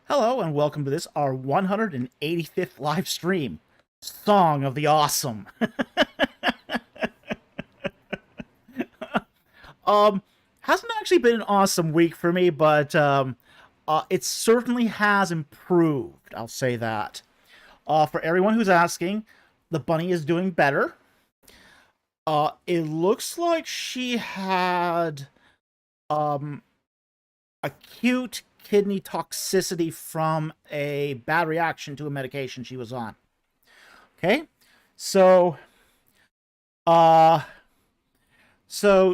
Hello and welcome to this, our 185th live stream. Song of the Awesome. Hasn't actually been an awesome week for me, but it certainly has improved, I'll say that. For everyone who's asking, the bunny is doing better. It looks like she had acute kidney toxicity from a bad reaction to a medication she was on. Okay, so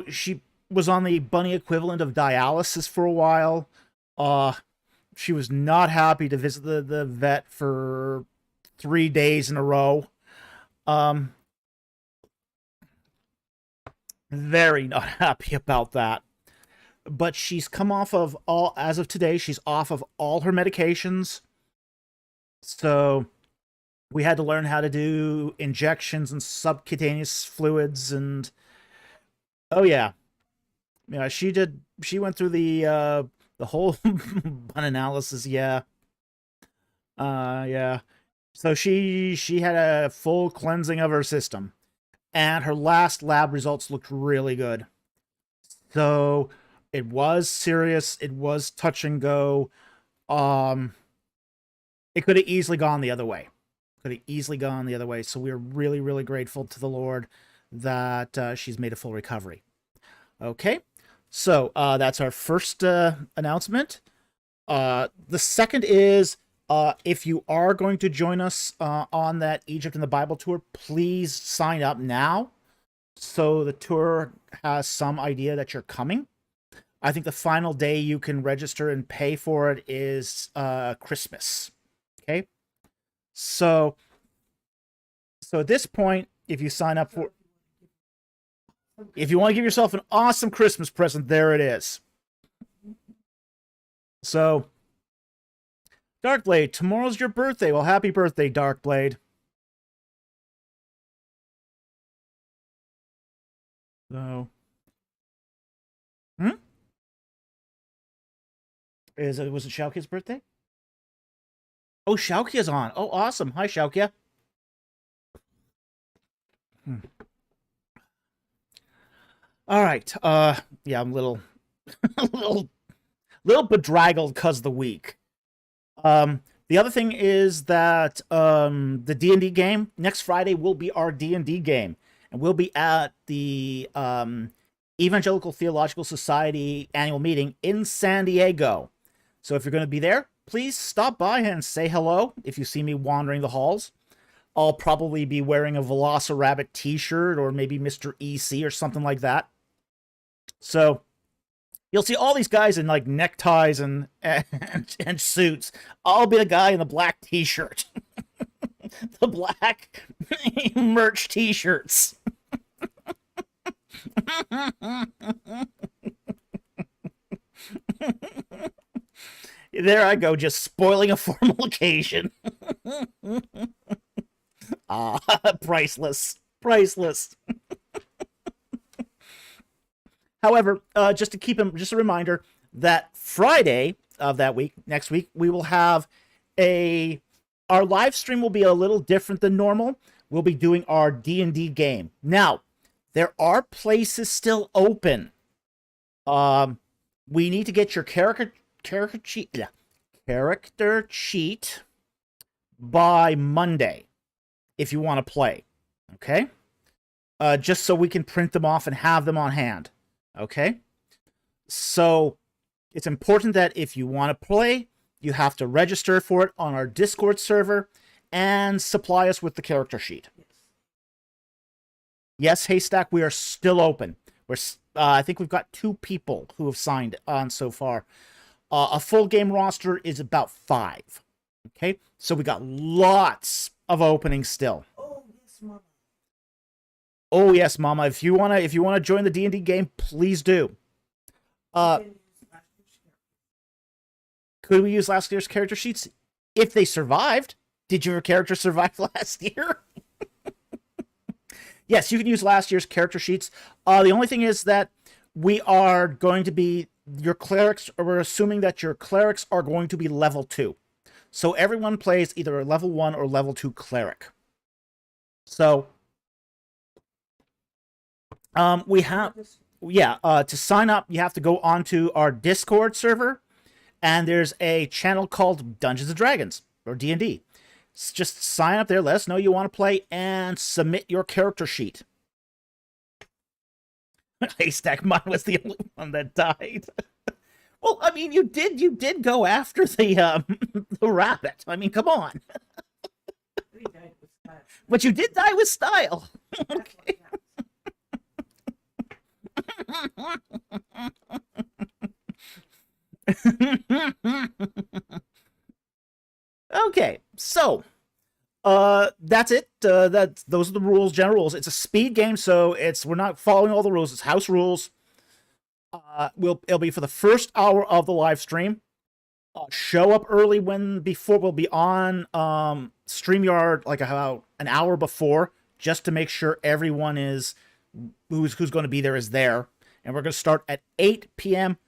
she was on the bunny equivalent of dialysis for a while. She was not happy to visit the vet for 3 days in a row. Very not happy about that. But she's come off of as of today, she's off of all her medications. So we had to learn how to do injections and subcutaneous fluids and yeah, she went through the whole bun analysis. Yeah. So she had a full cleansing of her system, and her last lab results looked really good. So it was serious. It was touch and go. It could have easily gone the other way. So we're really, really grateful to the Lord that she's made a full recovery. Okay, so that's our first announcement. The second is, if you are going to join us on that Egypt and the Bible tour, please sign up now, so the tour has some idea that you're coming. I think the final day you can register and pay for it is Christmas. Okay, so at this point, if you sign up for, if you want to give yourself an awesome Christmas present, there it is. So, Darkblade, tomorrow's your birthday. Well, happy birthday, Darkblade. So, was it Shaukia's birthday? Oh, Shaukia's on. Oh, awesome. Hi, Shaukia. All right. Yeah, I'm a little bedraggled because of the week. The other thing is that the D&D game next Friday will be our D&D game, and we'll be at the Evangelical Theological Society annual meeting in San Diego. So if you're going to be there, please stop by and say hello if you see me wandering the halls. I'll probably be wearing a Velociraptor t-shirt or maybe Mr. EC or something like that. So you'll see all these guys in like neckties and suits. I'll be the guy in the black t-shirt. The black merch t-shirts. There I go, just spoiling a formal occasion. Priceless. However, just a reminder that Friday of that week, next week, we will have our live stream will be a little different than normal. We'll be doing our D&D game. Now, there are places still open. We need to get your character sheet by Monday if you want to play. Okay? Just so we can print them off and have them on hand. Okay? So it's important that if you want to play, you have to register for it on our Discord server and supply us with the character sheet. Yes, Haystack, we are still open. I think we've got 2 people who have signed on so far. A full game roster is about 5. Okay, so we got lots of openings still. Oh yes, Mama. If you wanna join the D&D game, please do. Could we use last year's character sheets if they survived? Did your character survive last year? Yes, you can use last year's character sheets. The only thing is that we are going to be your clerics, or we're assuming that your clerics are going to be level 2. So everyone plays either a level 1 or level 2 cleric. So we have, to sign up, you have to go onto our Discord server, and there's a channel called Dungeons and Dragons, or D&D. Just sign up there, let us know you want to play, and submit your character sheet. Haystack Mine was the only one that died. Well, I mean, you did go after the the rabbit. I mean, come on. But you did die with style. Okay. Okay, so that's it. Those are the rules, general rules. It's a speed game, so we're not following all the rules. It's house rules. It'll be for the first hour of the live stream. Show up early before we'll be on StreamYard like about an hour before, just to make sure everyone is who's going to be there is there. And we're going to start at 8 p.m.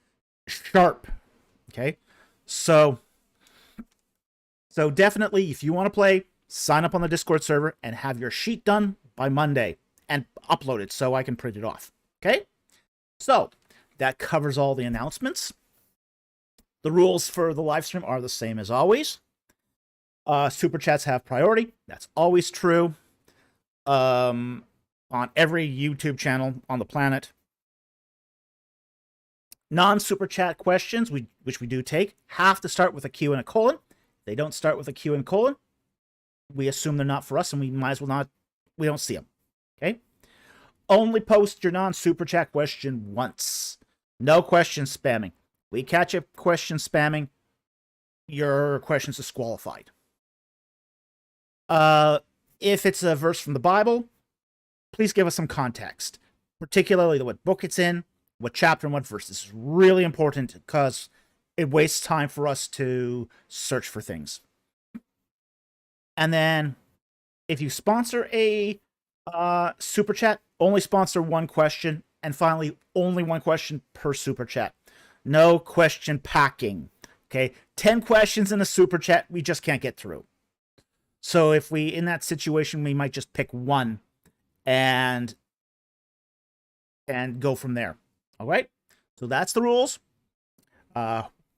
sharp. Okay, so definitely, if you want to play, sign up on the Discord server and have your sheet done by Monday and upload it so I can print it off. Okay, so that covers all the announcements. The rules for the live stream are the same as always. Super chats have priority. That's always true. On every YouTube channel on the planet. Non-super chat questions, which we do take, have to start with a Q and a colon. If they don't start with a Q and colon, we assume they're not for us, and we might as well not. We don't see them. Okay. Only post your non-super chat question once. No question spamming. We catch a question spamming, your question's disqualified. If it's a verse from the Bible, please give us some context, particularly what book it's in, what chapter and what verse. This is really important because it wastes time for us to search for things. And then if you sponsor a super chat, only sponsor one question. And finally, only one question per super chat. No question packing. Okay, 10 questions in a super chat, we just can't get through. So if we, in that situation, we might just pick one and go from there. All right, so that's the rules.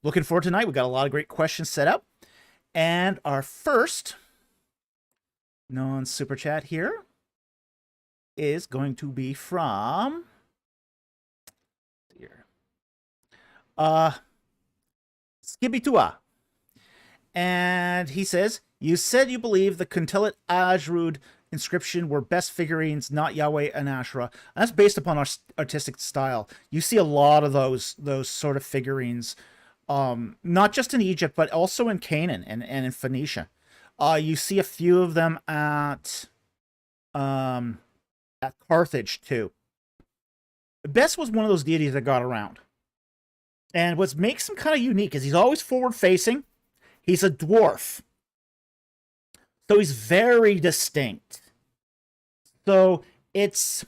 Looking forward to tonight. We got a lot of great questions set up. And our first non-super chat here is going to be from Skibitua. And he says, you said you believe the Kuntilat Ajrud inscription were best figurines, not Yahweh and Asherah. And that's based upon our artistic style. You see a lot of those sort of figurines, not just in Egypt, but also in Canaan and in Phoenicia. You see a few of them at Carthage too. Bes was one of those deities that got around. And what makes him kind of unique is he's always forward-facing. He's a dwarf. So he's very distinct. So it's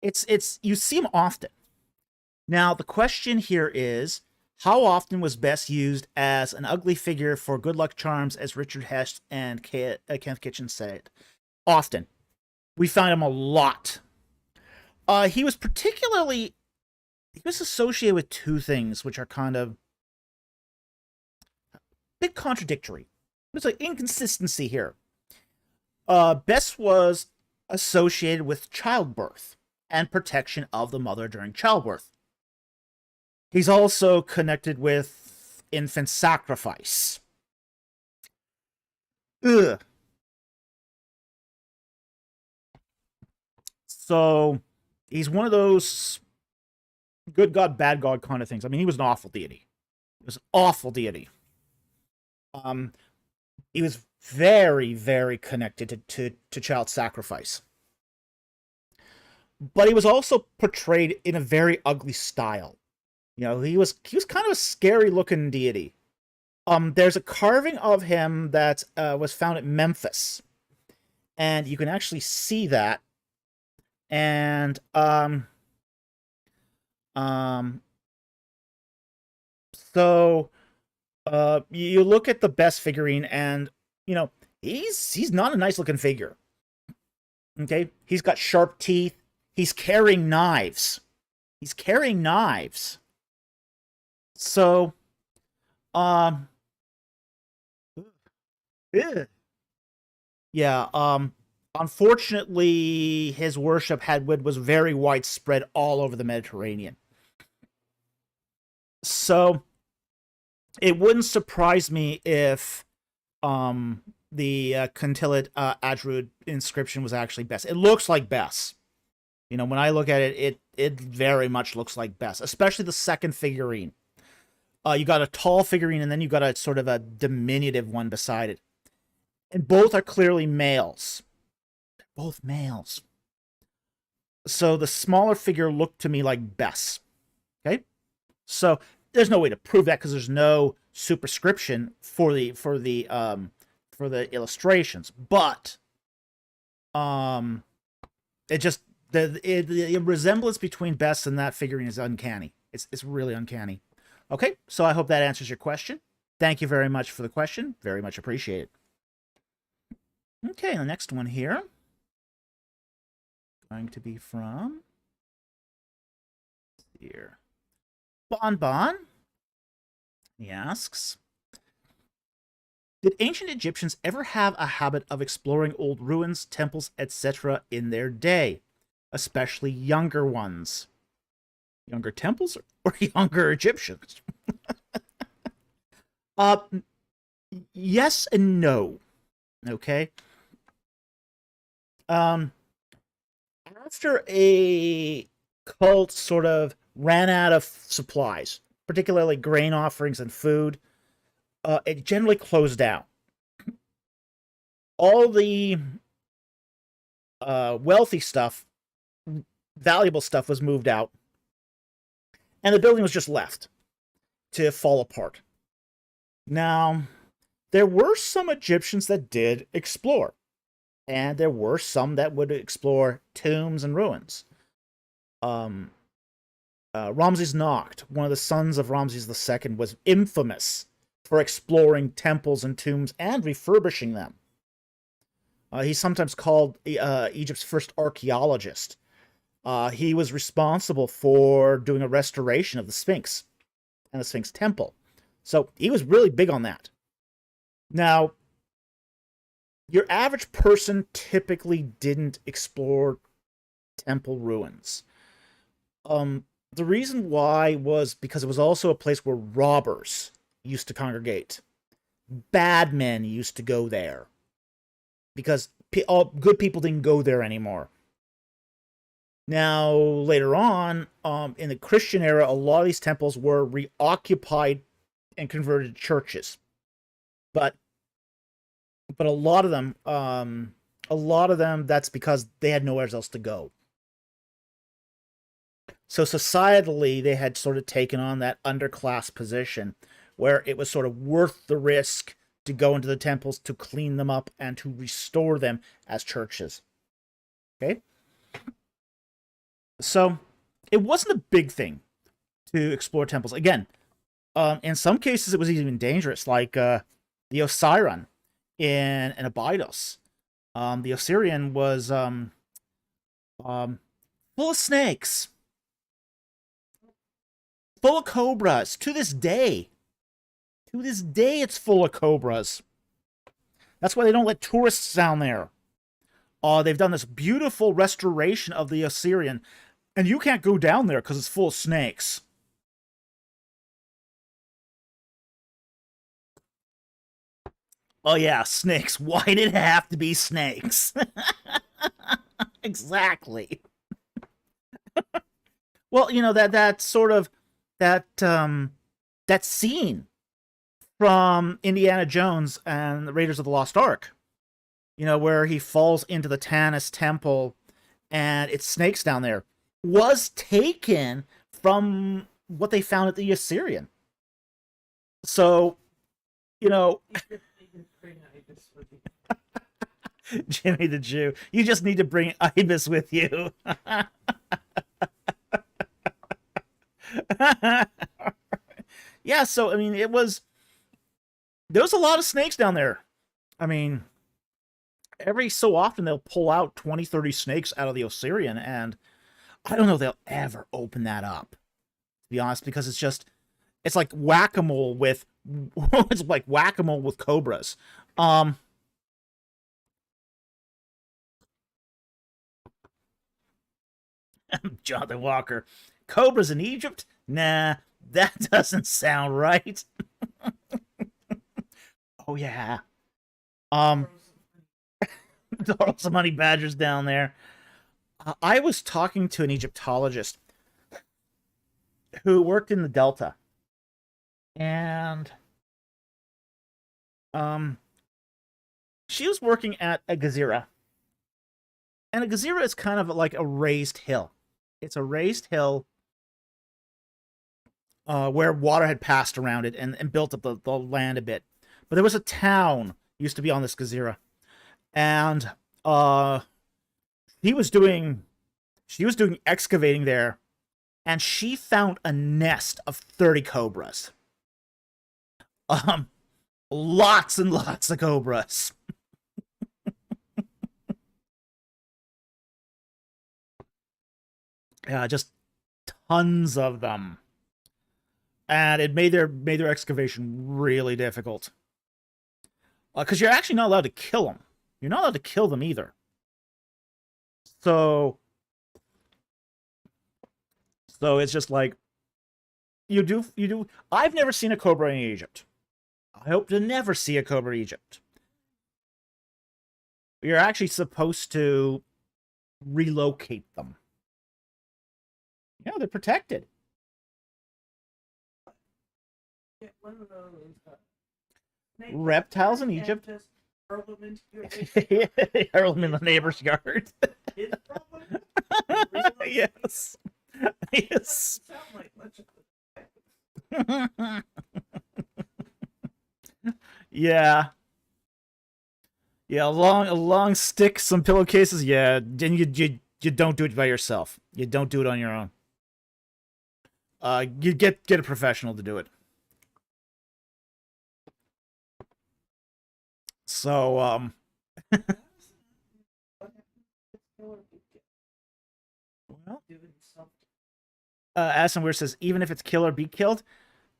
you see him often. Now, the question here is, how often was Bes used as an ugly figure for good luck charms, as Richard Hess and Kenneth Kitchen said? Often. We find him a lot. He was associated with two things which are kind of a bit contradictory. There's an inconsistency here. Bes was associated with childbirth and protection of the mother during childbirth. He's also connected with infant sacrifice. Ugh. So he's one of those good God, bad God kind of things. I mean, he was an awful deity. He was an awful deity. He was very, very connected to child sacrifice. But he was also portrayed in a very ugly style. You know, he was kind of a scary looking deity. There's a carving of him that was found at Memphis, and you can actually see that. And so You look at the best figurine, and he's not a nice looking figure. Okay, he's got sharp teeth. He's carrying knives. He's carrying knives. So, um, yeah. Unfortunately, his worship was very widespread all over the Mediterranean. So, it wouldn't surprise me if the Kuntilit Adrud inscription was actually Bes. It looks like Bes. When I look at it, it very much looks like Bes, especially the second figurine. You got a tall figurine, and then you got a sort of a diminutive one beside it. And both are clearly males. They're both males. So the smaller figure looked to me like Bes. Okay? So there's no way to prove that because there's no superscription for the illustrations. But it just the resemblance between Bes and that figurine is uncanny. It's really uncanny. Okay, so I hope that answers your question. Thank you very much for the question. Very much appreciated. Okay, the next one here. Going to be from here. Bon. He asks, did ancient Egyptians ever have a habit of exploring old ruins, temples, etc. in their day? Especially younger ones. Younger temples or younger Egyptians? Yes and no. Okay. After a cult sort of ran out of supplies, particularly grain offerings and food, it generally closed down. All the wealthy stuff, valuable stuff, was moved out, and the building was just left to fall apart. Now, there were some Egyptians that did explore, and there were some that would explore tombs and ruins. Ramses Nocht, one of the sons of Ramses II, was infamous for exploring temples and tombs and refurbishing them. He's sometimes called Egypt's first archaeologist. He was responsible for doing a restoration of the Sphinx and the Sphinx Temple. So he was really big on that. Now, your average person typically didn't explore temple ruins. The reason why was because it was also a place where robbers used to congregate. Bad men used to go there. Because good people didn't go there anymore. Now, later on, in the Christian era, a lot of these temples were reoccupied and converted to churches. But a lot of them, that's because they had nowhere else to go. So societally, they had sort of taken on that underclass position where it was sort of worth the risk to go into the temples, to clean them up, and to restore them as churches. Okay? So, it wasn't a big thing to explore temples. Again, in some cases, it was even dangerous, like the Osirian in Abydos. The Assyrian was full of snakes. Full of cobras. To this day, it's full of cobras. That's why they don't let tourists down there. They've done this beautiful restoration of the Assyrian, and you can't go down there because it's full of snakes. Oh yeah, snakes. Why did it have to be snakes? Exactly. Well, that sort of that scene from Indiana Jones and the Raiders of the Lost Ark, where he falls into the Tanis temple and it's snakes down there, was taken from what they found at the Assyrian. So, Jimmy the Jew, you just need to bring Ibis with you. Yeah, so, I mean, it was There's a lot of snakes down there. I mean, every so often they'll pull out 20, 30 snakes out of the Assyrian, and I don't know if they'll ever open that up, to be honest, because it's like whack-a-mole with it's like whack-a-mole with cobras. Jonathan Walker, cobras in Egypt? Nah, that doesn't sound right. Oh yeah. Throw some honey badgers down there. I was talking to an Egyptologist who worked in the Delta, and she was working at a gazira, and a gazira is kind of like a raised hill. It's a raised hill where water had passed around it and built up the land a bit. But there was a town used to be on this gazira, and she was doing excavating there, and she found a nest of 30 cobras. Lots and lots of cobras. Yeah, just tons of them. And it made their excavation really difficult. Because you're actually not allowed to kill them. You're not allowed to kill them either. So it's just like, you do. I've never seen a cobra in Egypt. I hope to never see a cobra in Egypt. You're actually supposed to relocate them. Yeah, they're protected. Reptiles in Egypt. Hurl them in the neighbor's yard. Yes. Yes. Yeah. Yeah, a long stick, some pillowcases. Yeah, then you don't do it by yourself. You don't do it on your own. You get a professional to do it. So, well, Aston Weir says, even if it's kill or be killed,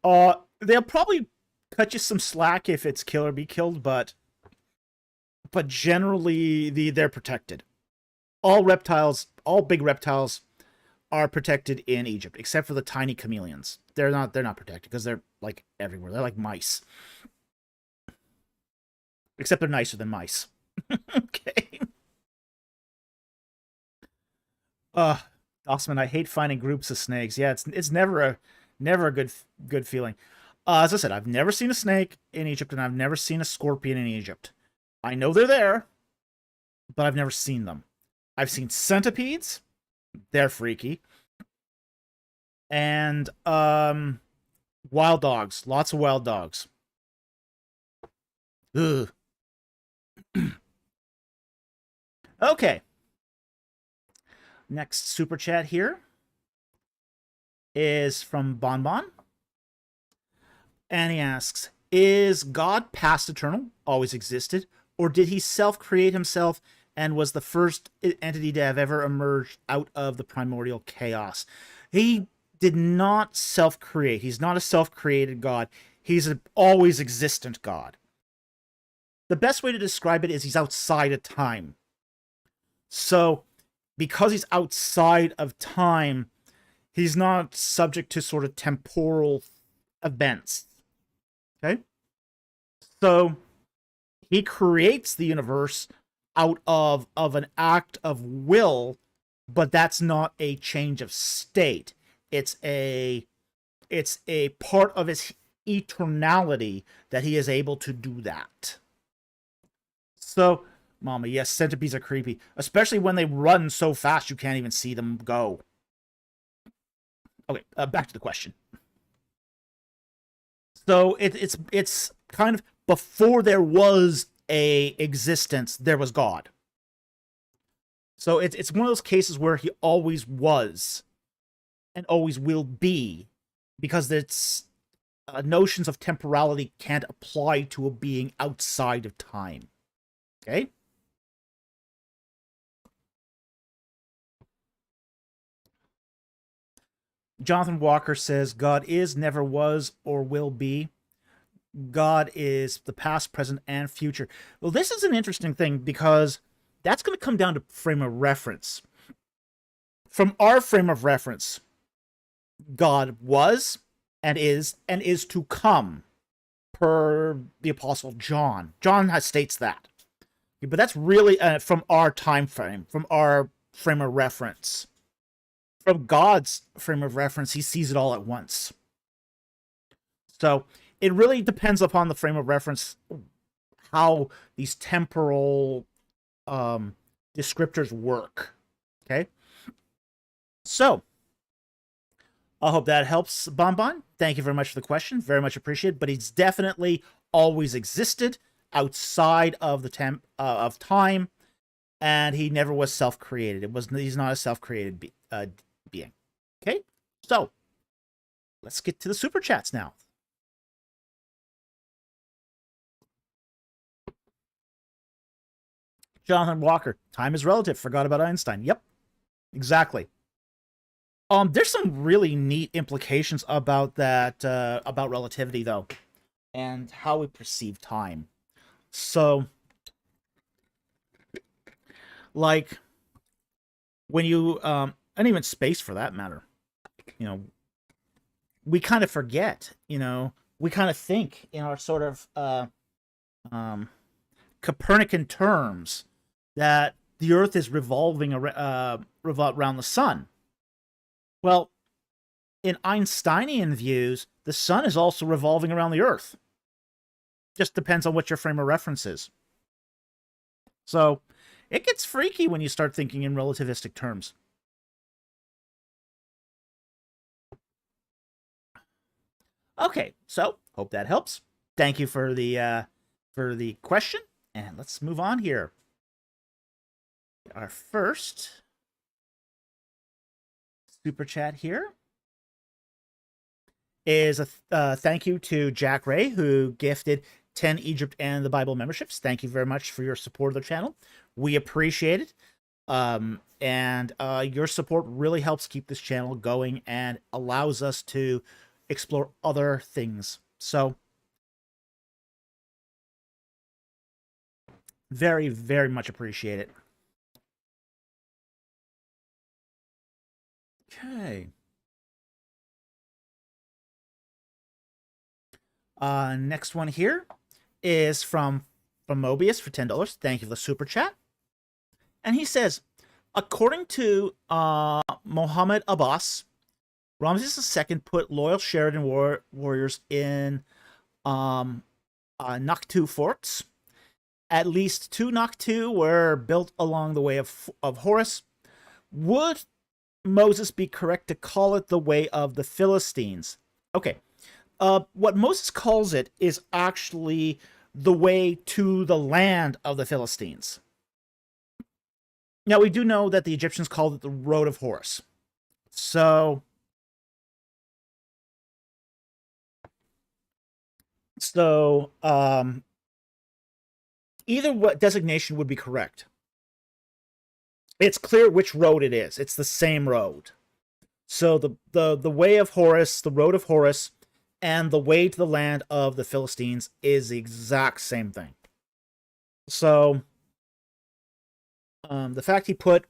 they'll probably cut you some slack if it's kill or be killed, but generally they're protected. All big reptiles are protected in Egypt, except for the tiny chameleons. They're not protected because they're like everywhere. They're like mice. Except they're nicer than mice. Okay. Osman, I hate finding groups of snakes. Yeah, it's never a good feeling. As I said, I've never seen a snake in Egypt, and I've never seen a scorpion in Egypt. I know they're there, but I've never seen them. I've seen centipedes. They're freaky. And wild dogs. Lots of wild dogs. Ugh. Okay. Next super chat here is from Bonbon. And he asks, is God past eternal, always existed, or did he self-create himself and was the first entity to have ever emerged out of the primordial chaos? He did not self-create. He's not a self-created God. He's an always existent God. The best way to describe it is he's outside of time. So, because he's outside of time, he's not subject to sort of temporal events. Okay? So, he creates the universe out of an act of will, but that's not a change of state. It's a part of his eternality that he is able to do that. So, Mama, yes, centipedes are creepy, especially when they run so fast you can't even see them go. Okay, back to the question. So it's kind of before there was a existence, there was God. So it's one of those cases where he always was and always will be, because it's notions of temporality can't apply to a being outside of time. Okay? Jonathan Walker says, God is, never was, or will be. God is the past, present, and future. Well, this is an interesting thing because that's going to come down to frame of reference. From our frame of reference, God was and is to come, per the Apostle John. John states that. But that's really from our time frame, from our frame of reference. From God's frame of reference, he sees it all at once. So it really depends upon the frame of reference, how these temporal descriptors work. Okay? So, I hope that helps, Bonbon. Thank you very much for the question. Very much appreciated. But it's definitely always existed outside of the of time, and he never was self-created. He's not a self-created being. Okay? So, let's get to the super chats now. Jonathan Walker, time is relative. Forgot about Einstein. Yep, exactly. There's some really neat implications about that, about relativity, though, and how we perceive time. So, like, when you, and even space for that matter, you know, we kind of forget, you know, we kind of think in our sort of Copernican terms that the Earth is revolving around the sun. Well, in Einsteinian views, the sun is also revolving around the Earth. Just depends on what your frame of reference is. So, it gets freaky when you start thinking in relativistic terms. Okay, so hope that helps. Thank you for the question, and let's move on here. Our first super chat here is a thank you to Jack Ray, who gifted 10 Egypt and the Bible memberships. Thank you very much for your support of the channel. We appreciate it. And your support really helps keep this channel going and allows us to explore other things. So, very, very much appreciate it. Okay. Next one here is from Mobius for $10. Thank you for the super chat. And he says, according to Mohammed Abbas, Ramses II put loyal Sheridan warriors in Nakhtu forts. At least 2 Nakhtu were built along the way of Horus. Would Moses be correct to call it the way of the Philistines? Okay. What Moses calls it is actually the way to the land of the Philistines. Now, we do know that the Egyptians called it the Road of Horus. So, either what designation would be correct. It's clear which road it is. It's the same road. So the way of Horus, the Road of Horus, and the way to the land of the Philistines is the exact same thing. So, the fact he put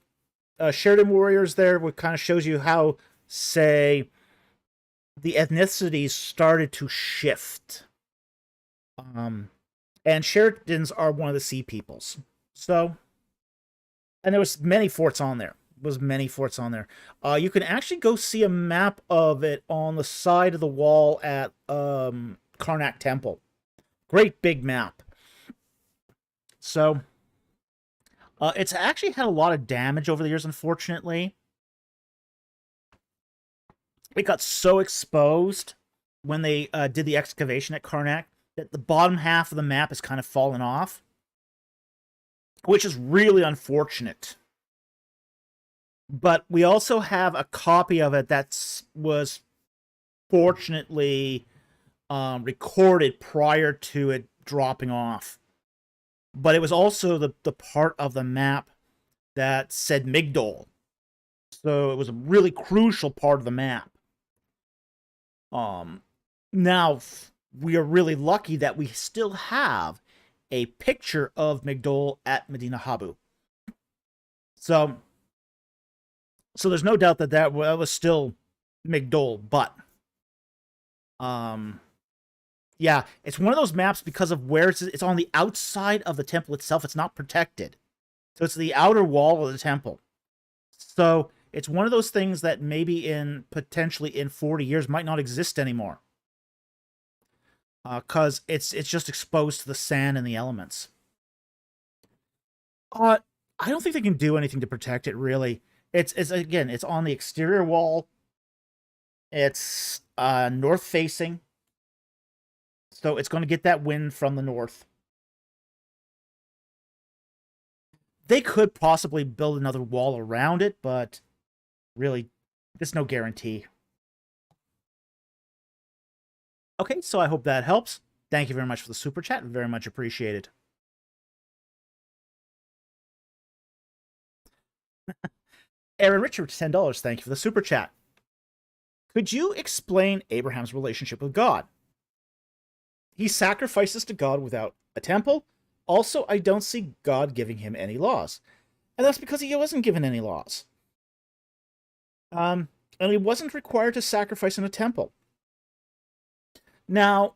Sheridan warriors there kind of shows you how, say, the ethnicities started to shift. And Sheridans are one of the sea peoples. So, and there was many forts on there. You can actually go see a map of it on the side of the wall at Karnak Temple. Great big map. So, it's actually had a lot of damage over the years, unfortunately. It got so exposed when they did the excavation at Karnak that the bottom half of the map has kind of fallen off, which is really unfortunate. But we also have a copy of it that was fortunately recorded prior to it dropping off. But it was also the part of the map that said Migdol. So it was a really crucial part of the map. Now, we are really lucky that we still have a picture of Migdol at Medina Habu. So there's no doubt that was still Migdol, but yeah, it's one of those maps because of where it's on the outside of the temple itself. It's not protected. So it's the outer wall of the temple. So it's one of those things that maybe potentially in 40 years might not exist anymore. Because it's just exposed to the sand and the elements. I don't think they can do anything to protect it, really. It's again, it's on the exterior wall. It's north facing. So it's going to get that wind from the north. They could possibly build another wall around it, but really, there's no guarantee. Okay, so I hope that helps. Thank you very much for the super chat. Very much appreciated. Aaron Richard, $10. Thank you for the super chat. Could you explain Abraham's relationship with God? He sacrifices to God without a temple. Also, I don't see God giving him any laws. And that's because he wasn't given any laws. And he wasn't required to sacrifice in a temple. Now,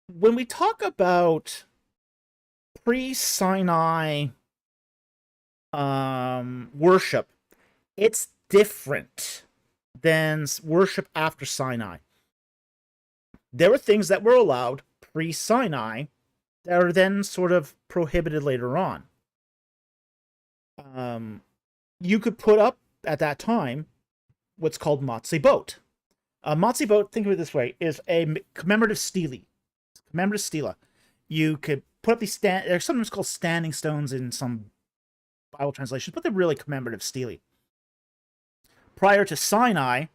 when we talk about pre-Sinai worship, it's different than worship after Sinai. There were things that were allowed pre-Sinai that are then sort of prohibited later on. You could put up, at that time, what's called matzebot. Matzebot, think of it this way, is a commemorative stela. You could put up these they're sometimes called standing stones in some Bible translations, but they're really commemorative stelae. Prior to Sinai,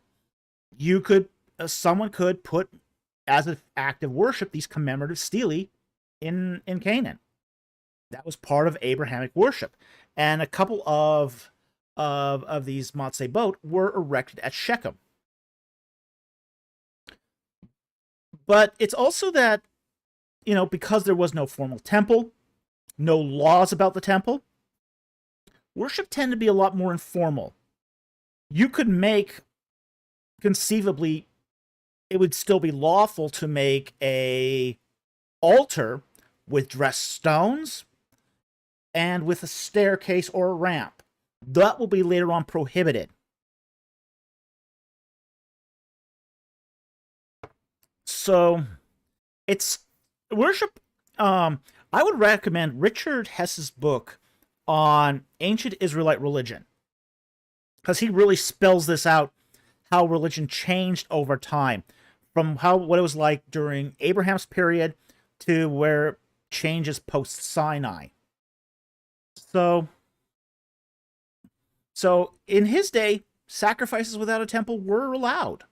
someone could put, as an act of worship, these commemorative stelae in Canaan. That was part of Abrahamic worship. And a couple of these matzebot were erected at Shechem. But it's also that, because there was no formal temple, no laws about the temple, worship tended to be a lot more informal. You could conceivably, it would still be lawful to make a altar with dressed stones and with a staircase or a ramp. That will be later on prohibited. So, it's worship. I would recommend Richard Hess's book on ancient Israelite religion, because he really spells this out, how religion changed over time, from what it was like during Abraham's period to where it changes post Sinai. So in his day, sacrifices without a temple were allowed.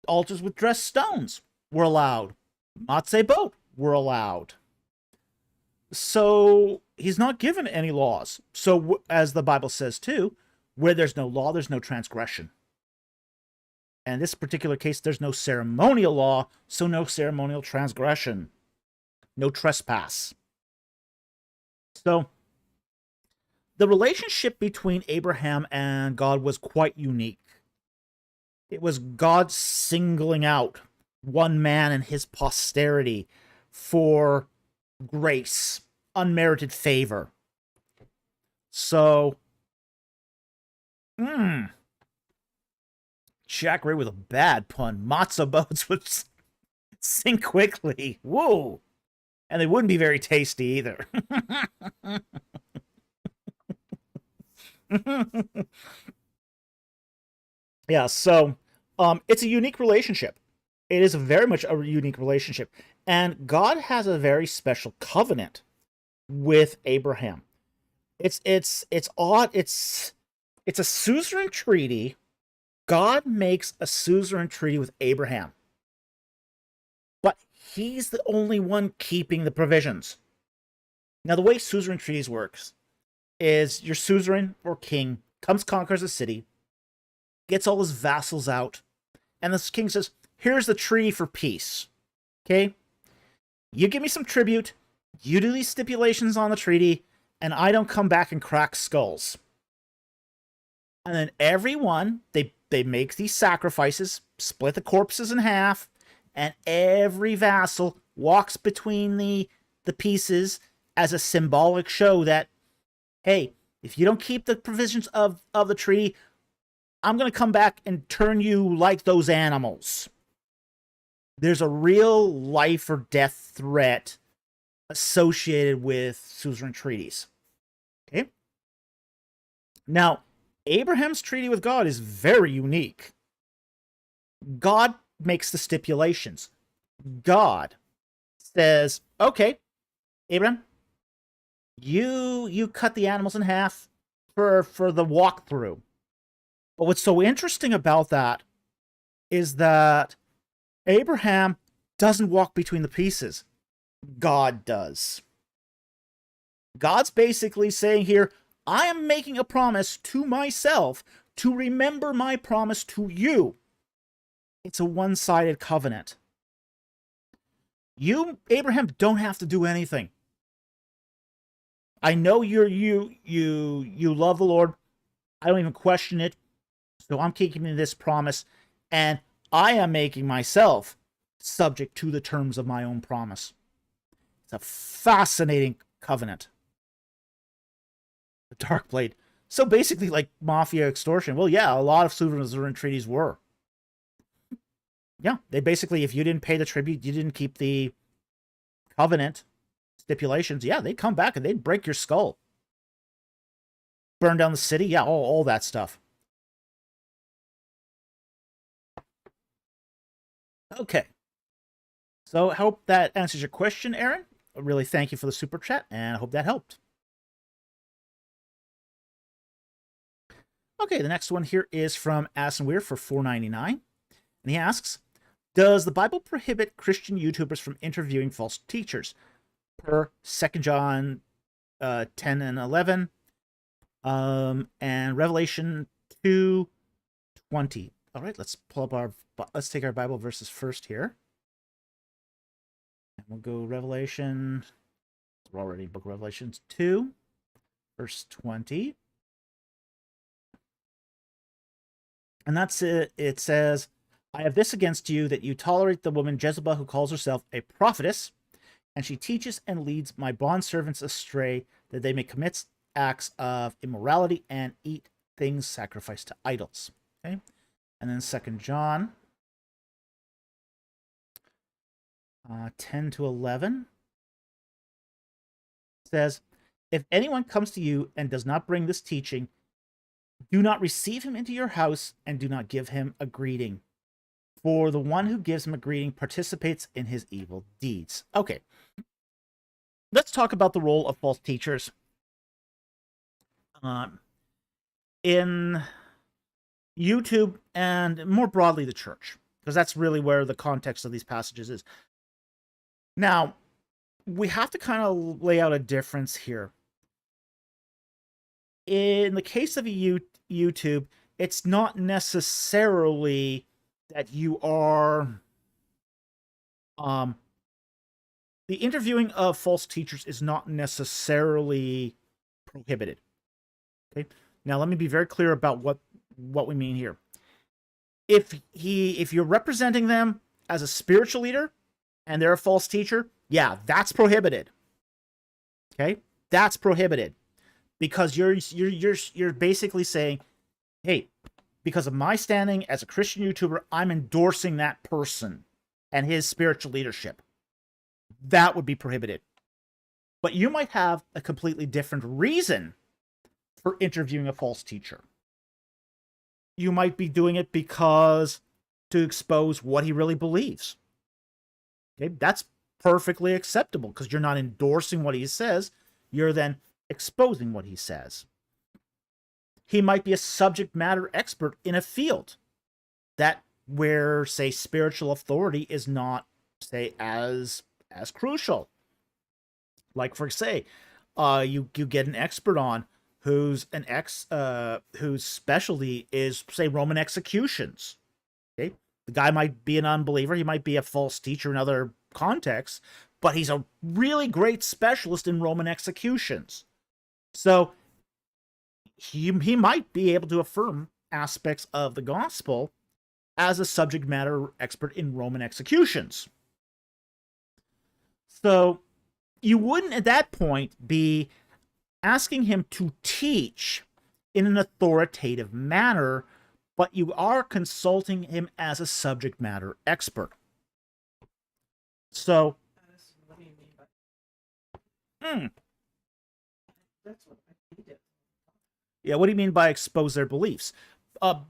Altars with dressed stones were allowed. Matzebot were allowed. So he's not given any laws. So as the Bible says too, where there's no law, there's no transgression. And in this particular case, there's no ceremonial law, so no ceremonial transgression. No trespass. So the relationship between Abraham and God was quite unique. It was God singling out one man and his posterity for grace, unmerited favor. So, Jack Ray with a bad pun. Matzo boats would sink quickly. Whoa. And they wouldn't be very tasty either. Yeah, so it's a unique relationship. It is very much a unique relationship. And God has a very special covenant with Abraham. It's odd. It's a suzerain treaty. God makes a suzerain treaty with Abraham. he's the only one keeping the provisions. Now, the way suzerain treaties works is your suzerain or king comes, conquers a city, gets all his vassals out, and the king says, here's the treaty for peace. Okay? You give me some tribute, you do these stipulations on the treaty, and I don't come back and crack skulls. And then everyone, they make these sacrifices, split the corpses in half, and every vassal walks between the pieces as a symbolic show that, hey, if you don't keep the provisions of the treaty, I'm going to come back and turn you like those animals. There's a real life or death threat associated with suzerain treaties. Okay? Now, Abraham's treaty with God is very unique. God makes the stipulations. God says, okay, Abraham, you cut the animals in half for the walkthrough. But what's so interesting about that is that Abraham doesn't walk between the pieces. God does. God's basically saying here, I am making a promise to myself to remember my promise to you. It's a one-sided covenant. You, Abraham, don't have to do anything. I know you love the Lord. I don't even question it. So I'm keeping this promise, and I am making myself subject to the terms of my own promise. It's a fascinating covenant. The Dark Blade. So basically like mafia extortion. Well, yeah, a lot of suzerain treaties were. Yeah, they basically, if you didn't pay the tribute, you didn't keep the covenant stipulations, yeah, they'd come back and they'd break your skull. Burn down the city, yeah, all that stuff. Okay. So I hope that answers your question, Aaron. I really thank you for the super chat, and I hope that helped. Okay, the next one here is from Asin Weir for $4.99. And he asks, does the Bible prohibit Christian YouTubers from interviewing false teachers? Per 2 John 10 and 11, and Revelation 2:20. All right, let's pull up let's take our Bible verses first here. And we'll go Revelation, we're already in book of Revelations 2, verse 20. And that's it. It says, I have this against you, that you tolerate the woman Jezebel, who calls herself a prophetess, and she teaches and leads my bondservants astray, that they may commit acts of immorality and eat things sacrificed to idols. Okay? And then 2 John 10 to 11 says, if anyone comes to you and does not bring this teaching, do not receive him into your house, and do not give him a greeting. For the one who gives him a greeting participates in his evil deeds. Okay. Let's talk about the role of false teachers in YouTube and more broadly the church, because that's really where the context of these passages is. Now, we have to kind of lay out a difference here. In the case of YouTube, it's not necessarily that you are the interviewing of false teachers is not necessarily prohibited. Okay? Now let me be very clear about what we mean here. If you're representing them as a spiritual leader and they're a false teacher, yeah, that's prohibited. Okay? That's prohibited. Because you're basically saying, hey, because of my standing as a Christian YouTuber, I'm endorsing that person and his spiritual leadership. That would be prohibited. But you might have a completely different reason for interviewing a false teacher. You might be doing it because to expose what he really believes. Okay, that's perfectly acceptable because you're not endorsing what he says. You're then exposing what he says. He might be a subject matter expert in a field that where, say, spiritual authority is not say as crucial. Like for say, you get an expert on whose whose specialty is say Roman executions. Okay, the guy might be an unbeliever, he might be a false teacher in other contexts, but he's a really great specialist in Roman executions. So he might be able to affirm aspects of the gospel as a subject matter expert in Roman executions. So you wouldn't at that point be asking him to teach in an authoritative manner, but you are consulting him as a subject matter expert. So, what do you mean by? That's what I did. Yeah, what do you mean by expose their beliefs?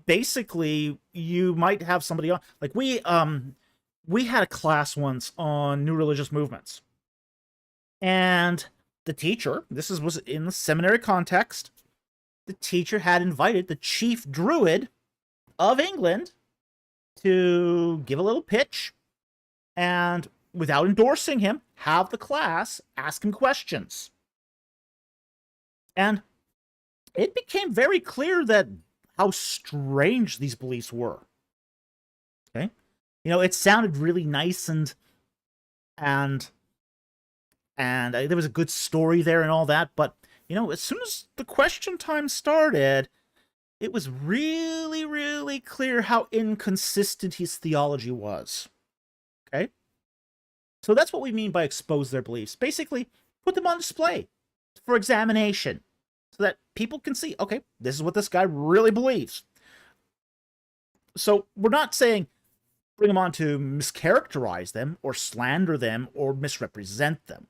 Basically, you might have somebody on, like we had a class once on new religious movements, and the teacher, was in the seminary context, the teacher had invited the chief druid of England to give a little pitch, and without endorsing him, have the class ask him questions. And it became very clear that how strange these beliefs were. Okay? You know, it sounded really nice and there was a good story there and all that, but you know, as soon as the question time started, it was really, really clear how inconsistent his theology was. Okay? So that's what we mean by expose their beliefs. Basically, put them on display for examination so that people can see, okay, this is what this guy really believes. So we're not saying bring them on to mischaracterize them or slander them or misrepresent them,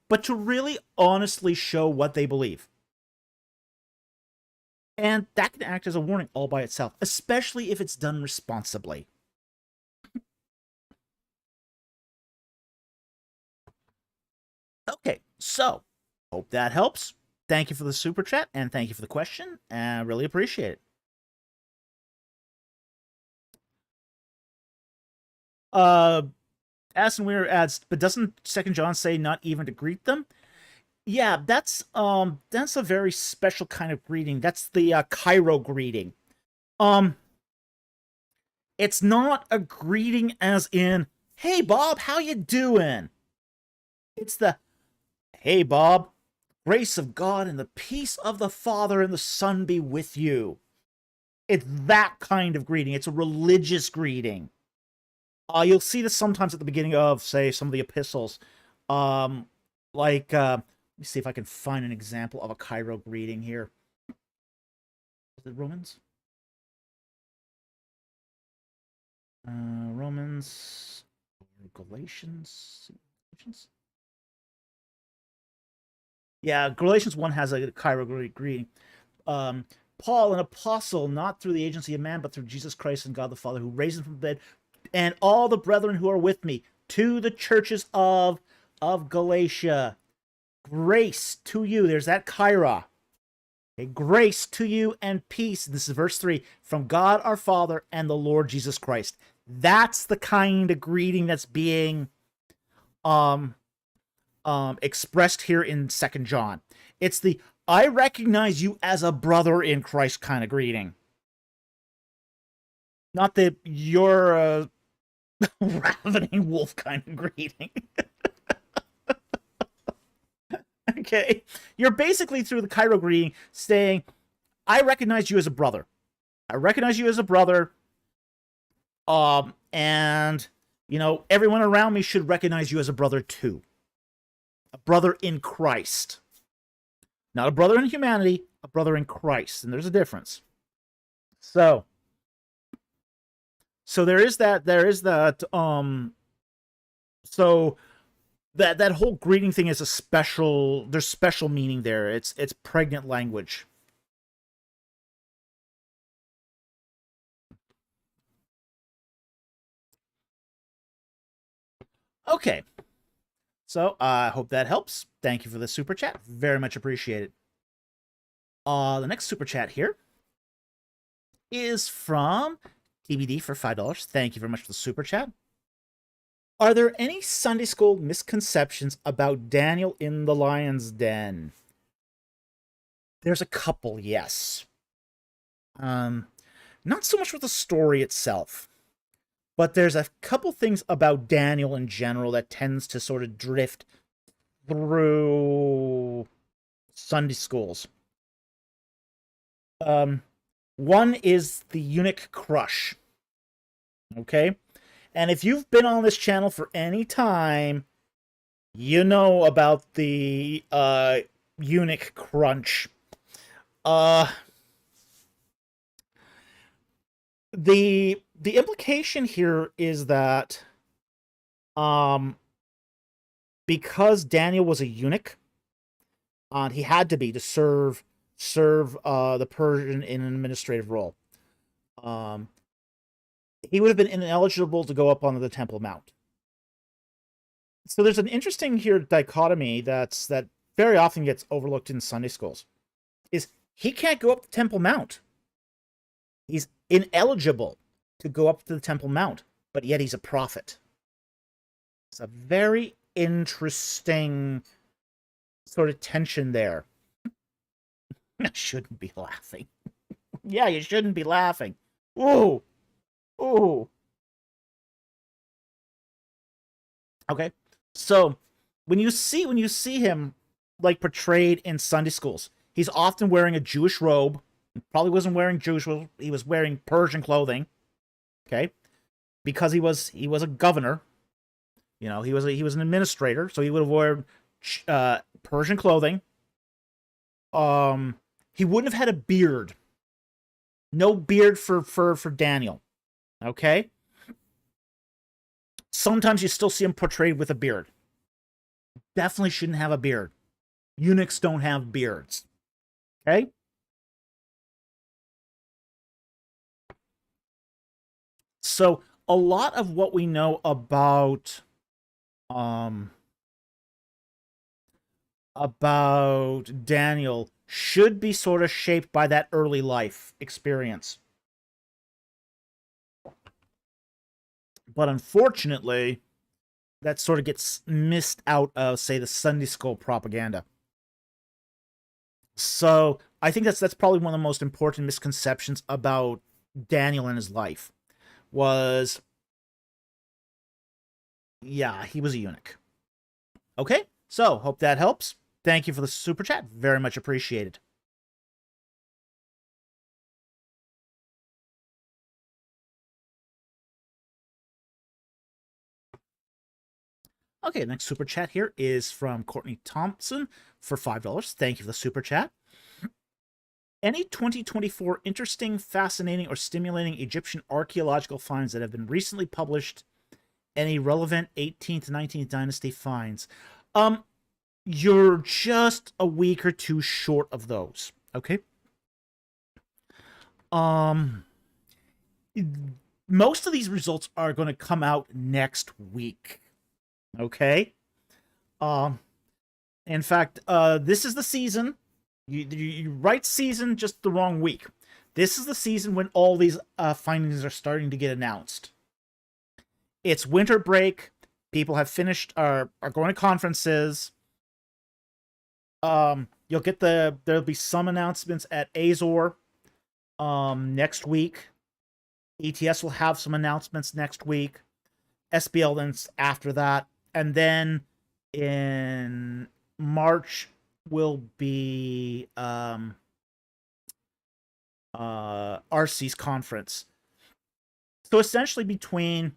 but to really honestly show what they believe. And that can act as a warning all by itself, especially if it's done responsibly. Okay, so hope that helps. Thank you for the super chat and thank you for the question. I really appreciate it. Aston Weir adds, but doesn't 2 John say not even to greet them? Yeah, that's a very special kind of greeting. That's the Cairo greeting. It's not a greeting as in, "Hey Bob, how you doing?" It's the, "Hey Bob, grace of God and the peace of the Father and the Son be with you." It's that kind of greeting. It's a religious greeting. You'll see this sometimes at the beginning of, say, some of the epistles. Let me see if I can find an example of a Cairo greeting here. Is it Romans? Romans, Galatians? Yeah, Galatians 1 has a Cairo greeting. Paul, an apostle, not through the agency of man, but through Jesus Christ and God the Father, who raised him from the dead, and all the brethren who are with me, to the churches of Galatia. Grace to you. There's that Kaira. Okay, grace to you and peace. This is verse 3. From God our Father and the Lord Jesus Christ. That's the kind of greeting that's being expressed here in 2 John. It's the, I recognize you as a brother in Christ kind of greeting. Not the, you're a ravening wolf kind of greeting. Okay? You're basically, through the Cairo greeting, saying, I recognize you as a brother. I recognize you as a brother. And, you know, everyone around me should recognize you as a brother too. A brother in Christ. Not a brother in humanity, a brother in Christ. And there's a difference. So there is that, so that whole greeting thing is there's special meaning there. It's pregnant language. Okay. So I hope that helps. Thank you for the super chat. Very much appreciated. The next super chat here is from TBD for $5. Thank you very much for the super chat. Are there any Sunday school misconceptions about Daniel in the lion's den? There's a couple, yes. Not so much with the story itself, but there's a couple things about Daniel in general that tends to sort of drift through Sunday schools. One is the eunuch crush. Okay? And if you've been on this channel for any time, you know about the eunuch crunch. The implication here is that because Daniel was a eunuch, he had to be to serve the Persian in an administrative role. He would have been ineligible to go up onto the Temple Mount. So there's an interesting here dichotomy that very often gets overlooked in Sunday schools. Is he can't go up the Temple Mount. He's ineligible to go up to the Temple Mount, but yet he's a prophet. It's a very interesting sort of tension there. I shouldn't be laughing. Yeah, you shouldn't be laughing. Ooh. Ooh. Okay. So, when you see him like portrayed in Sunday schools, he's often wearing a Jewish robe. He probably wasn't wearing Jewish, he was wearing Persian clothing. Okay? Because he was a governor. You know, he was an administrator, so he would have worn Persian clothing. He wouldn't have had a beard. No beard for Daniel. Okay? Sometimes you still see him portrayed with a beard. Definitely shouldn't have a beard. Eunuchs don't have beards. Okay? So, a lot of what we know about Daniel should be sort of shaped by that early life experience. But unfortunately, that sort of gets missed out of, say, the Sunday school propaganda. So I think that's probably one of the most important misconceptions about Daniel and his life. Was, yeah, he was a eunuch. Okay, so hope that helps. Thank you for the super chat. Very much appreciated. Okay, next super chat here is from Courtney Thompson for $5. Thank you for the super chat. Any 2024 interesting, fascinating, or stimulating Egyptian archaeological finds that have been recently published? Any relevant 18th to 19th dynasty finds? You're just a week or two short of those. Okay. Most of these results are going to come out next week. Okay. In fact, this is the season. You write season just the wrong week. This is the season when all these findings are starting to get announced. It's winter break. People have finished, are going to conferences. You'll get there'll be some announcements at Hazor next week. ETS will have some announcements next week. SBL then after that. And then in March will be RC's conference. So essentially between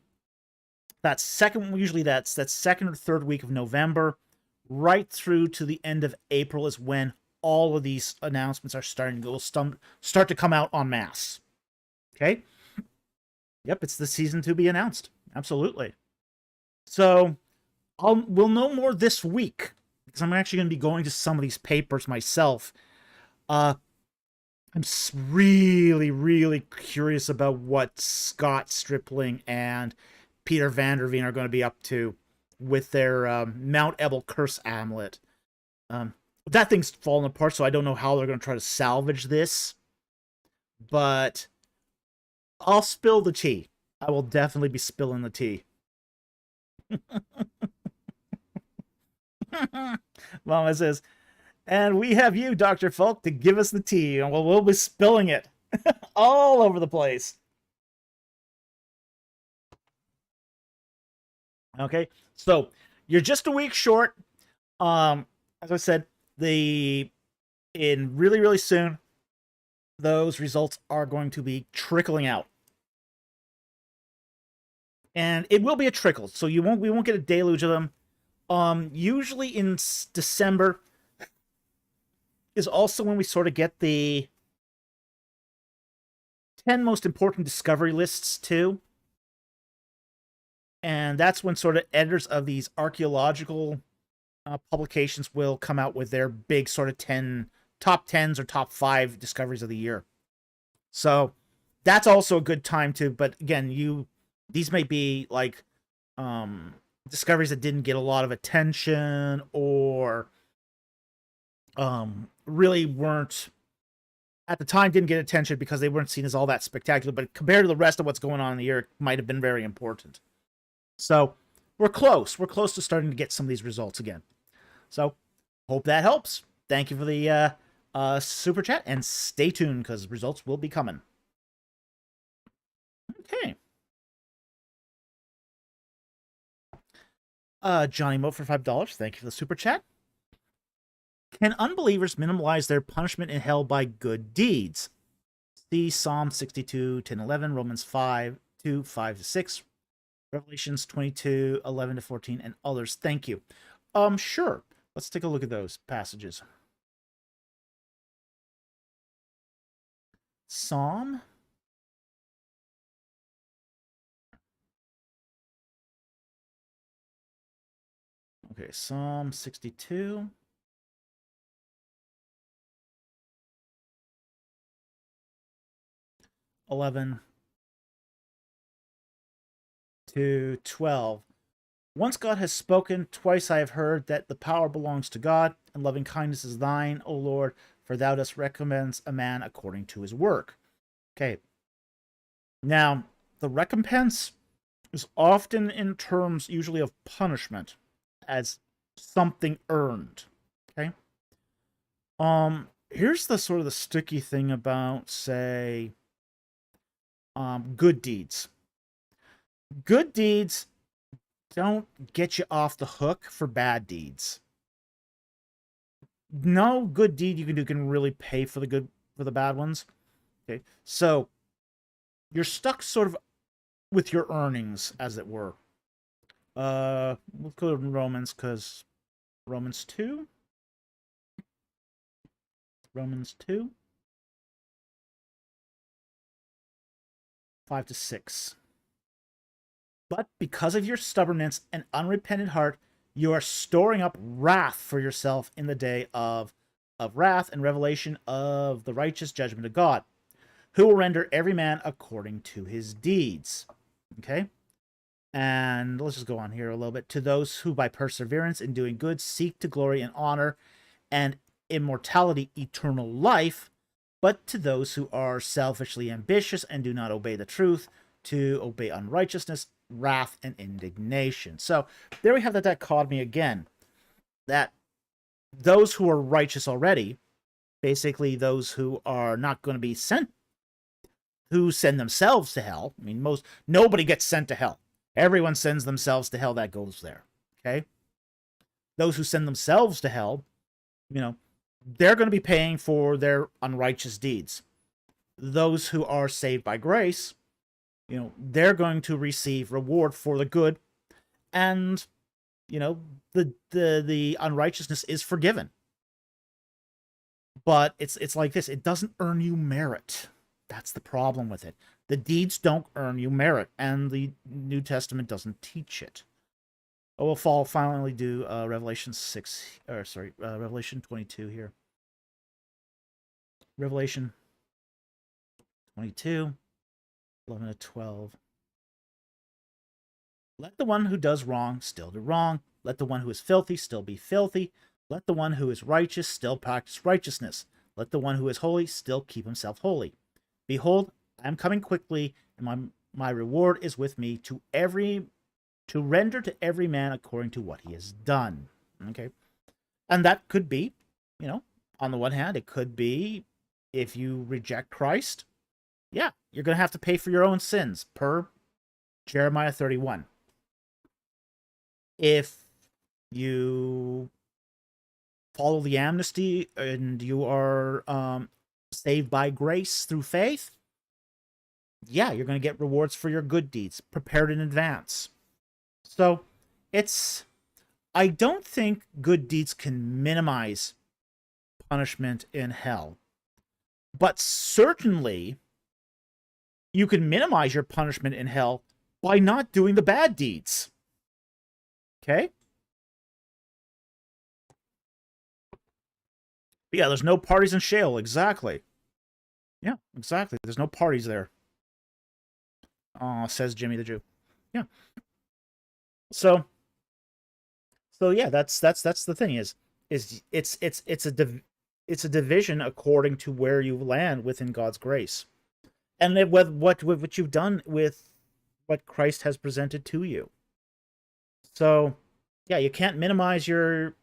that second, usually that's that second or third week of November, right through to the end of April is when all of these announcements are starting to start to come out en masse. Okay? Yep, it's the season to be announced. Absolutely. So we'll know more this week because I'm actually going to be going to some of these papers myself. I'm really, really curious about what Scott Stripling and Peter Van der Veen are going to be up to with their Mount Ebel curse amulet. That thing's falling apart, so I don't know how they're going to try to salvage this. But I'll spill the tea. I will definitely be spilling the tea. Mama says, and we have you, Dr. Folk, to give us the tea, and we'll be spilling it all over the place. Okay, so you're just a week short. As I said, in really soon, those results are going to be trickling out. And it will be a trickle, so we won't get a deluge of them. Usually in December is also when we sort of get the 10 most important discovery lists too. And that's when sort of editors of these archaeological publications will come out with their big sort of top 10s or top 5 discoveries of the year. So that's also a good time to, but again, these may be like discoveries that didn't get a lot of attention or really weren't at the time didn't get attention because they weren't seen as all that spectacular, but compared to the rest of what's going on in the year, it might have been very important. So we're close to starting to get some of these results again. So hope that helps. Thank you for the super chat, and stay tuned because results will be coming. Okay. Johnny Moe for $5. Thank you for the super chat. Can unbelievers minimize their punishment in hell by good deeds? See Psalm 62, 10, 11, Romans 5, 2, 5 to 6, Revelations 22, 11 to 14, and others. Thank you. Sure. Let's take a look at those passages. Psalm. Okay, Psalm 62. (11 to 12). Once God has spoken, twice I have heard that the power belongs to God, and loving kindness is thine, O Lord, for thou dost recompense a man according to his work. Okay. Now, the recompense is often in terms usually of punishment as something earned. Okay. Here's the sort of the sticky thing about, say, good deeds. Good deeds don't get you off the hook for bad deeds. No good deed you can do can really pay for the bad ones. Okay, so you're stuck sort of with your earnings, as it were. We'll go to Romans, because Romans 2. Romans 2. 5 to 6. But because of your stubbornness and unrepentant heart, you are storing up wrath for yourself in the day of wrath and revelation of the righteous judgment of God, who will render every man according to his deeds. Okay? And let's just go on here a little bit. To those who by perseverance in doing good seek to glory and honor and immortality, eternal life, but to those who are selfishly ambitious and do not obey the truth, to obey unrighteousness, wrath, and indignation. So there we have that dichotomy again, that those who are righteous already, basically those who are not going to be sent, who send themselves to hell. I mean, nobody gets sent to hell. Everyone sends themselves to hell that goes there. Okay? Those who send themselves to hell, they're going to be paying for their unrighteous deeds. Those who are saved by grace, they're going to receive reward for the good, and the unrighteousness is forgiven. But it's like this: it doesn't earn you merit. That's the problem with it. The deeds don't earn you merit, and the New Testament doesn't teach it. We'll finally do Revelation 22 here. Revelation 22. 11 to 12. Let the one who does wrong still do wrong. Let the one who is filthy still be filthy. Let the one who is righteous still practice righteousness. Let the one who is holy still keep himself holy. Behold, I am coming quickly, and my reward is with me to to render to every man according to what he has done. Okay? And that could be, on the one hand, it could be if you reject Christ, yeah, you're going to have to pay for your own sins, per Jeremiah 31. If you follow the amnesty and you are saved by grace through faith, yeah, you're going to get rewards for your good deeds, prepared in advance. So, I don't think good deeds can minimize punishment in hell. But certainly, you can minimize your punishment in hell by not doing the bad deeds. Okay? Yeah, there's no parties in Sheol. Exactly. Yeah, exactly. There's no parties there. Says Jimmy the Jew. Yeah. So yeah, that's the thing is it's a division according to where you land within God's grace, and with what you've done with what Christ has presented to you. So yeah, you can't minimize your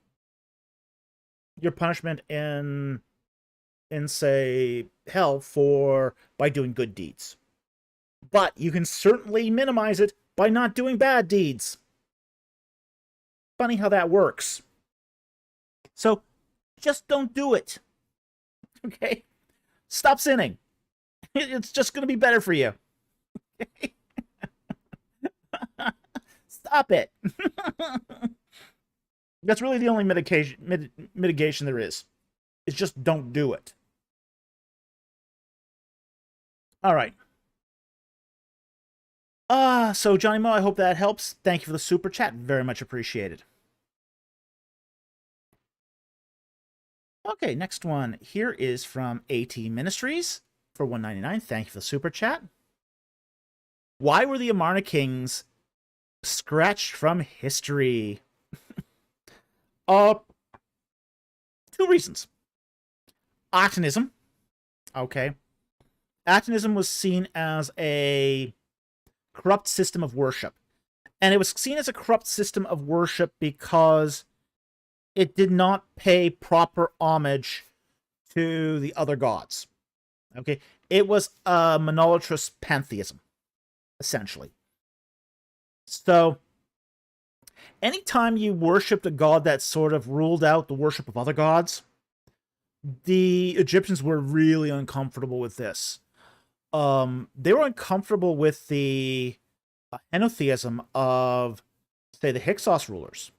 punishment in say hell by doing good deeds, but you can certainly minimize it by not doing bad deeds. Funny how that works. So just don't do it. Okay? Stop sinning. It's just going to be better for you. Okay? Stop it. That's really the only mitigation there is. It's just don't do it. All right. So Johnny Mo, I hope that helps. Thank you for the super chat. Very much appreciated. Okay, next one here is from AT Ministries for $1.99. Thank you for the super chat. Why were the Amarna kings scratched from history? 2 reasons. Atonism. Okay. Atonism was seen as a corrupt system of worship. And it was seen as a corrupt system of worship because it did not pay proper homage to the other gods. Okay? It was a monolatrous pantheism, essentially. So, anytime you worshipped a god that sort of ruled out the worship of other gods, the Egyptians were really uncomfortable with this. They were uncomfortable with the henotheism of, say, the Hyksos rulers.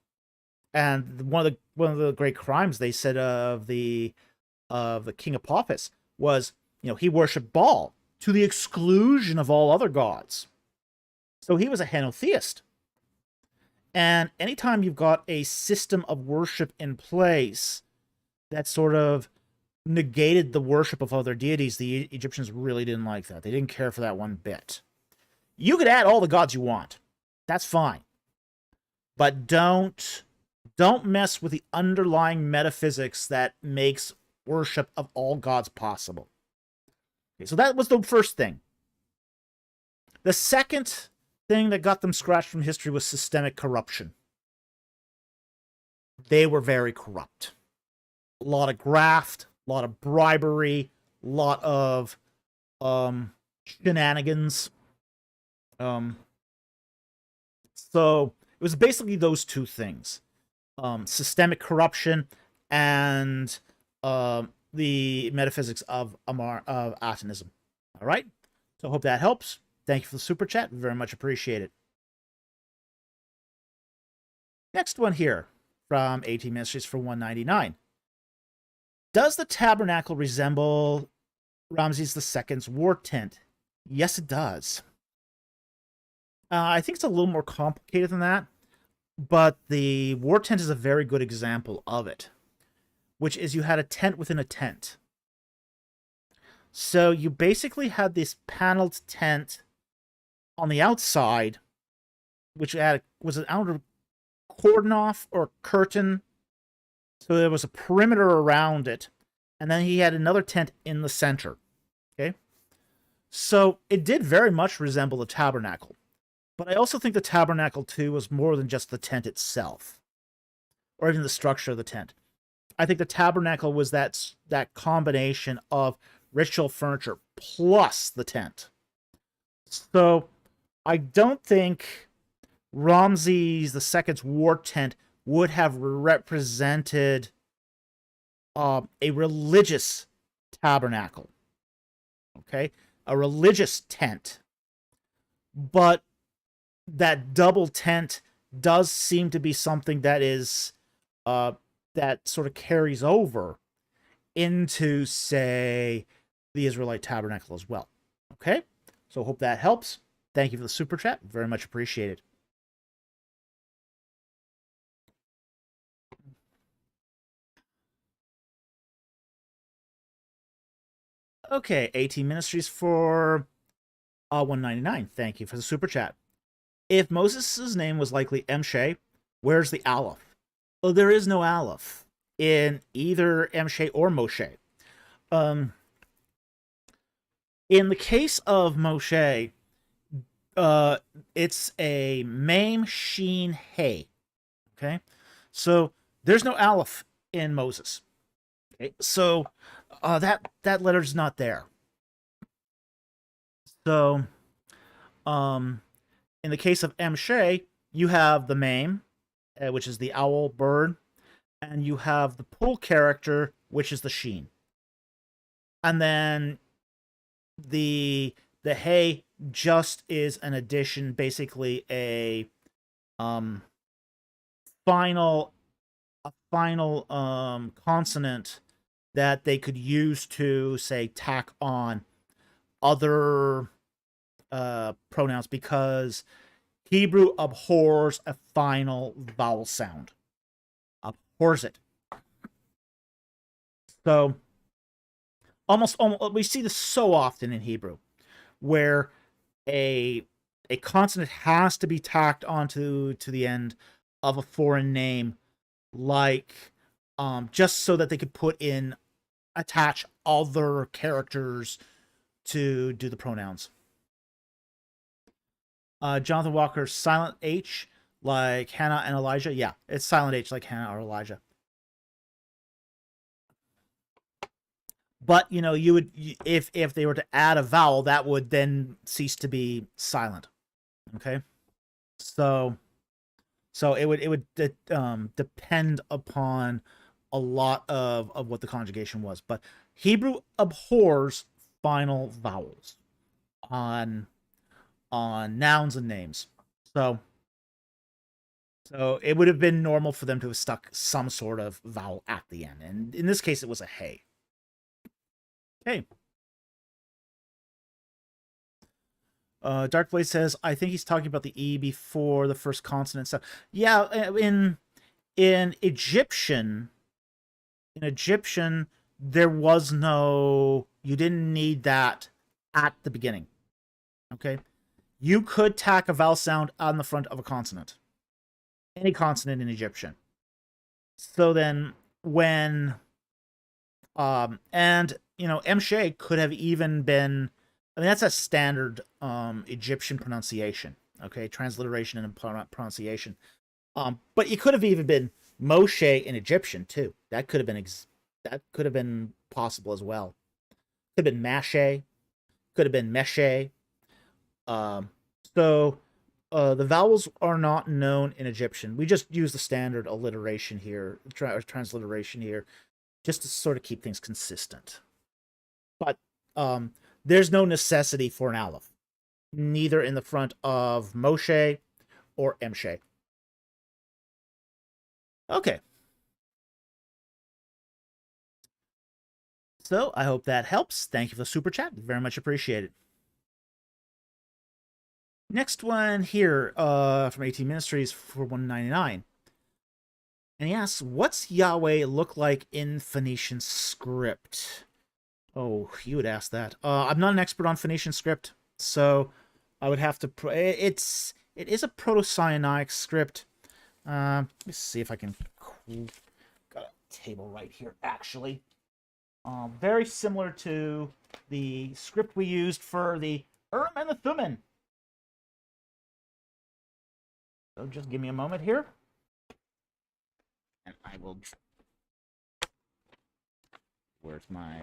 And one of the great crimes they said of the king Apophis was, he worshipped Baal to the exclusion of all other gods. So he was a henotheist. And anytime you've got a system of worship in place that sort of negated the worship of other deities, the Egyptians really didn't like that. They didn't care for that one bit. You could add all the gods you want. That's fine. But don't mess with the underlying metaphysics that makes worship of all gods possible. Okay, so that was the first thing. The second thing that got them scratched from history was systemic corruption. They were very corrupt. A lot of graft, a lot of bribery, a lot of shenanigans. So it was basically those two things. Systemic corruption and the metaphysics of atonism. All right? So I hope that helps. Thank you for the super chat. Very much appreciate it. Next one here from AT Ministries for $1.99. Does the tabernacle resemble Ramses II's war tent? Yes, it does. I think it's a little more complicated than that, but the war tent is a very good example of it, which is you had a tent within a tent. So you basically had this paneled tent on the outside, which was an outer cordon off or curtain. So there was a perimeter around it. And then he had another tent in the center. Okay? So it did very much resemble the tabernacle. But I also think the tabernacle, too, was more than just the tent itself, or even the structure of the tent. I think the tabernacle was that combination of ritual furniture plus the tent. So I don't think Ramses II's war tent would have represented a religious tabernacle, okay? A religious tent. But that double tent does seem to be something that is that sort of carries over into, say, the Israelite tabernacle as well. Okay? So hope that helps. Thank you for the super chat. Very much appreciated. Okay, AT Ministries for 199. Thank you for the super chat. If Moses' name was likely Emshe, where's the Aleph? Well, there is no Aleph in either Emshe or Moshe. In the case of Moshe, it's a Mem, Sheen, Hey. Okay? So there's no Aleph in Moses. Okay? So that letter's not there. So in the case of Emshe, you have the Mem, which is the owl bird, and you have the pull character, which is the Sheen. And then the Hey just is an addition, basically a final consonant that they could use to, say, tack on other pronouns, because Hebrew abhors a final vowel sound. Abhors it. So almost we see this so often in Hebrew, where a consonant has to be tacked onto the end of a foreign name, like just so that they could attach other characters to do the pronouns. Jonathan Walker, silent H like Hannah and Elijah. Yeah, it's silent H like Hannah or Elijah. But, you would, if they were to add a vowel, that would then cease to be silent. Okay? So it would depend upon a lot of what the conjugation was. But Hebrew abhors final vowels on nouns and names. So it would have been normal for them to have stuck some sort of vowel at the end. And in this case, it was a hey. Okay. Dark Blade says, I think he's talking about the E before the first consonant stuff. Yeah, in Egyptian, there was no, you didn't need that at the beginning. Okay? You could tack a vowel sound on the front of a consonant. Any consonant in Egyptian. So then when Emshe could have even been, I mean, that's a standard Egyptian pronunciation, okay? Transliteration and pronunciation. But it could have even been Moshe in Egyptian too. That could have been possible as well. Could have been Mashe, could have been Meshe. So the vowels are not known in Egyptian. We just use the standard alliteration here, transliteration here, just to sort of keep things consistent. But there's no necessity for an Aleph, neither in the front of Moshe or Emshe. Okay. So I hope that helps. Thank you for the super chat. Very much appreciated. Next one here from AT Ministries for 199. And he asks, what's Yahweh look like in Phoenician script? Oh, you would ask that. I'm not an expert on Phoenician script, so I would have to... It is a Proto-Sinaitic script. Let me see if I can... Got a table right here, actually. Very similar to the script we used for the Urim and the Thummim. So just give me a moment here. And I will... Where's my...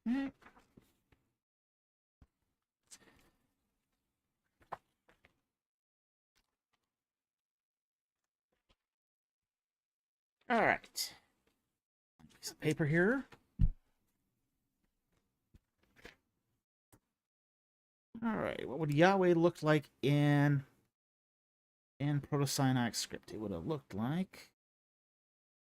Okay. All right. Piece of paper here. All right. What would Yahweh look like in Proto-Sinaitic script? It would have looked like...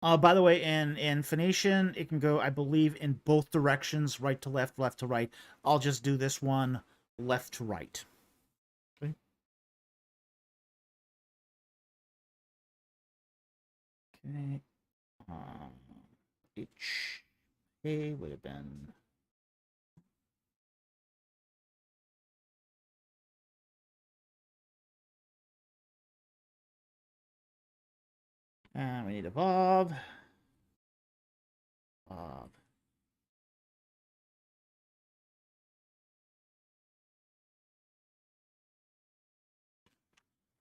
by the way, in Phoenician, it can go, I believe, in both directions, right to left, left to right. I'll just do this one left to right. Okay. Okay. H A would have been... And we need a Bob. Bob.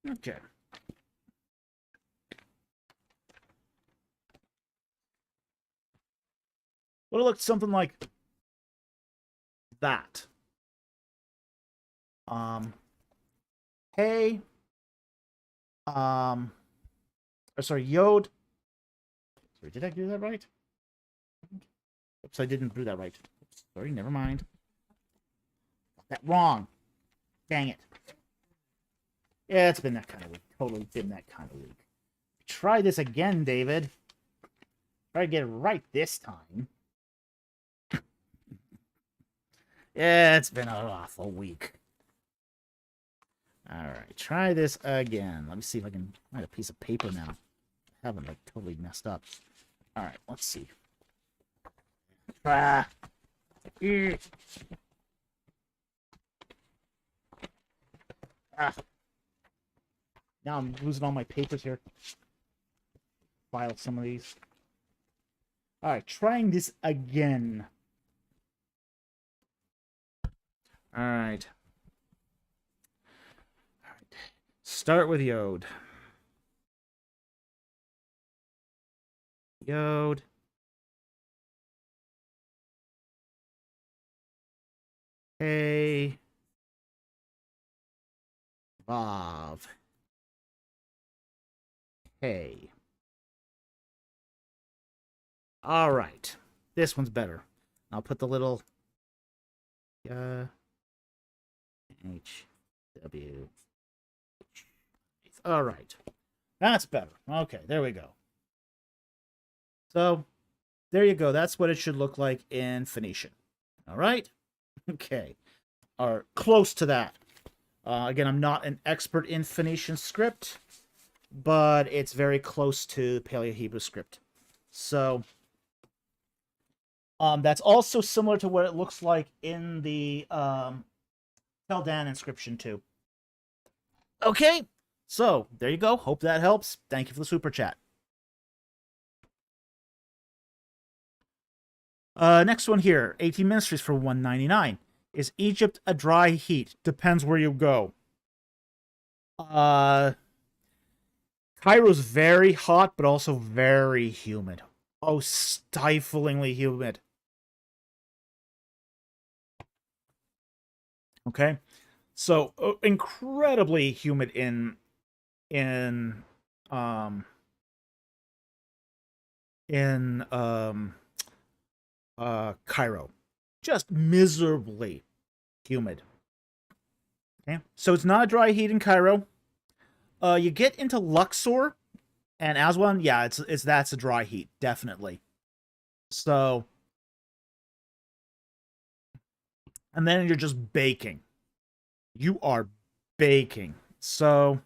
Okay. Would have looked something like that. Hey. Sorry, Yod. Sorry, did I do that right? Oops, I didn't do that right. Oops, sorry, never mind. Got that wrong. Dang it. Yeah, it's been that kind of week. Totally been that kind of week. Try this again, David. Try to get it right this time. Yeah, it's been an awful week. Alright, try this again. Let me see if I can find a piece of paper now. I haven't, like, totally messed up. Alright, let's see. Ah. Ah. Now I'm losing all my papers here. File some of these. Alright, trying this again. Alright. Start with Yod. Yod. Hey. Vav. Hey. All right. This one's better. I'll put the little H W. All right. That's better. Okay, there we go. So, there you go. That's what it should look like in Phoenician. All right? Okay. Or close to that. Again, I'm not an expert in Phoenician script, but it's very close to Paleo-Hebrew script. So, that's also similar to what it looks like in the Chaldean inscription, too. Okay. So, there you go. Hope that helps. Thank you for the super chat. Next one here. 18 Ministries for 199. Is Egypt a dry heat? Depends where you go. Cairo's very hot, but also very humid. Oh, stiflingly humid. Okay. So, incredibly humid in Cairo. Just miserably humid. Okay, so it's not a dry heat in Cairo. You get into Luxor and Aswan, yeah, that's a dry heat, definitely. So, and then you're just baking. You are baking. So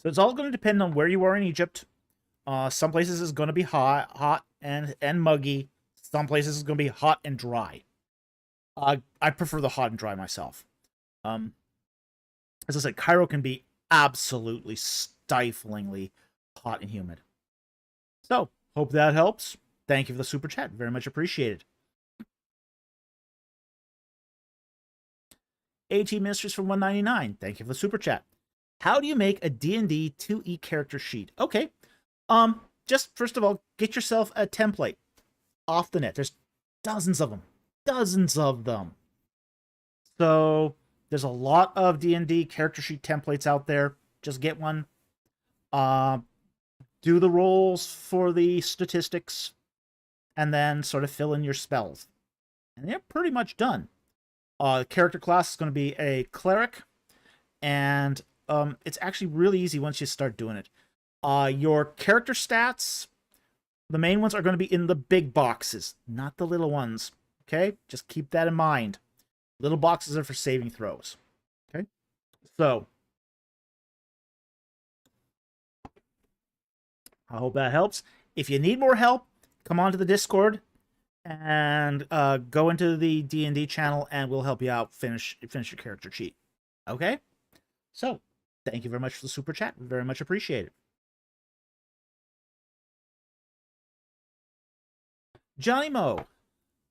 it's all going to depend on where you are in Egypt. Some places is going to be hot and muggy. Some places is going to be hot and dry. I prefer the hot and dry myself. As I said, Cairo can be absolutely stiflingly hot and humid. So, hope that helps. Thank you for the super chat. Very much appreciated. AT Ministries for 199. Thank you for the super chat. How do you make a D&D 2e character sheet? Okay. Just first of all, get yourself a template off the net. There's dozens of them. Dozens of them. So there's a lot of D&D character sheet templates out there. Just get one. Do the rolls for the statistics, and then sort of fill in your spells. And they're pretty much done. Character class is going to be a cleric, and it's actually really easy once you start doing it. Your character stats, the main ones are going to be in the big boxes, not the little ones. Okay? Just keep that in mind. Little boxes are for saving throws. Okay? So, I hope that helps. If you need more help, come on to the Discord and go into the D&D channel, and we'll help you out finish your character sheet. Okay? So, thank you very much for the super chat. Very much appreciate it. Johnny Moe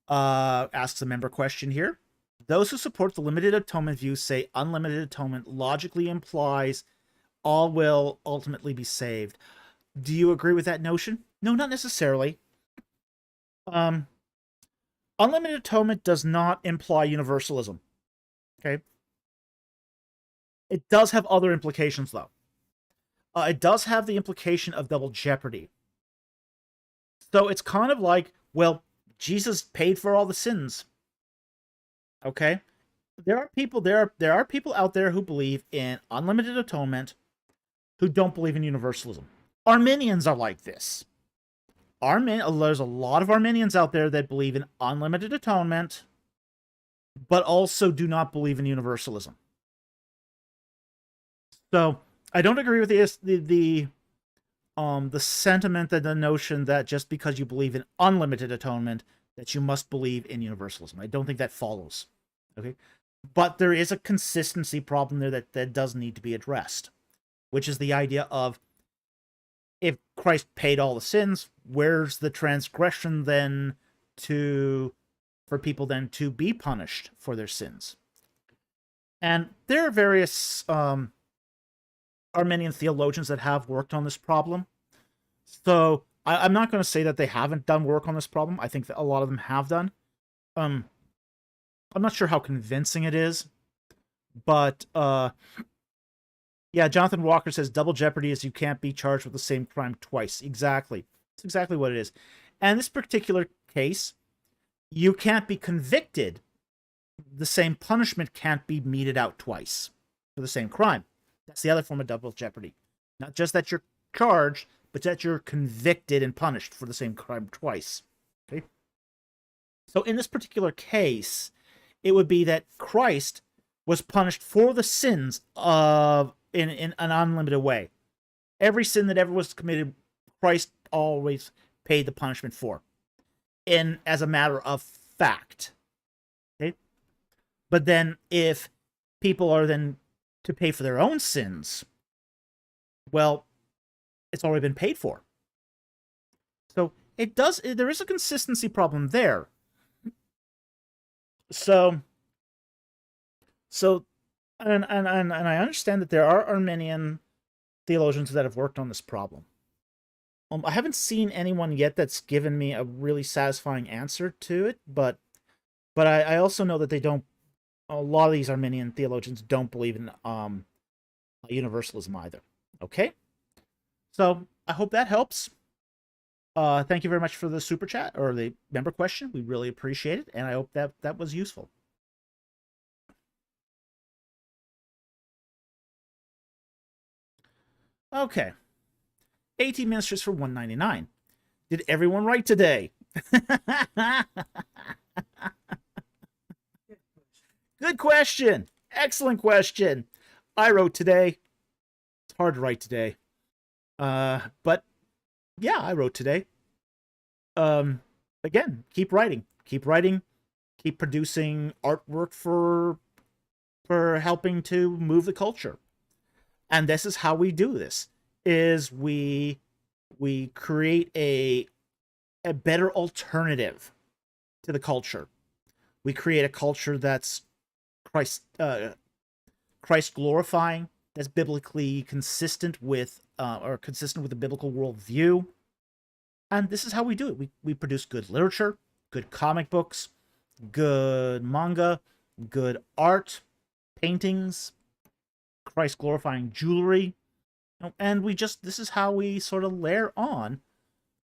asks a member question here. Those who support the limited atonement view say unlimited atonement logically implies all will ultimately be saved. Do you agree with that notion? No, not necessarily. Unlimited atonement does not imply universalism. Okay? It does have other implications, though. It does have the implication of double jeopardy. So it's kind of like, well, Jesus paid for all the sins. Okay? There are people out there who believe in unlimited atonement who don't believe in universalism. Arminians are like this. There's a lot of Arminians out there that believe in unlimited atonement, but also do not believe in universalism. So I don't agree with the sentiment and the notion that just because you believe in unlimited atonement that you must believe in universalism. I don't think that follows. Okay, but there is a consistency problem there that does need to be addressed, which is the idea of, if Christ paid all the sins, where's the transgression then for people then to be punished for their sins? And there are various Arminian theologians that have worked on this problem. So I'm not going to say that they haven't done work on this problem. I think that a lot of them have done. I'm not sure how convincing it is, but yeah, Jonathan Walker says double jeopardy is you can't be charged with the same crime twice. Exactly. That's exactly what it is. And in this particular case, you can't be convicted. The same punishment can't be meted out twice for the same crime. That's the other form of double jeopardy. Not just that you're charged, but that you're convicted and punished for the same crime twice. Okay? So in this particular case, it would be that Christ was punished for the sins of in an unlimited way. Every sin that ever was committed, Christ always paid the punishment for, as a matter of fact. Okay? But then if people are then to pay for their own sins, well, it's already been paid for. So there is a consistency problem there. So and I understand that there are Arminian theologians that have worked on this problem. I haven't seen anyone yet that's given me a really satisfying answer to it, but I also know that a lot of these Arminian theologians don't believe in universalism either. Okay? So I hope that helps. Thank you very much for the super chat or the member question. We really appreciate it, and I hope that was useful. Okay. 18 ministers for 199. Did everyone write today? Good question. Excellent question. I wrote today. It's hard to write today. But yeah, I wrote today. Again, keep writing. Keep writing. Keep producing artwork for helping to move the culture. And this is how we do this, is we create a better alternative to the culture. We create a culture that's Christ glorifying, that's biblically consistent with the biblical worldview. And this is how we do it. We produce good literature, good comic books, good manga, good art, paintings, Christ glorifying jewelry. And this is how we sort of layer on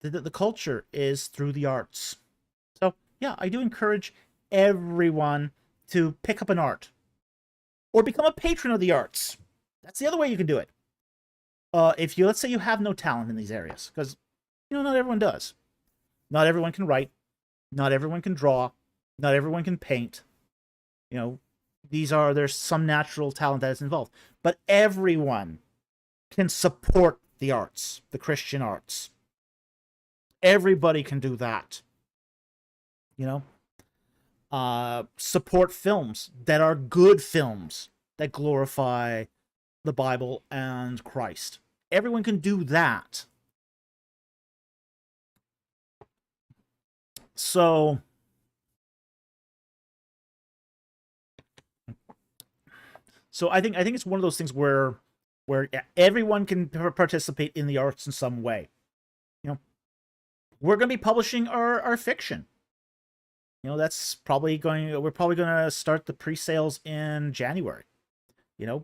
the culture, is through the arts. So yeah, I do encourage everyone to pick up an art or become a patron of the arts. That's the other way you can do it. If let's say you have no talent in these areas, because not everyone does. Not everyone can write. Not everyone can draw. Not everyone can paint. There's some natural talent that is involved, but everyone can support the arts, the Christian arts. Everybody can do that. Support films that are good films that glorify the Bible and Christ. Everyone can do that. So I think it's one of those things where everyone can participate in the arts in some way. We're going to be publishing our fiction. That's probably we're probably going to start the pre-sales in January. You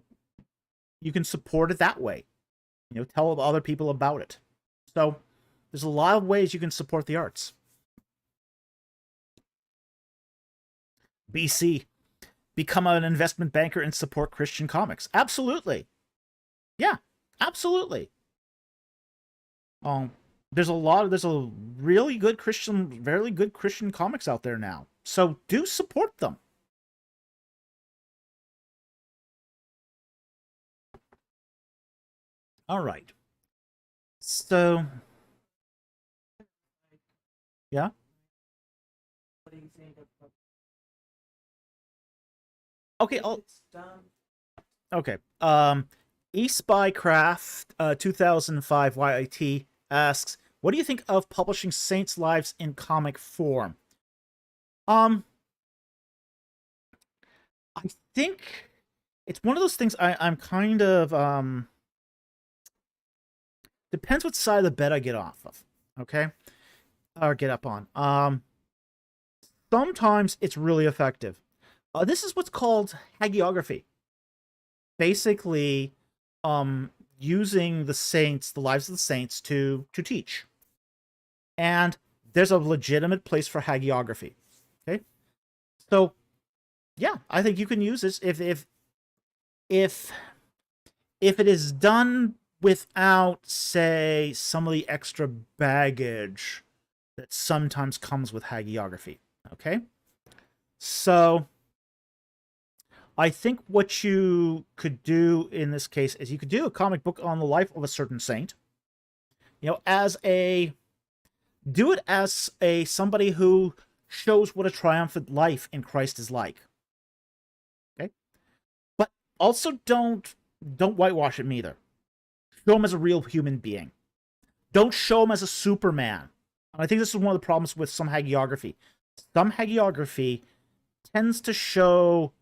can support it that way. Tell other people about it. So there's a lot of ways you can support the arts. BC, become an investment banker and support Christian comics. Absolutely. Yeah, absolutely. There's a really good very good Christian comics out there now. So do support them. All right. So, yeah. What do you think of Okay, okay. eSpycraft 2005 YIT asks, what do you think of publishing saints' lives in comic form? I think it's one of those things I'm kind of depends what side of the bed I get off of, okay? Or get up on. Sometimes it's really effective. This is what's called hagiography. Basically, using the lives of the saints to teach. And there's a legitimate place for hagiography. Okay? So, yeah, I think you can use this if it is done without, say, some of the extra baggage that sometimes comes with hagiography. Okay? So I think what you could do in this case is you could do a comic book on the life of a certain saint. Do it as somebody who shows what a triumphant life in Christ is like. Okay? But also don't whitewash him either. Show him as a real human being. Don't show him as a Superman. And I think this is one of the problems with some hagiography. Some hagiography tends to show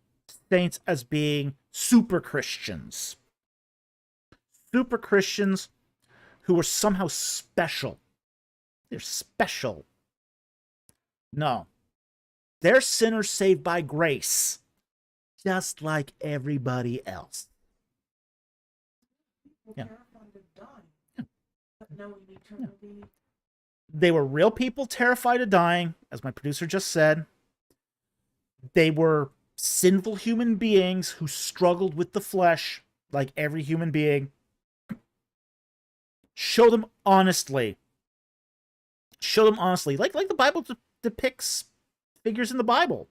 saints as being super Christians. Super Christians who are somehow special. They're special. No. They're sinners saved by grace. Just like everybody else. yeah. Yeah. Eternity. They were real people terrified of dying, as my producer just said. They were sinful human beings who struggled with the flesh, like every human being. Show them honestly. Show them honestly. Like the Bible depicts figures in the Bible.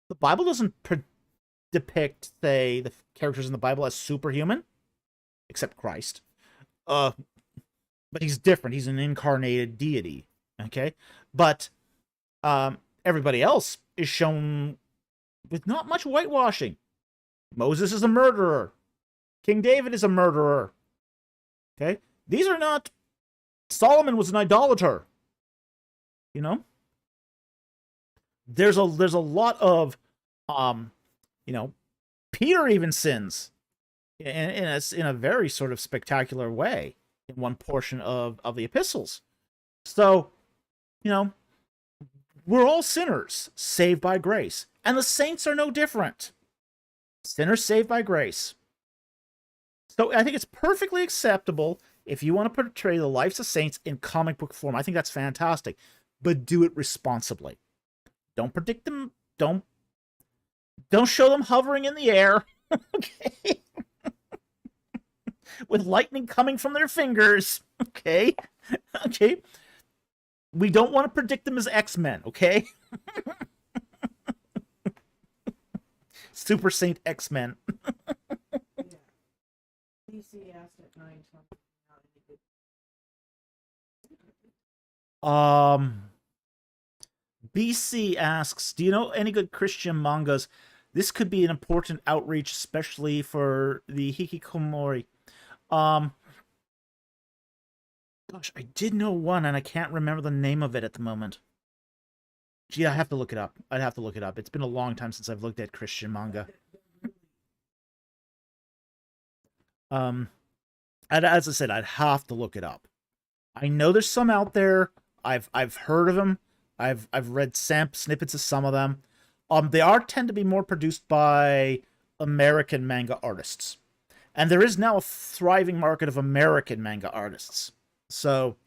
The Bible doesn't depict, say, the characters in the Bible as superhuman, except Christ. But he's different. He's an incarnated deity. Okay? But everybody else is shown with not much whitewashing. Moses is a murderer. King David is a murderer. Okay? These are not... Solomon was an idolater. There's a lot of You know, Peter even sins in a very sort of spectacular way in one portion of the epistles. So, you know, we're all sinners saved by grace, and the saints are no different. Sinners saved by grace. So I think it's perfectly acceptable if you want to portray the lives of saints in comic book form. I think that's fantastic, but do it responsibly. Don't predict them. Don't show them hovering in the air. Okay. With lightning coming from their fingers. Okay. Okay. We don't want to predict them as X-Men, okay? Super Saint X-Men. Yeah. DC asked at 9:20. BC asks, do you know any good Christian mangas? This could be an important outreach, especially for the hikikomori. Gosh, I did know one, and I can't remember the name of it at the moment. Gee, I have to look it up. I'd have to look it up. It's been a long time since I've looked at Christian manga. As I said, I'd have to look it up. I know there's some out there. I've heard of them. I've read snippets of some of them. They tend to be more produced by American manga artists, and there is now a thriving market of American manga artists. So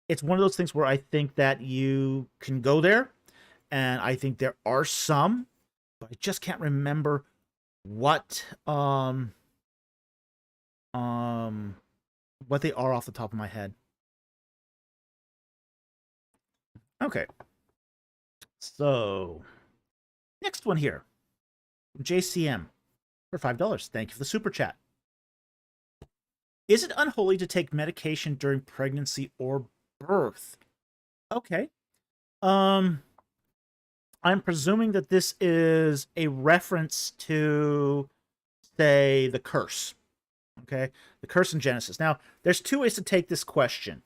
it's one of those things where I think that you can go there, and I think there are some, but I just can't remember what they are off the top of my head. Okay. So, next one here. JCM for $5. Thank you for the super chat. Is it unholy to take medication during pregnancy or birth? Okay. I'm presuming that this is a reference to, say, the curse. Okay? The curse in Genesis. Now, there's two ways to take this question.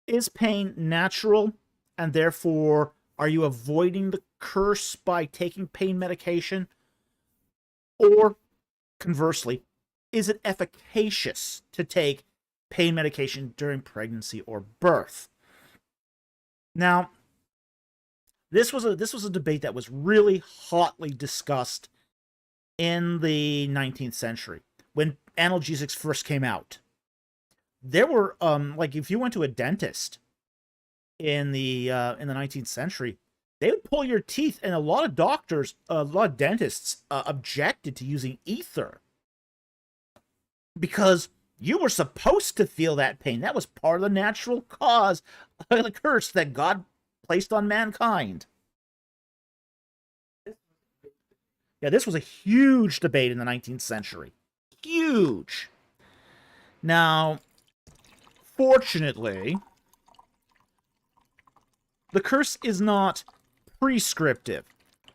Is pain natural, and therefore are you avoiding the curse by taking pain medication? Or conversely, is it efficacious to take pain medication during pregnancy or birth? Now, this was a debate that was really hotly discussed in the 19th century when analgesics first came out. There were like if you went to a dentist in the 19th century, they would pull your teeth, and a lot of dentists objected to using ether because you were supposed to feel that pain. That was part of the natural cause of the curse that God placed on mankind. Yeah, this was a huge debate in the 19th century. Huge. Now, fortunately, the curse is not prescriptive.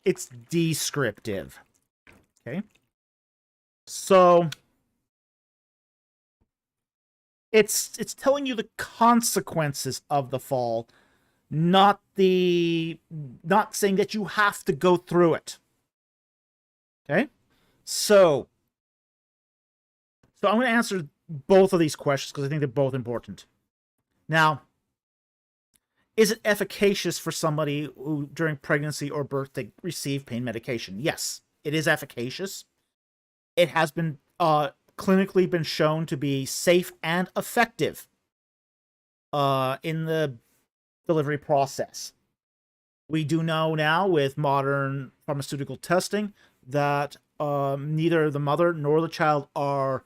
It's descriptive. Okay? So, it's telling you the consequences of the fall, not saying that you have to go through it. Okay? So I'm going to answer both of these questions because I think they're both important. Now, is it efficacious for somebody who, during pregnancy or birth, they receive pain medication? Yes, it is efficacious. It has been clinically been shown to be safe and effective in the delivery process. We do know now with modern pharmaceutical testing that neither the mother nor the child are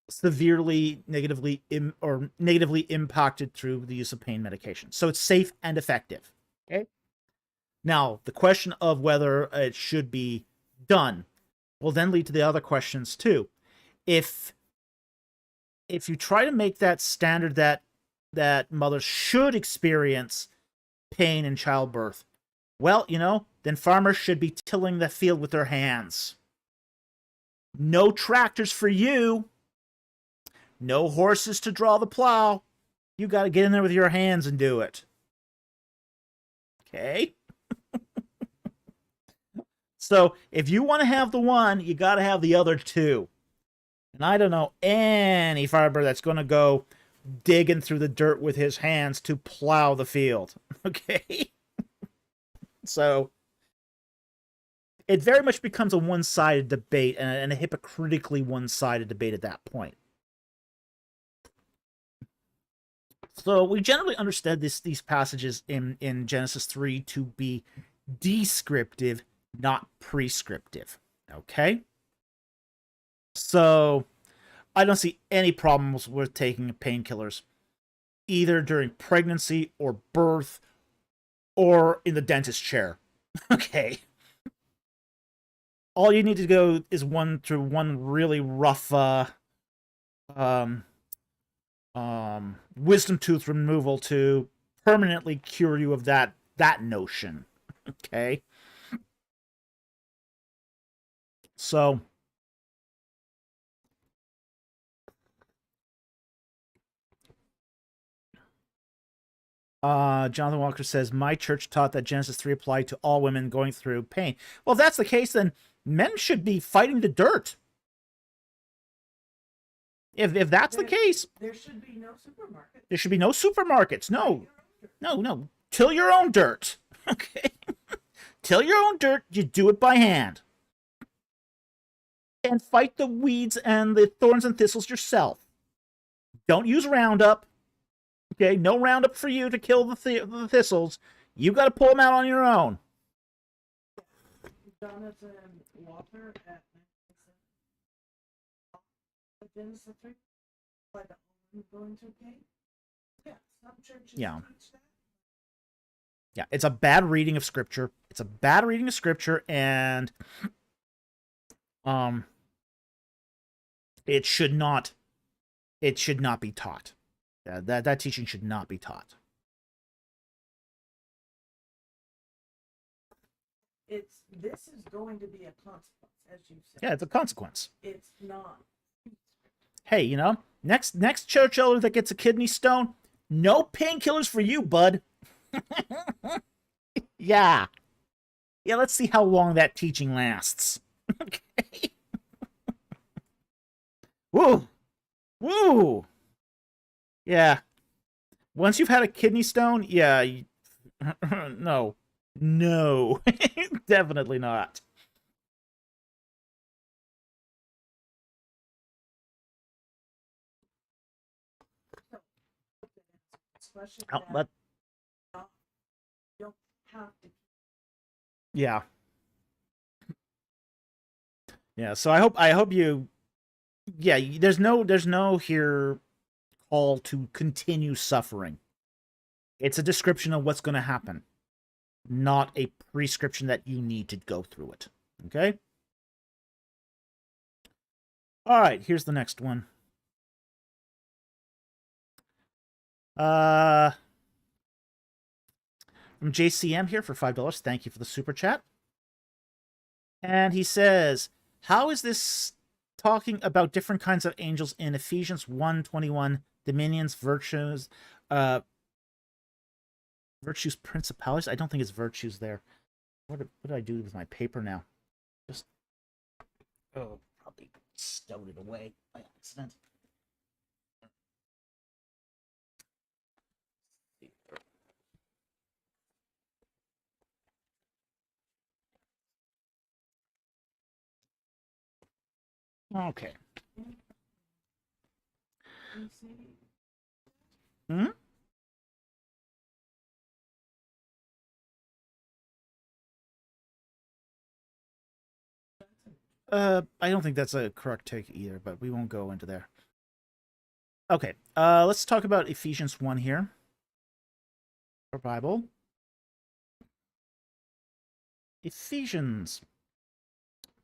severely negatively impacted through the use of pain medication. So it's safe and effective. Okay. Now, the question of whether it should be done will then lead to the other questions too. If you try to make that standard that mothers should experience pain in childbirth, well, then farmers should be tilling the field with their hands. No tractors for you. No horses to draw the plow. You got to get in there with your hands and do it. Okay? So if you want to have the one, you got to have the other two. And I don't know any farmer that's going to go digging through the dirt with his hands to plow the field. Okay? So it very much becomes a one-sided debate and a hypocritically one-sided debate at that point. So we generally understand these passages in Genesis 3 to be descriptive, not prescriptive. Okay? So I don't see any problems with taking painkillers, either during pregnancy or birth or in the dentist chair. Okay? All you need to go is through one really rough wisdom tooth removal to permanently cure you of that notion. Okay? So Jonathan Walker says, my church taught that Genesis 3 applied to all women going through pain. Well, if that's the case, then men should be fighting the dirt. If that's the case, there should be no supermarket. There should be no supermarkets. No. Till your own dirt. Okay. Till your own dirt. You do it by hand. And fight the weeds and the thorns and thistles yourself. Don't use Roundup. Okay, no Roundup for you to kill the thistles. You got to pull them out on your own. Jonathan Walker at Genesis 3 by the woman going through pain. Yeah, some churches teach that. Yeah, it's a bad reading of scripture. It's a bad reading of scripture, and it should not be taught. That teaching should not be taught. This is going to be a consequence, as you said. Yeah, it's a consequence. It's not. Hey, next church elder that gets a kidney stone, no painkillers for you, bud. Yeah. Yeah, let's see how long that teaching lasts. Okay. Woo. Woo. Yeah. Once you've had a kidney stone, yeah. No. No. Definitely not. Don't have to. Yeah. Yeah, so I hope you, yeah, there's no here call to continue suffering. It's a description of what's going to happen, not a prescription that you need to go through it. Okay? All right, here's the next one. From JCM here for $5. Thank you for the super chat. And he says, how is this talking about different kinds of angels in Ephesians 1:21, dominions, virtues, principalities? I don't think it's virtues there. What did I do with my paper now? Just, probably stowed it away by accident. Okay. Hmm? I don't think that's a correct take either, but we won't go into there. Okay, let's talk about Ephesians 1 here. Our Bible. Ephesians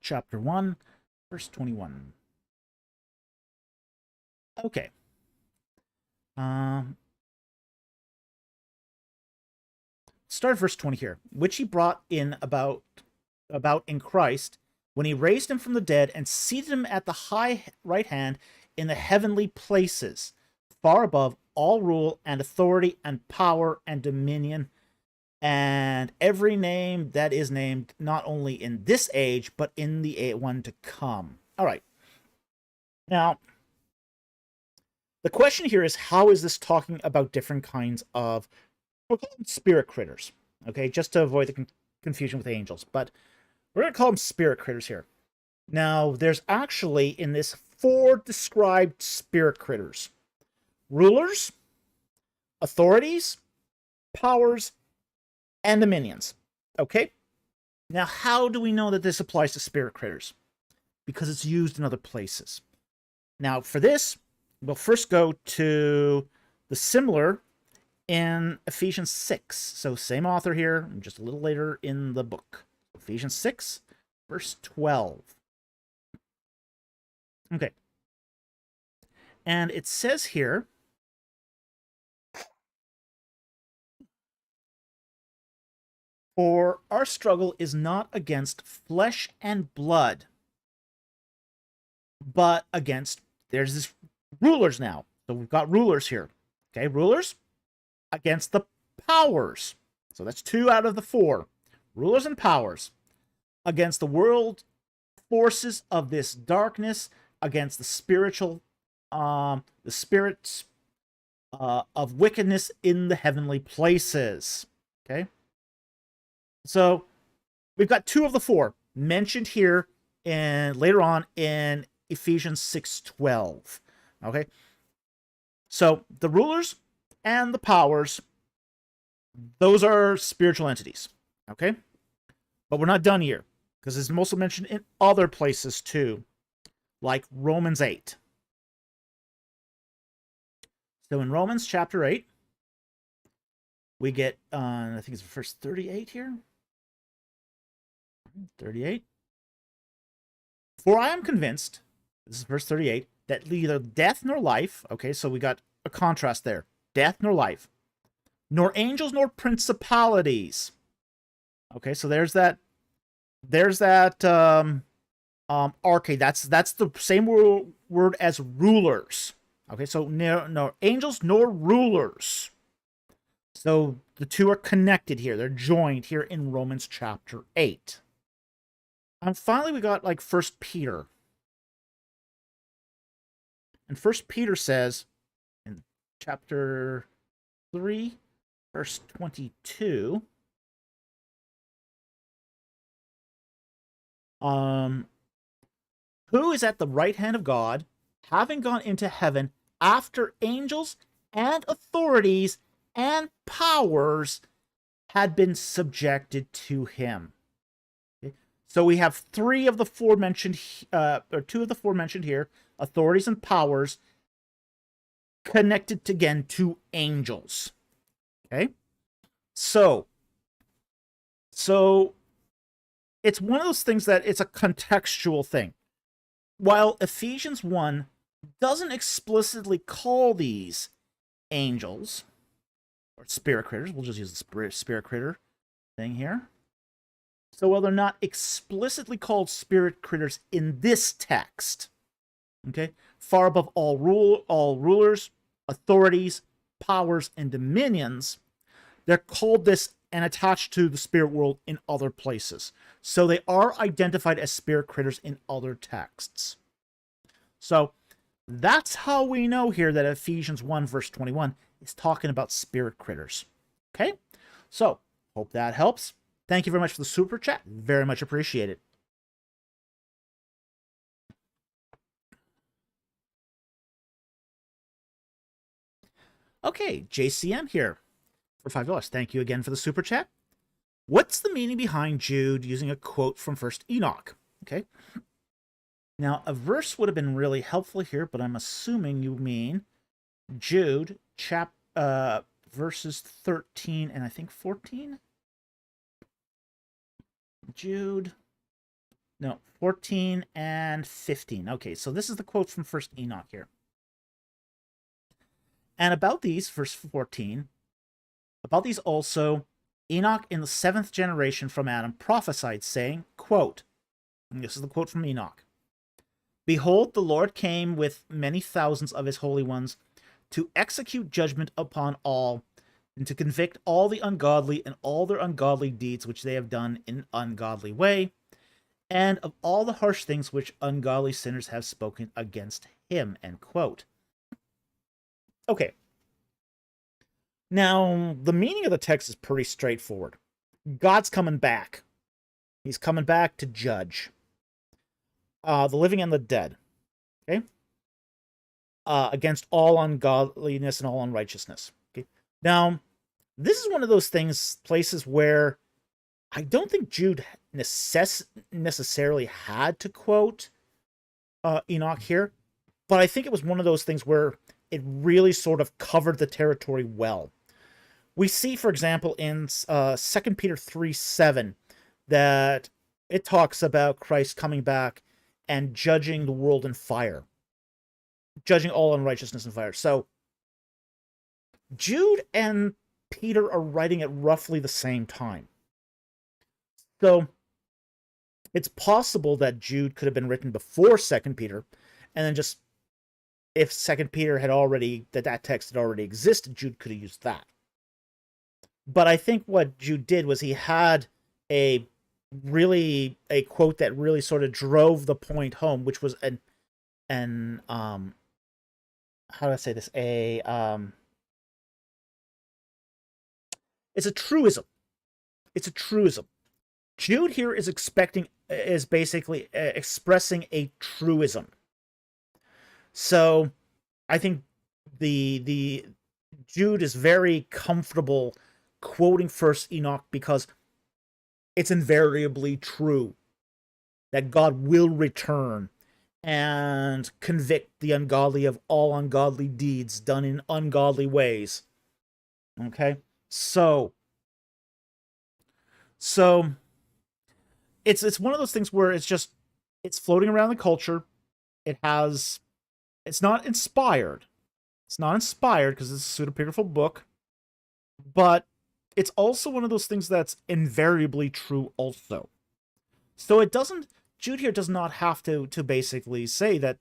chapter 1, verse 21. Okay. Start verse 20 here. Which he brought in about in Christ, when he raised him from the dead and seated him at the high right hand in the heavenly places, far above all rule and authority and power and dominion and every name that is named not only in this age, but in the one to come. All right. Now, the question here is, how is this talking about different kinds of, we'll call them spirit critters, okay, just to avoid the confusion with angels, but we're going to call them spirit critters here. Now, there's actually, in this, 4 described spirit critters: rulers, authorities, powers, and dominions. Okay? Now, how do we know that this applies to spirit critters? Because it's used in other places. Now, for this, we'll first go to the similar in Ephesians 6. So, same author here, just a little later in the book. Ephesians 6, verse 12. Okay. And it says here, for our struggle is not against flesh and blood, but against, there's this rulers now. So we've got rulers here. Okay, rulers against the powers. So that's 2 out of the 4. Rulers and powers against the world forces of this darkness, against the spiritual, the spirits of wickedness in the heavenly places. Okay. So we've got 2 of the 4 mentioned here and later on in Ephesians 6:12. Okay. So the rulers and the powers, those are spiritual entities. Okay. But we're not done here, because it's also mentioned in other places too, like Romans 8. So in Romans chapter 8, we get, I think it's verse 38 here. 38. For I am convinced, this is verse 38, that neither death nor life, okay, so we got a contrast there, death nor life, nor angels nor principalities. Okay, so there's that arche, that's the same word as rulers. Okay, so no angels nor rulers. So the 2 are connected here. They're joined here in Romans chapter 8. And finally, we got like 1 Peter. And 1 Peter says in chapter 3, verse 22, who is at the right hand of God, having gone into heaven after angels and authorities and powers had been subjected to him. Okay. So we have 3 of the 4 mentioned, or 2 of the 4 mentioned here, authorities and powers, connected again to angels. Okay. So it's one of those things that it's a contextual thing. While Ephesians 1 doesn't explicitly call these angels or spirit critters, we'll just use the spirit critter thing here. So while they're not explicitly called spirit critters in this text, okay, far above all rulers, authorities, powers, and dominions, they're called this and attached to the spirit world in other places. So they are identified as spirit critters in other texts. So that's how we know here that Ephesians 1 verse 21 is talking about spirit critters. Okay? So, hope that helps. Thank you very much for the super chat. Very much appreciated. Okay, JCM here for $5. Thank you again for the super chat. What's the meaning behind Jude using a quote from 1st Enoch? Okay. Now, a verse would have been really helpful here, but I'm assuming you mean Jude verses 13 and I think 14? Jude. No, 14 and 15. Okay, so this is the quote from 1st Enoch here. And about these, verse 14, about these also, Enoch in the 7th generation from Adam prophesied, saying, quote, and this is the quote from Enoch, behold, the Lord came with many thousands of his holy ones to execute judgment upon all, and to convict all the ungodly and all their ungodly deeds which they have done in ungodly way, and of all the harsh things which ungodly sinners have spoken against him." End quote. Okay. Now, the meaning of the text is pretty straightforward. God's coming back. He's coming back to judge the living and the dead. Okay? Against all ungodliness and all unrighteousness. Okay? Now, this is one of those places where I don't think Jude necessarily had to quote Enoch here, but I think it was one of those things where it really sort of covered the territory well. We see, for example, in 2 Peter 3:7, that it talks about Christ coming back and judging the world in fire, judging all unrighteousness in fire. So Jude and Peter are writing at roughly the same time. So it's possible that Jude could have been written before 2 Peter, and then just, if 2 Peter had already, that text had already existed, Jude could have used that. But I think what Jude did was he had a quote that really sort of drove the point home, which was how do I say this? It's a truism. It's a truism. Jude here is basically expressing a truism. So I think the Jude is very comfortable quoting first Enoch because it's invariably true that God will return and convict the ungodly of all ungodly deeds done in ungodly ways. Okay? So it's one of those things where it's floating around the culture. It's not inspired. It's not inspired because it's a pseudepigraphal book, but it's also one of those things that's invariably true also. So Jude here does not have to basically say that,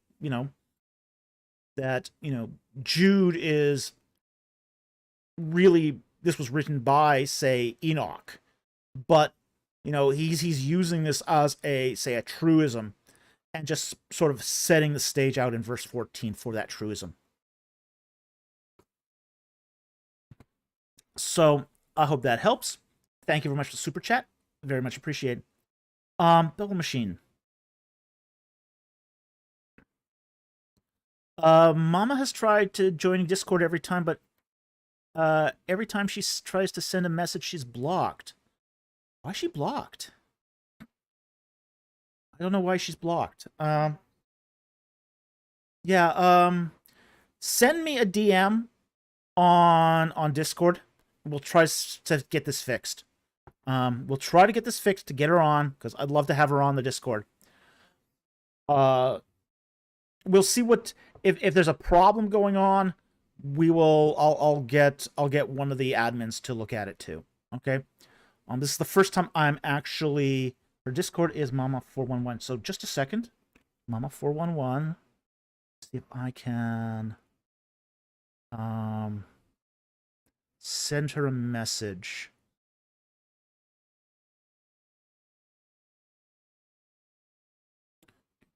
Jude is really, this was written by, say, Enoch, but, he's using this as a truism and just sort of setting the stage out in verse 14 for that truism. So I hope that helps. Thank you very much for the super chat. Very much appreciated. Bubble Machine. Mama has tried to join Discord every time, but every time she tries to send a message, she's blocked. Why is she blocked? I don't know why she's blocked. Send me a DM on Discord. We'll try to get this fixed. We'll try to get this fixed to get her on, because I'd love to have her on the Discord. We'll see what if there's a problem going on. I'll get one of the admins to look at it too. Okay. This is the first time I'm actually. Her Discord is Mama411. So just a second, Mama411. See if I can send her a message.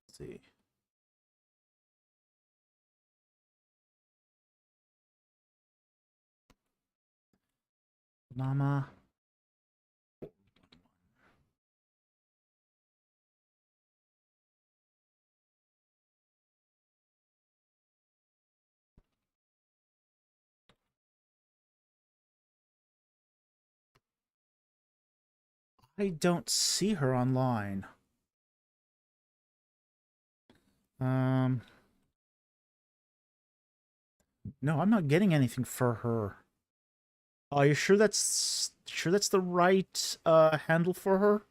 Let's see. Mama. I don't see her online. No, I'm not getting anything for her. Are you sure that's the right handle for her?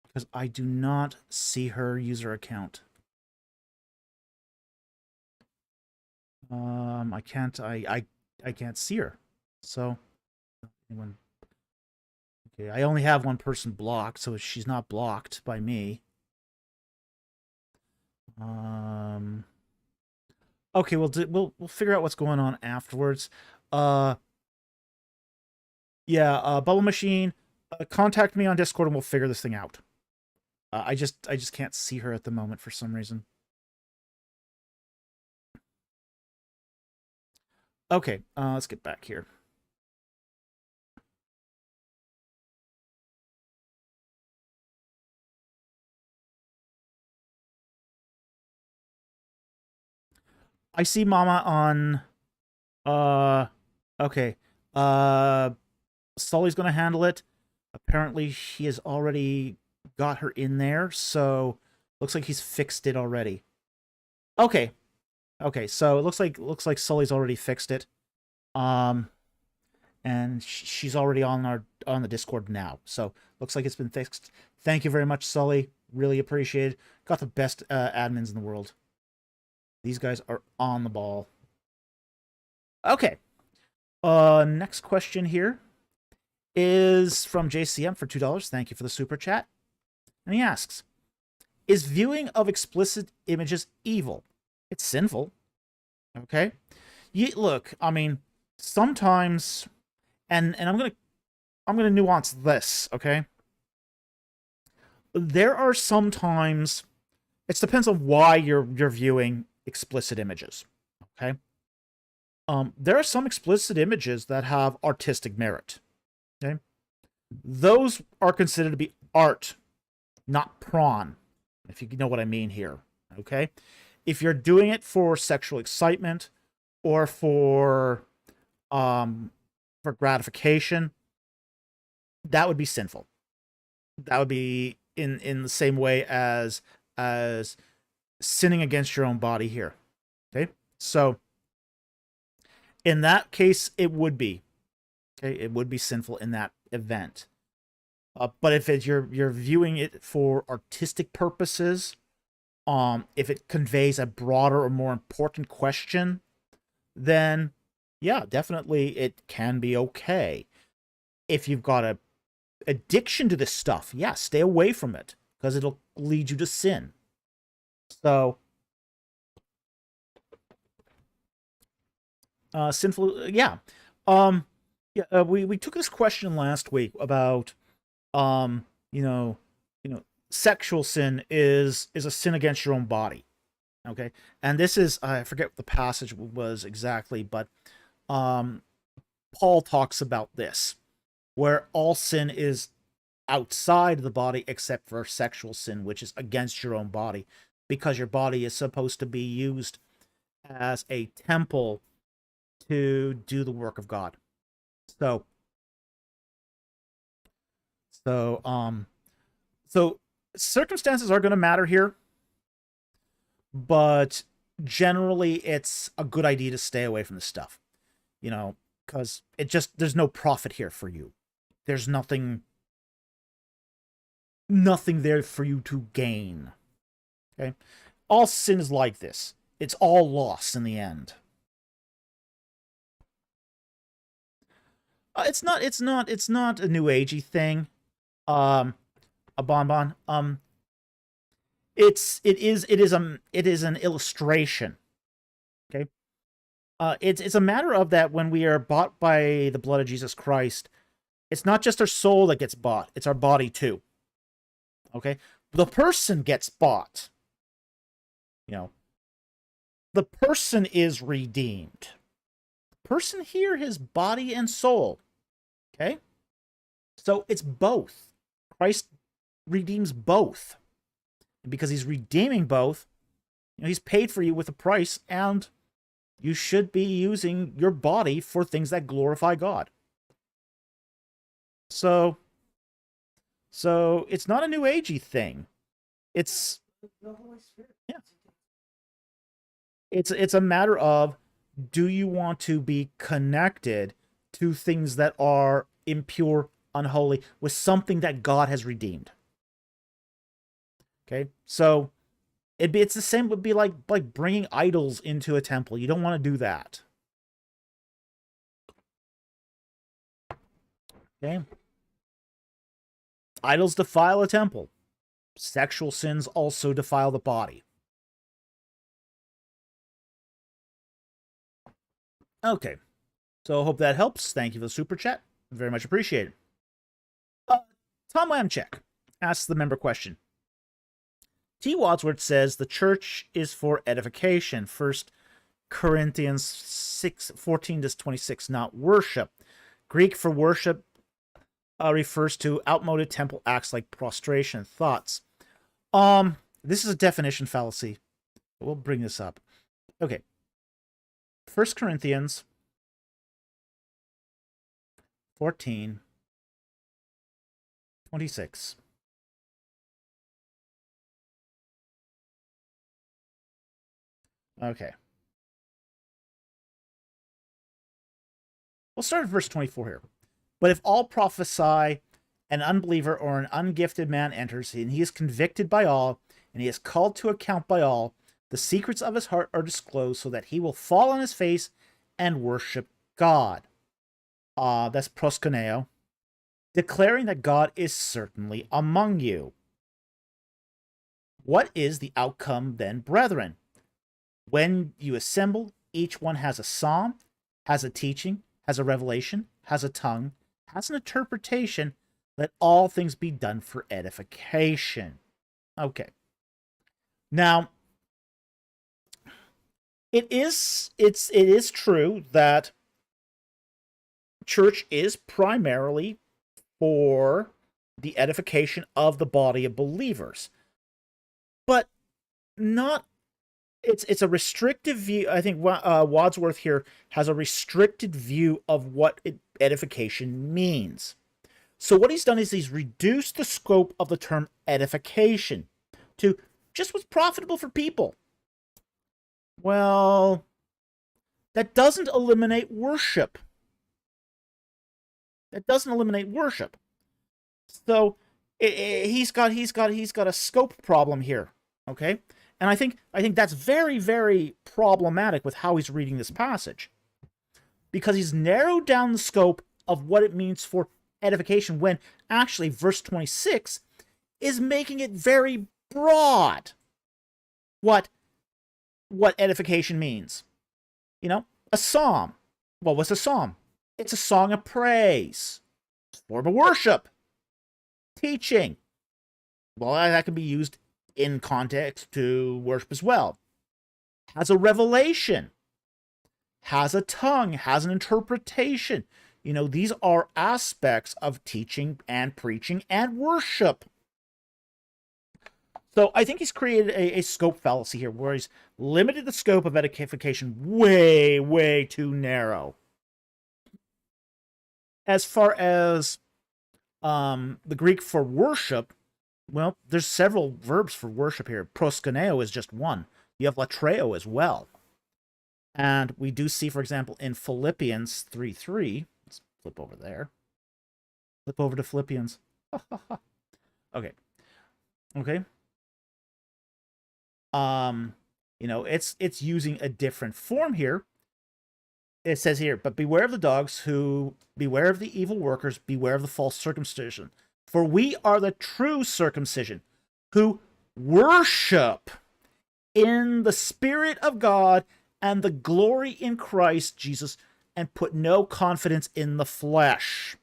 Because I do not see her user account. I can't see her. So anyone. Okay, I only have one person blocked, so she's not blocked by me. Okay, we'll figure out what's going on afterwards. Uh, yeah, Bubble Machine, contact me on Discord and we'll figure this thing out. I just can't see her at the moment for some reason. Okay, let's get back here. I see Mama on, okay. Sully's gonna handle it. Apparently he has already got her in there, so looks like he's fixed it already. Okay. Okay, so it looks like Sully's already fixed it. And she's already on the Discord now. So looks like it's been fixed. Thank you very much, Sully. Really appreciate it. Got the best admins in the world. These guys are on the ball. Okay. Next question here is from JCM for $2. Thank you for the super chat. And he asks, is viewing of explicit images evil? It's sinful. Okay. Look, I mean, sometimes, and I'm gonna nuance this, okay? There are sometimes, it depends on why you're viewing explicit images, okay? There are some explicit images that have artistic merit, okay? Those are considered to be art, not prawn, if you know what I mean here, okay? If you're doing it for sexual excitement or for gratification, that would be sinful. That would be in the same way as sinning against your own body here. Okay? So in that case, it would be. Okay, it would be sinful in that event. But if you're viewing it for artistic purposes, if it conveys a broader or more important question, then yeah, definitely it can be okay. If you've got a addiction to this stuff, yeah, stay away from it because it'll lead you to sin. So, sinful, yeah. We took this question last week about, you know, sexual sin is a sin against your own body. Okay, and this is, I forget what the passage was exactly, but Paul talks about this, where all sin is outside the body except for sexual sin, which is against your own body, because your body is supposed to be used as a temple to do the work of God. So circumstances are going to matter here, but generally it's a good idea to stay away from this stuff, because there's no profit here for you. There's nothing there for you to gain. Okay? All sin is like this. It's all loss in the end. It's not a new agey thing. A bonbon. It is an illustration. Okay? It's a matter of that when we are bought by the blood of Jesus Christ, it's not just our soul that gets bought, it's our body too. Okay? The person gets bought. The person is redeemed. The person here, his body and soul. Okay? So it's both. Christ redeems both. And because he's redeeming both, he's paid for you with a price, and you should be using your body for things that glorify God. So it's not a new agey thing. It's the Holy Spirit. Yeah. It's a matter of, do you want to be connected to things that are impure, unholy, with something that God has redeemed? Okay, so it's the same. Would be like bringing idols into a temple. You don't want to do that. Okay, idols defile a temple. Sexual sins also defile the body. Okay. So I hope that helps. Thank you for the super chat. Very much appreciated. Tom Lamchek asks the member question. T. Wadsworth says the church is for edification. 1 Corinthians 6:14-26, not worship. Greek for worship refers to outmoded temple acts like prostration. Thoughts? This is a definition fallacy. We'll bring this up. Okay. 1 Corinthians 14:26. Okay. We'll start at verse 24 here. But if all prophesy, an unbeliever or an ungifted man enters, and he is convicted by all, and he is called to account by all, the secrets of his heart are disclosed, so that he will fall on his face and worship God. That's proskuneo, declaring that God is certainly among you. What is the outcome then, brethren? When you assemble, each one has a psalm, has a teaching, has a revelation, has a tongue, has an interpretation. Let all things be done for edification. Okay. Now, it is true that church is primarily for the edification of the body of believers, but not. It's a restrictive view. I think Wadsworth here has a restricted view of what edification means. So what he's done is he's reduced the scope of the term edification to just what's profitable for people. Well, that doesn't eliminate worship. That doesn't eliminate worship. So he's got a scope problem here. Okay. And I think that's very, very problematic with how he's reading this passage, because he's narrowed down the scope of what it means for edification, when actually verse 26 is making it very broad what edification means. You know, a psalm. What was a psalm? It's a song of praise. It's a form of worship. Teaching. Well, that can be used in context to worship as well. Has a revelation, has a tongue, has an interpretation. You know, these are aspects of teaching and preaching and worship. So I think he's created a scope fallacy here, where he's limited the scope of edification way, way too narrow. As far as the Greek for worship, well, there's several verbs for worship here. Proskuneo is just one. You have latreo as well. And we do see, for example, in Philippians 3:3. Let's flip over there. Flip over to Philippians. Okay. Okay. You know, it's using a different form here. It says here, but beware of the dogs, beware of the evil workers, beware of the false circumcision. For we are the true circumcision, who worship in the Spirit of God and the glory in Christ Jesus, and put no confidence in the flesh.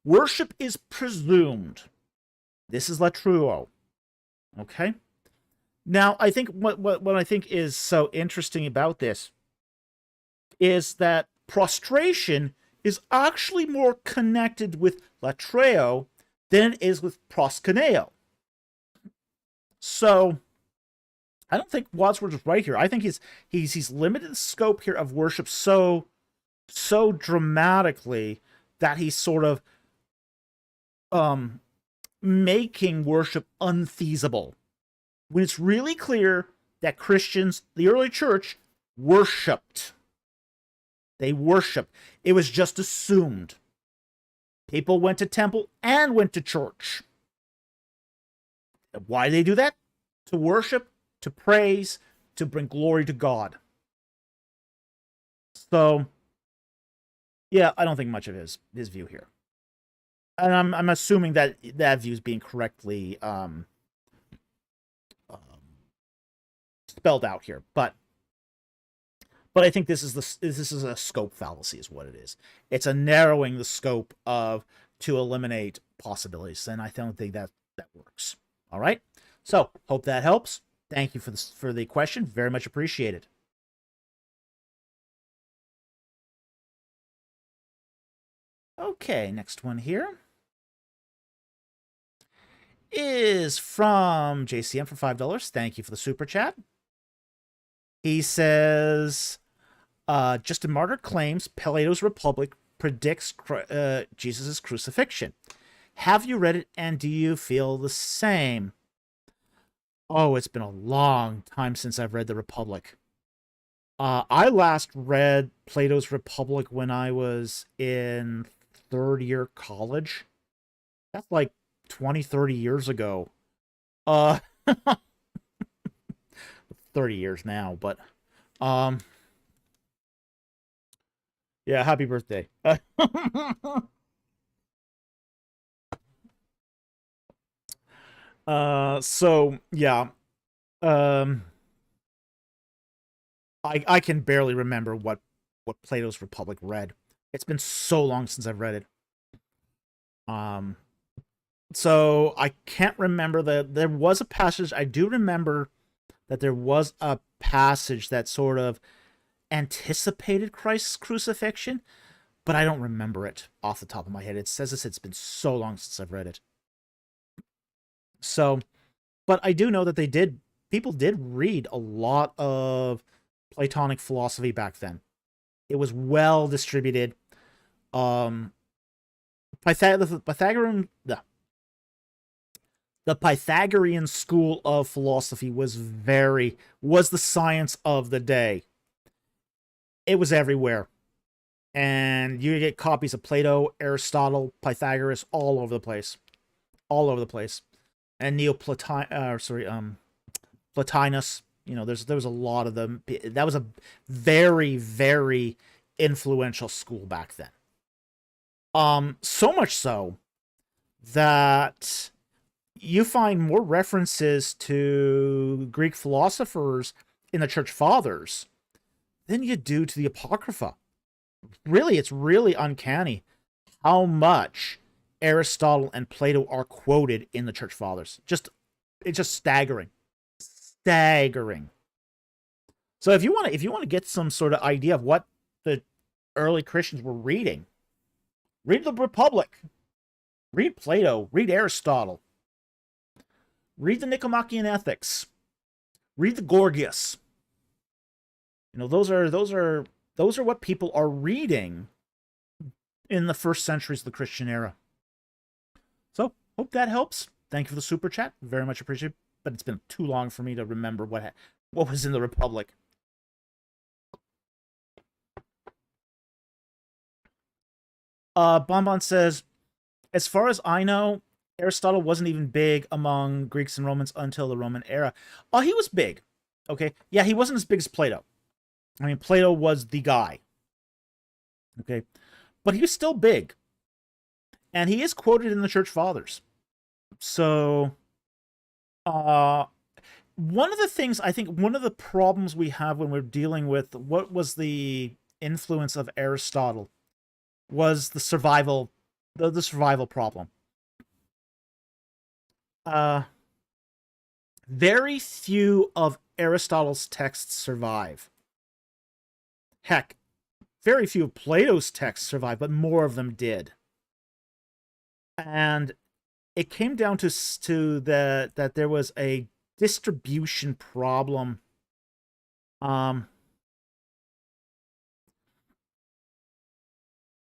Worship is presumed. This is latruo. Okay? Now, I think what I think is so interesting about this is that prostration is actually more connected with latreo than it is with proskuneo. So I don't think Wadsworth is right here. I think he's limited the scope here of worship so dramatically that he's sort of making worship unfeasible, when it's really clear that Christians, the early church, worshipped. They worshiped. It was just assumed. People went to temple and went to church. Why do they do that? To worship, to praise, to bring glory to God. So, yeah, I don't think much of his view here. And I'm assuming that that view is being correctly spelled out here. But But I think this is a scope fallacy, is what it is. It's a narrowing the scope of to eliminate possibilities, and I don't think that works. All right. So hope that helps. Thank you for the question. Very much appreciated. Okay, next one here is from JCM for $5. Thank you for the super chat. He says, Justin Martyr claims Plato's Republic predicts Jesus' crucifixion. Have you read it, and do you feel the same? Oh, it's been a long time since I've read the Republic. I last read Plato's Republic when I was in third year college. That's like 20, 30 years ago. 30 years now, but yeah, happy birthday. So yeah, I can barely remember what Plato's Republic read. It's been so long since I've read it. So I can't remember there was a passage. I do remember that there was a passage that sort of anticipated Christ's crucifixion, but I don't remember it off the top of my head. It says it's been so long since I've read it. So, but I do know that people did read a lot of Platonic philosophy back then. It was well distributed. The Pythagorean school of philosophy was the science of the day. It was everywhere. And you get copies of Plato, Aristotle, Pythagoras all over the place. All over the place. And Plotinus, there was a lot of them. That was a very, very influential school back then. So much so that you find more references to Greek philosophers in the Church Fathers than you do to the Apocrypha. Really, it's really uncanny how much Aristotle and Plato are quoted in the Church Fathers. It's just staggering. Staggering. So if you want to get some sort of idea of what the early Christians were reading, read the Republic. Read Plato. Read Aristotle. Read the Nicomachean Ethics. Read the Gorgias. Those are what people are reading in the first centuries of the Christian era. So, hope that helps. Thank you for the super chat. Very much appreciated. But it's been too long for me to remember what was in the Republic. Bonbon says, as far as I know, Aristotle wasn't even big among Greeks and Romans until the Roman era. Oh, he was big. Okay. Yeah, he wasn't as big as Plato. I mean, Plato was the guy. Okay. But he was still big. And he is quoted in the Church Fathers. So, one of the things, I think one of the problems we have when we're dealing with what was the influence of Aristotle was the survival problem. Very few of Aristotle's texts survive. Heck, very few of Plato's texts survive, but more of them did. And it came down to that there was a distribution problem.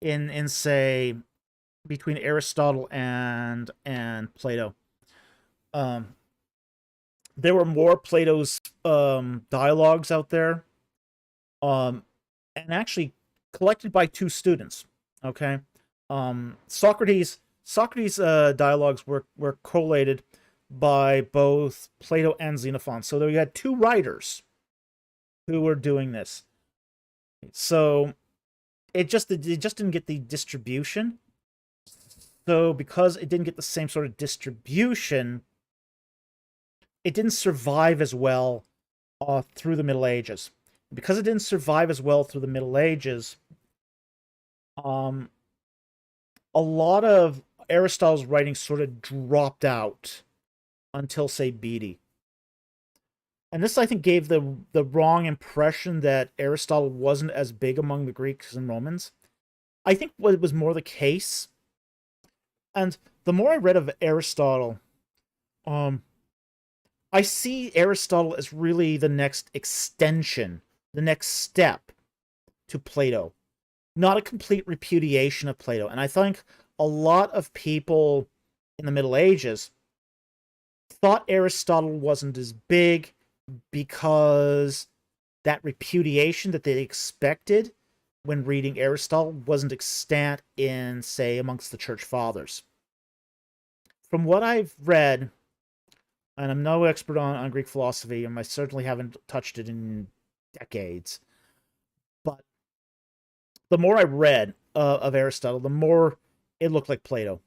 In say between Aristotle and Plato. There were more Plato's dialogues out there, and actually collected by two students. Okay, Socrates' dialogues were collated by both Plato and Xenophon. So there we had two writers who were doing this. So it just didn't get the distribution. So because it didn't get the same sort of distribution, it didn't survive as well through the Middle Ages. Because it didn't survive as well through the Middle Ages, a lot of Aristotle's writings sort of dropped out until, say, Bede. And this, I think, gave the wrong impression that Aristotle wasn't as big among the Greeks and Romans. I think what was more the case, and the more I read of Aristotle, I see Aristotle as really the next extension, the next step to Plato, not a complete repudiation of Plato. And I think a lot of people in the Middle Ages thought Aristotle wasn't as big because that repudiation that they expected when reading Aristotle wasn't extant in, say, amongst the church fathers. From what I've read, and I'm no expert on Greek philosophy, and I certainly haven't touched it in decades, but the more I read of Aristotle, the more it looked like Plato,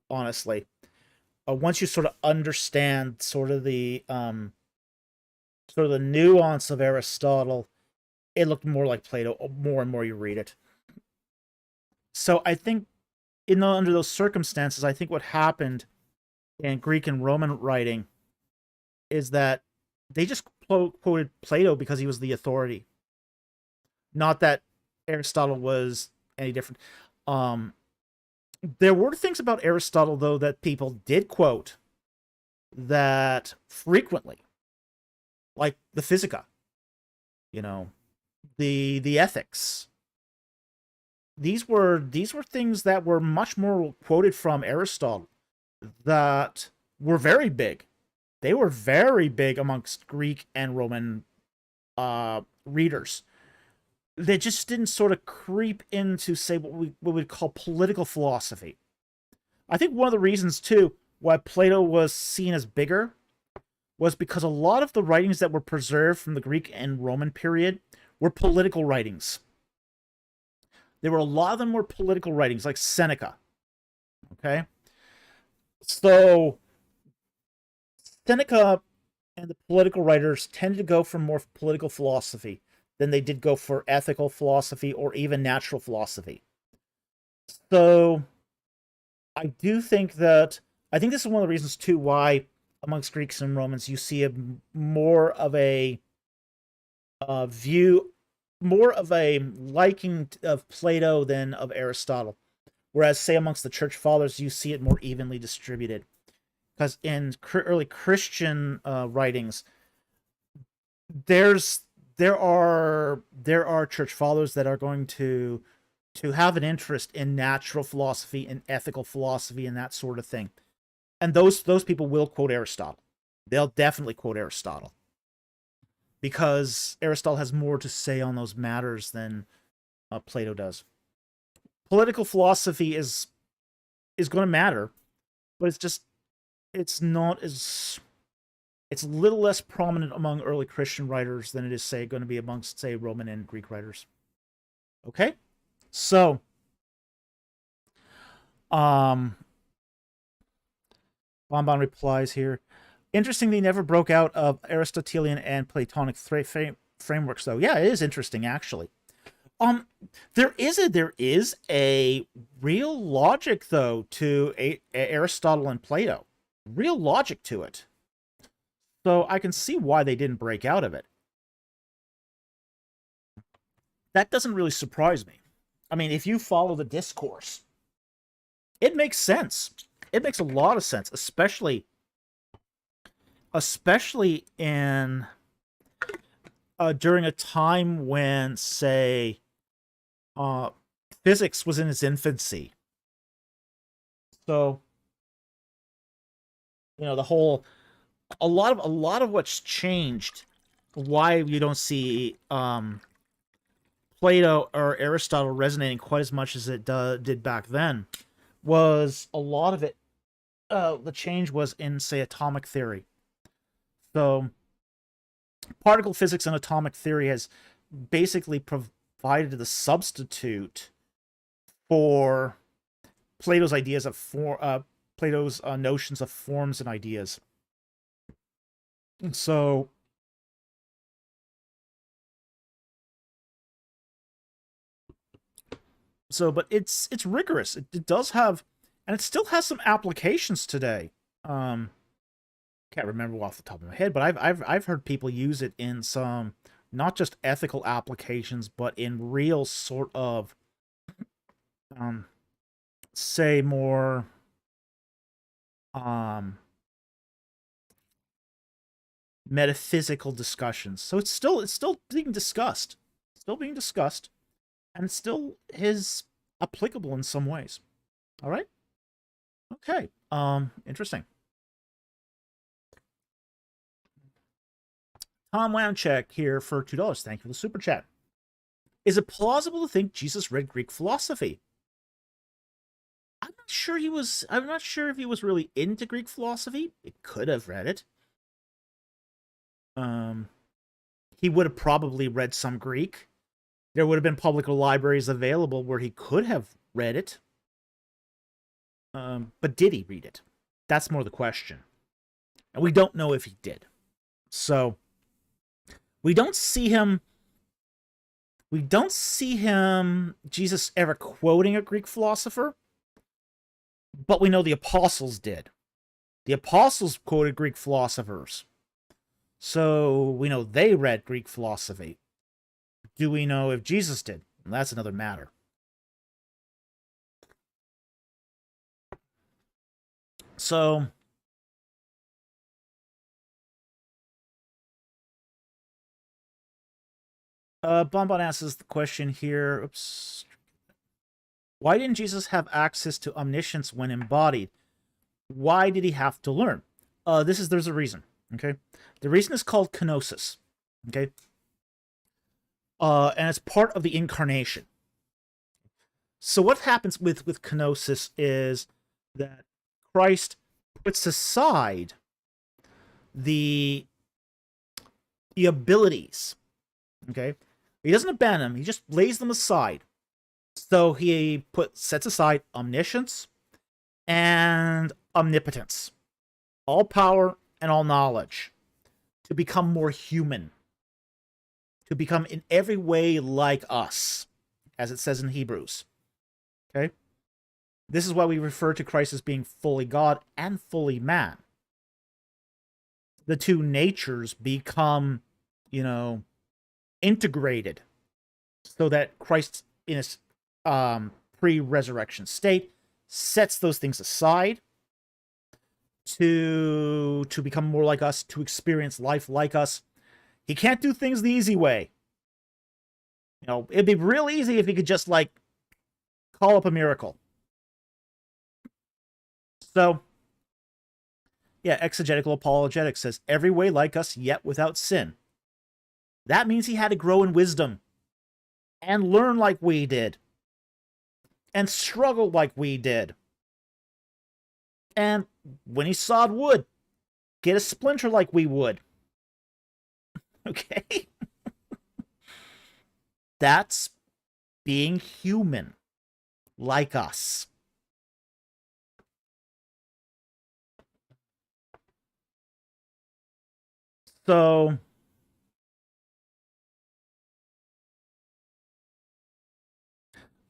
honestly. Once you sort of understand sort of the nuance of Aristotle, it looked more like Plato more and more you read it. So I think under those circumstances, I think what happened in Greek and Roman writing is that they just quoted Plato because he was the authority. Not that Aristotle was any different. There were things about Aristotle, though, that people did quote that frequently, like the Physica, the ethics. These were things that were much more quoted from Aristotle that were very big. They were very big amongst Greek and Roman readers. They just didn't sort of creep into, say, what we'd call political philosophy. I think one of the reasons, too, why Plato was seen as bigger was because a lot of the writings that were preserved from the Greek and Roman period were political writings. A lot of them were political writings, like Seneca. Okay? So, Seneca and the political writers tended to go for more political philosophy than they did go for ethical philosophy or even natural philosophy. So, I think this is one of the reasons, too, why amongst Greeks and Romans you see more of a liking of Plato than of Aristotle. Whereas, say, amongst the church fathers, you see it more evenly distributed. Because in early Christian writings, there are church fathers that are going to have an interest in natural philosophy and ethical philosophy and that sort of thing. And those people will quote Aristotle. They'll definitely quote Aristotle. Because Aristotle has more to say on those matters than Plato does. Political philosophy is going to matter, but it's a little less prominent among early Christian writers than it is, say, going to be amongst, say, Roman and Greek writers. Okay? So, Bonbon replies here. Interesting they never broke out of Aristotelian and Platonic frameworks, though. Yeah, it is interesting, actually. There is a real logic, though, to Aristotle and Plato. Real logic to it. So I can see why they didn't break out of it. That doesn't really surprise me. I mean, if you follow the discourse, it makes sense. It makes a lot of sense, especially in during a time when, say, physics was in its infancy. So, a lot of what's changed, why you don't see Plato or Aristotle resonating quite as much as it did back then, was a lot of it. The change was in, say, atomic theory. So, particle physics and atomic theory has basically provided the substitute for Plato's ideas of Plato's notions of forms and ideas. So, So, but it's rigorous. It does have, and it still has some applications today. Can't remember off the top of my head, but I've heard people use it in some not just ethical applications, but in real sort of say more metaphysical discussions. So it's still being discussed. Still being discussed. And it still is applicable in some ways. All right? Okay. Interesting. Tom Wamcheck here for $2. Thank you for the super chat. Is it plausible to think Jesus read Greek philosophy? I'm not sure if he was really into Greek philosophy. He could have read it. He would have probably read some Greek. There would have been public libraries available where he could have read it. But did he read it? That's more the question. And we don't know if he did. So we don't see him, Jesus, ever quoting a Greek philosopher, but we know the apostles did. The apostles quoted Greek philosophers. So we know they read Greek philosophy. Do we know if Jesus did? Well, that's another matter. So Bonbon asks the question here. Oops. Why didn't Jesus have access to omniscience when embodied? Why did he have to learn? There's a reason. Okay, the reason is called kenosis. Okay, and it's part of the incarnation. So what happens with kenosis is that Christ puts aside the abilities. Okay, he doesn't abandon them; he just lays them aside. So he sets aside omniscience and omnipotence, all power and all knowledge, to become more human, to become in every way like us, as it says in Hebrews. Okay? This is why we refer to Christ as being fully God and fully man. The two natures become, integrated so that Christ, in his pre-resurrection state, sets those things aside to become more like us, to experience life like us. He can't do things the easy way. It'd be real easy if he could just, call up a miracle. So, yeah, exegetical apologetics says, every way like us, yet without sin. That means he had to grow in wisdom and learn like we did and struggle like we did. And when he sawed wood, get a splinter like we would. Okay? That's being human, like us. So,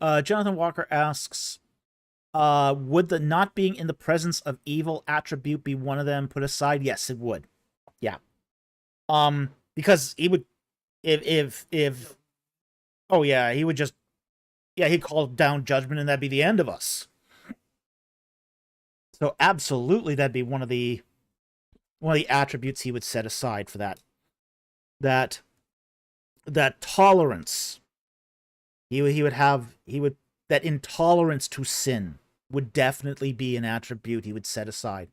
Jonathan Walker asks, would the not being in the presence of evil attribute be one of them put aside? Yes, it would. Yeah. Because he would, if oh yeah, he would just, he'd call down judgment and that'd be the end of us. So absolutely, that'd be one of the attributes he would set aside for that. That tolerance. That intolerance to sin would definitely be an attribute he would set aside.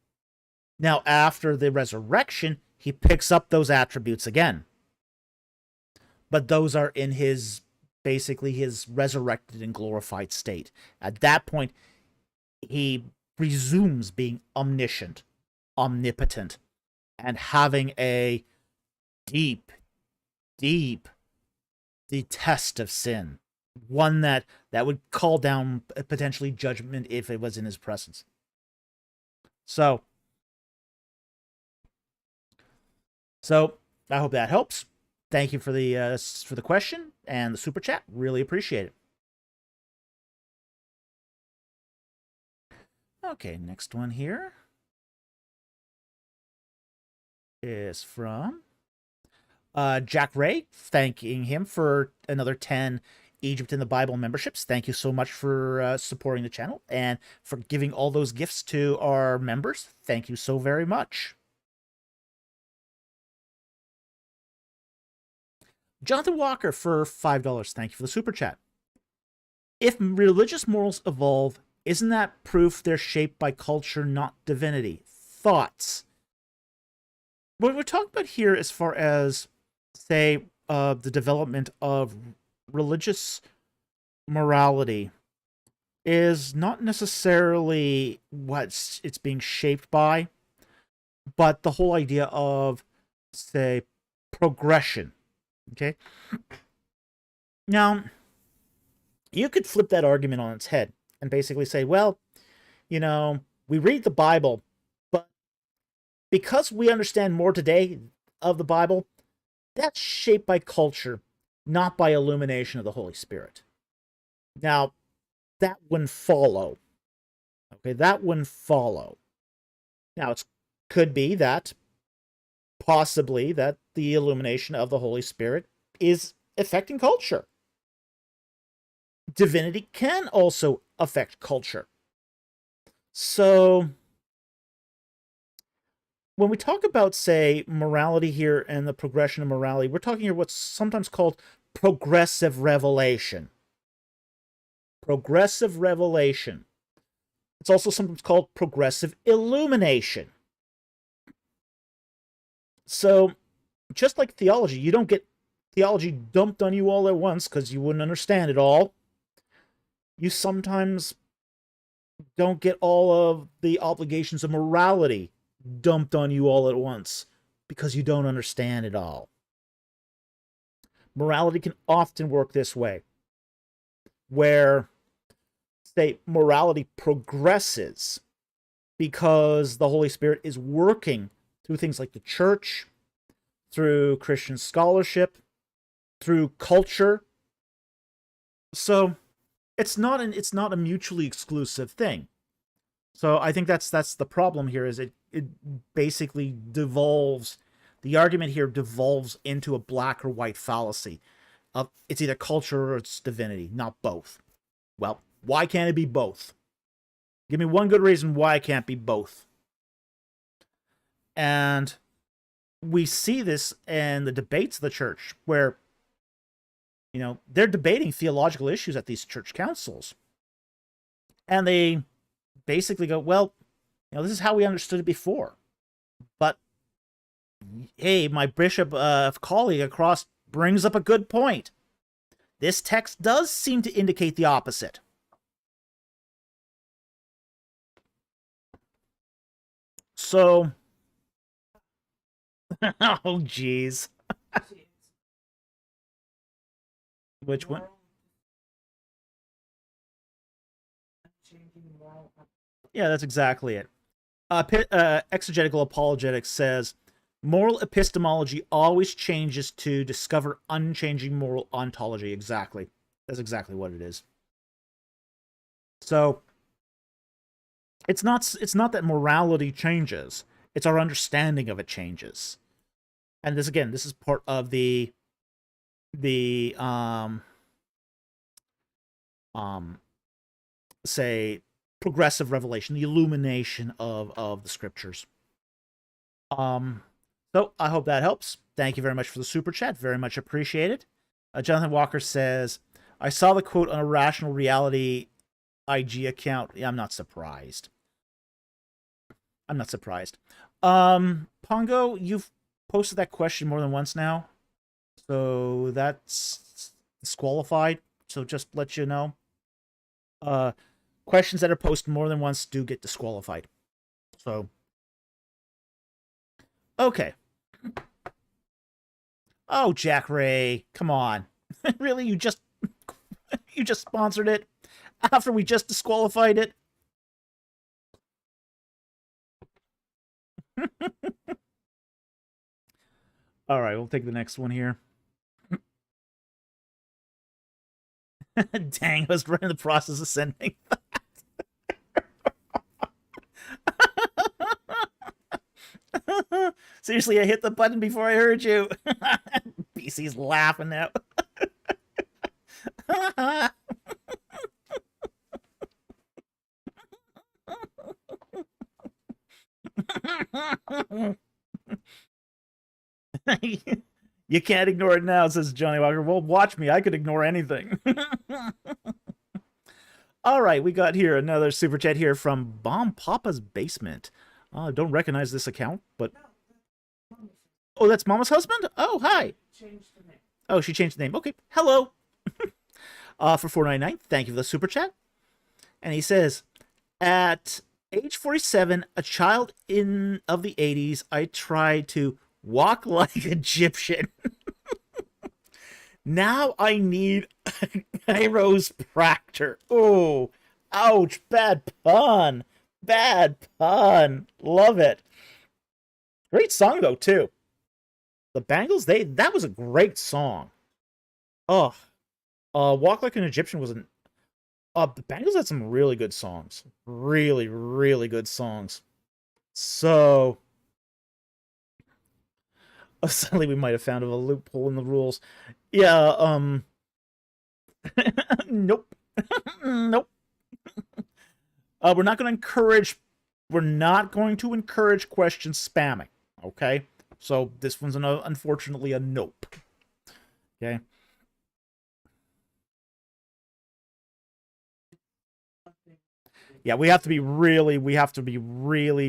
Now, after the resurrection, he picks up those attributes again. But those are in his resurrected and glorified state. At that point, he resumes being omniscient, omnipotent, and having a deep detest of sin. One that would call down potentially judgment if it was in his presence. So I hope that helps. Thank you for the question and the super chat. Really appreciate it. Okay, next one here is from Jack Ray, thanking him for another 10 Egypt in the Bible memberships. Thank you so much for supporting the channel and for giving all those gifts to our members. Thank you so very much. Jonathan Walker for $5. Thank you for the super chat. If religious morals evolve, isn't that proof they're shaped by culture, not divinity? Thoughts? What we're talking about here as far as, say, the development of religious morality is not necessarily what it's being shaped by, but the whole idea of, say, progression. Okay? Now, you could flip that argument on its head and basically say, well, you know, we read the Bible, but because we understand more today of the Bible, that's shaped by culture, not by illumination of the Holy Spirit. Now, that wouldn't follow. Okay, that wouldn't follow. Now, it could be that, possibly, that the illumination of the Holy Spirit is affecting culture. Divinity can also affect culture. So, when we talk about, say, morality here and the progression of morality, we're talking here what's sometimes called progressive revelation. Progressive revelation. It's also sometimes called progressive illumination. So, just like theology, you don't get theology dumped on you all at once because you wouldn't understand it all. You sometimes don't get all of the obligations of morality dumped on you all at once because you don't understand it all. Morality can often work this way, where, say, morality progresses because the Holy Spirit is working through things like the church, through Christian scholarship, through culture. So it's not a mutually exclusive thing. So I think that's the problem here, is it basically devolves, the argument here devolves into a black or white fallacy of it's either culture or it's divinity, not both. Well, why can't it be both? Give me one good reason why it can't be both. And we see this in the debates of the church, where, you know, they're debating theological issues at these church councils. And they basically go, well, you know, this is how we understood it before. But, hey, my bishop colleague across brings up a good point. This text does seem to indicate the opposite. So, oh, jeez. Which one? Yeah, that's exactly it. Exegetical Apologetics says, moral epistemology always changes to discover unchanging moral ontology. Exactly. That's exactly what it is. So, it's not that morality changes. It's our understanding of it changes. And this, again, this is part of the say, progressive revelation, the illumination of the scriptures. So I hope that helps. Thank you very much for the super chat. Very much appreciated. Jonathan Walker says, I saw the quote on a Rational Reality IG account. Yeah, I'm not surprised. I'm not surprised. Pongo, you've posted that question more than once now, so that's disqualified. So just let you know. Questions that are posted more than once do get disqualified. So, okay. Oh, Jack Ray, come on. Really? You just sponsored it after we just disqualified it? All right, we'll take the next one here. Dang, I was right in the process of sending that. Seriously, I hit the button before I heard you. BC's laughing now. You can't ignore it now, says Johnny Walker. Well, watch me. I could ignore anything. All right, we got here another super chat here from Bomb Papa's Basement. I don't recognize this account, but... Oh, that's Mama's husband? Oh, hi. Changed the name. Oh, she changed the name. Okay, hello. For $4.99, thank you for the super chat. And he says, at age 47, a child of the 80s, I tried to walk like Egyptian. Now I need a chiropractor. Oh, ouch, bad pun. Bad pun. Love it. Great song, though, too. The Bangles, that was a great song. Oh, Walk Like an Egyptian was an... the Bangles had some really good songs. Really, really good songs. So... suddenly we might have found a loophole in the rules. Yeah, nope. Nope. We're not going to encourage question spamming, okay? So this one's unfortunately a nope. Okay? Yeah, we have to be really,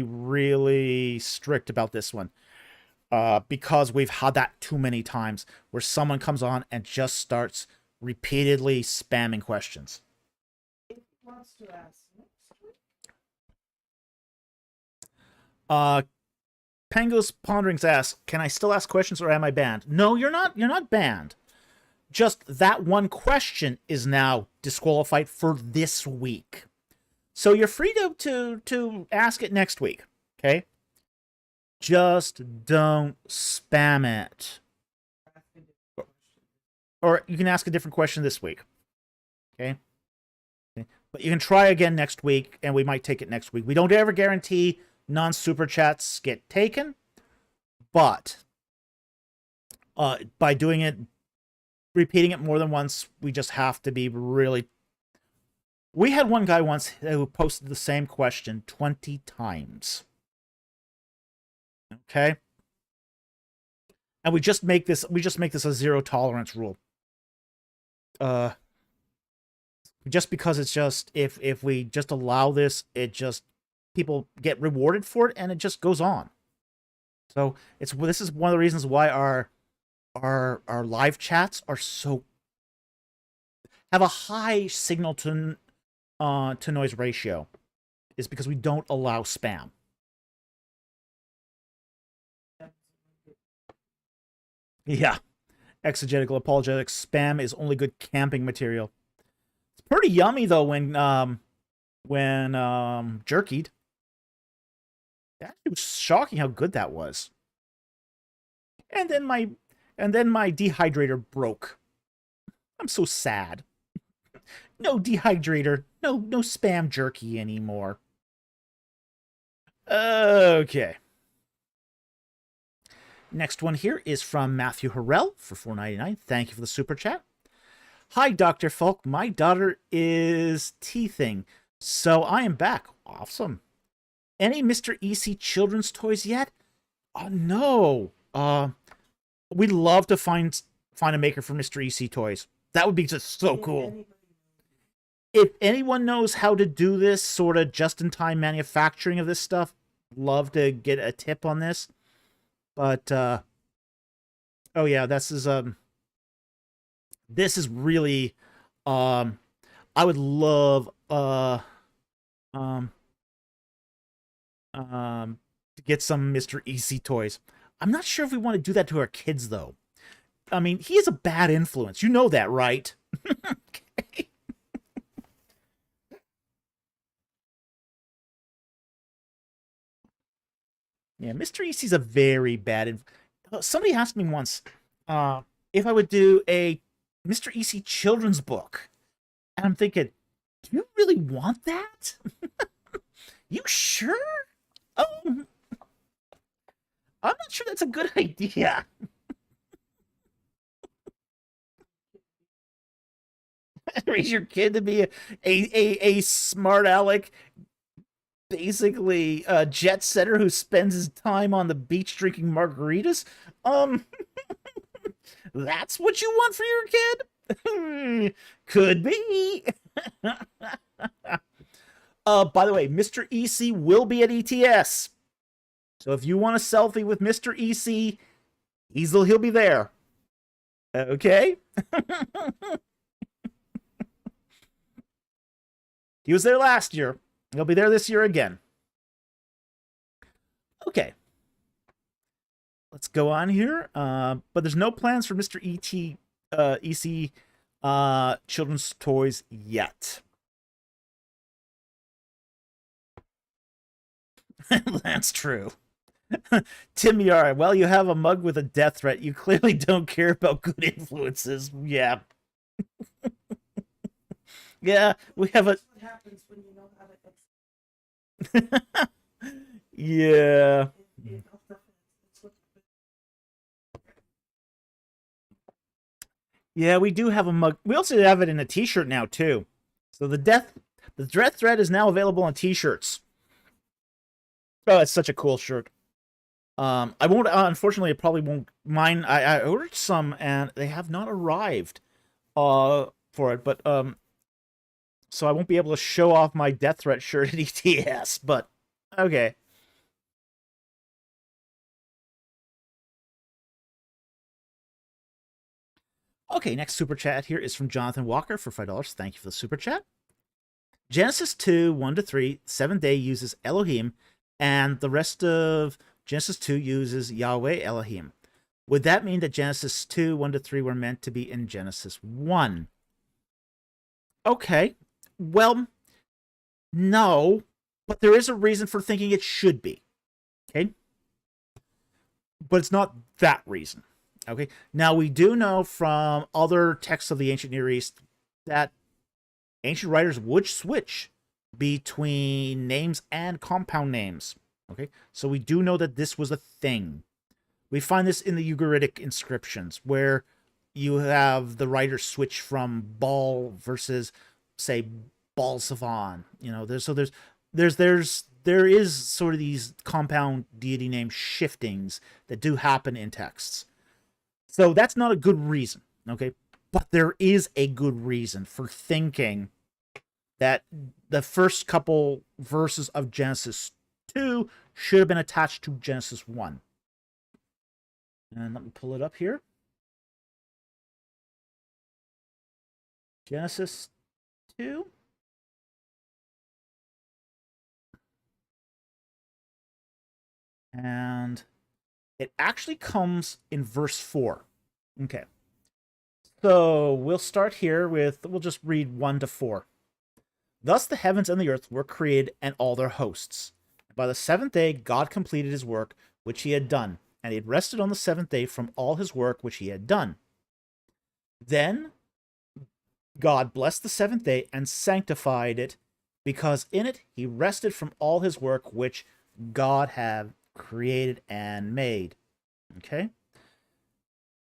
really strict about this one. Because we've had that too many times where someone comes on and just starts repeatedly spamming questions. It wants to ask next week. Pangos Ponderings asks, can I still ask questions or am I banned? No, you're not banned. Just that one question is now disqualified for this week. So you're free to ask it next week, okay? Just don't spam it. Or you can ask a different question this week. Okay? But you can try again next week, and we might take it next week. We don't ever guarantee non-super chats get taken, but by doing it, repeating it more than once, we just have to be really... We had one guy once who posted the same question 20 times. Okay, and we just make this a zero tolerance rule. Just because it's just if we just allow this, it just people get rewarded for it, and it just goes on. So this is one of the reasons why our live chats are have a high signal to noise ratio, is because we don't allow spam. Yeah. Exegetical apologetics. Spam is only good camping material. It's pretty yummy though when jerkied. It was shocking how good that was. And then my dehydrator broke. I'm so sad. No dehydrator. No spam jerky anymore. Okay. Next one here is from Matthew Harrell for $4.99. Thank you for the super chat. Hi, Dr. Falk. My daughter is teething, so I am back. Awesome. Any Mr. EC children's toys yet? No. We'd love to find a maker for Mr. EC toys. That would be just so cool. If anyone knows how to do this sort of just-in-time manufacturing of this stuff, love to get a tip on this. But, oh yeah, this is really, I would love, to get some Mr. EC toys. I'm not sure if we want to do that to our kids, though. I mean, he is a bad influence. You know that, right? Okay. Yeah, Mr. EC's a very bad... Somebody asked me once if I would do a Mr. EC children's book. And I'm thinking, do you really want that? You sure? Oh, I'm not sure that's a good idea. Raise your kid to be a smart aleck, basically a jet setter who spends his time on the beach drinking margaritas. That's what you want for your kid? Could be. By the way, Mr. EC will be at ETS. So if you want a selfie with Mr. EC, he'll be there. Okay? He was there last year. He'll be there this year again. Okay. Let's go on here. But there's no plans for Mr. EC children's toys yet. That's true. Tim Yara, well, you have a mug with a death threat. You clearly don't care about good influences. Yeah. Yeah, we have a... That's what happens when you know how to... Yeah. Yeah, we do have a mug. We also have it in a t-shirt now, too. So the death threat is now available on t-shirts. Oh, it's such a cool shirt. I won't, unfortunately, I probably won't mind. I ordered some and they have not arrived for it, but so I won't be able to show off my death threat shirt at ETS, but okay. Okay, next super chat here is from Jonathan Walker for $5. Thank you for the super chat. Genesis 2, 1-3, 7th day uses Elohim, and the rest of Genesis 2 uses Yahweh Elohim. Would that mean that Genesis 2, 1-3 were meant to be in Genesis 1? Okay, well, no, but there is a reason for thinking it should be. Okay? But it's not that reason. Okay? Now, we do know from other texts of the ancient Near East that ancient writers would switch between names and compound names. Okay? So we do know that this was a thing. We find this in the Ugaritic inscriptions, where you have the writer switch from Baal versus, say, Baal-Savan. You know, there is sort of these compound deity name shiftings that do happen in texts. So that's not a good reason, okay? But there is a good reason for thinking that the first couple verses of Genesis 2 should have been attached to Genesis 1. And let me pull it up here. Genesis 2. And it actually comes in verse 4. Okay. So we'll start here with, we'll just read 1-4. Thus the heavens and the earth were created and all their hosts. By the 7th day, God completed his work, which he had done, and he had rested on the 7th day from all his work, which he had done. Then God blessed the 7th day and sanctified it, because in it he rested from all his work, which God had created and made. Okay?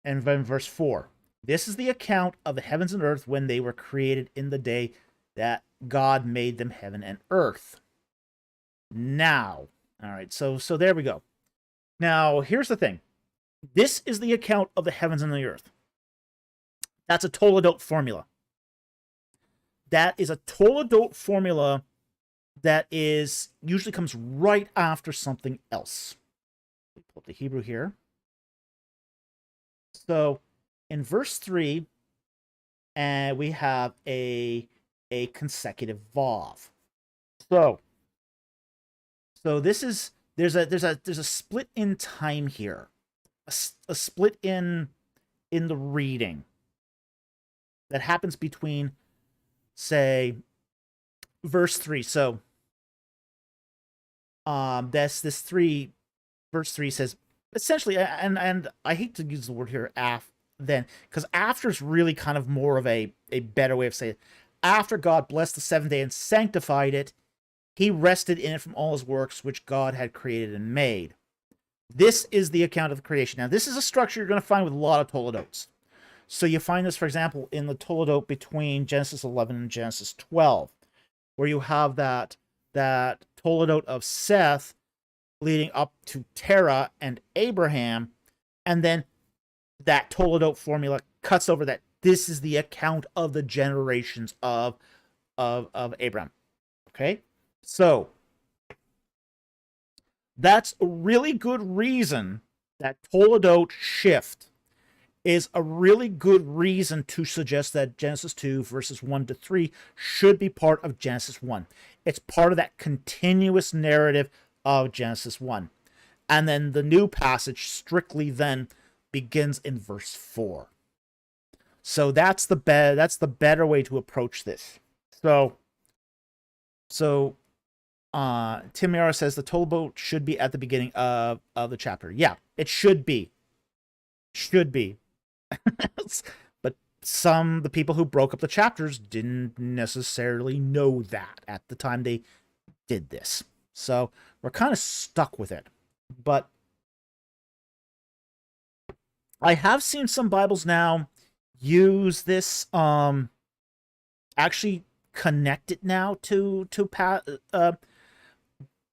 And then verse 4. This is the account of the heavens and earth when they were created in the day that God made them heaven and earth. Now, all right, so there we go. Now, here's the thing. This is the account of the heavens and the earth. That's a Toledot formula. That is a Toledot formula that is usually comes right after something else. Let me pull up the Hebrew here. So, in verse 3, we have a consecutive vav. So this is there's a split in time here, a split in the reading that happens between, say, verse 3. So verse 3 says essentially, and I hate to use the word here then, because after is really kind of more of a better way of saying it. After God blessed the 7th day and sanctified it, he rested in it from all his works which God had created and made. This is the account of creation. Now, this is a structure you're going to find with a lot of Toledotes. So you find this, for example, in the Toledote between Genesis 11 and Genesis 12, where you have that Toledote of Seth leading up to Terah and Abraham, and then that Toledote formula cuts over that this is the account of the generations of Abraham. Okay? So that's a really good reason that Toledote shift is a really good reason to suggest that Genesis 2 verses 1 to 3 should be part of Genesis 1. It's part of that continuous narrative of Genesis 1. And then the new passage strictly then begins in verse 4. So that's the better way to approach this. So Tim Yara says the Toledote should be at the beginning of the chapter. Yeah, it should be. Should be. But the people who broke up the chapters didn't necessarily know that at the time they did this. So we're kind of stuck with it. But I have seen some Bibles now use this, actually connect it now to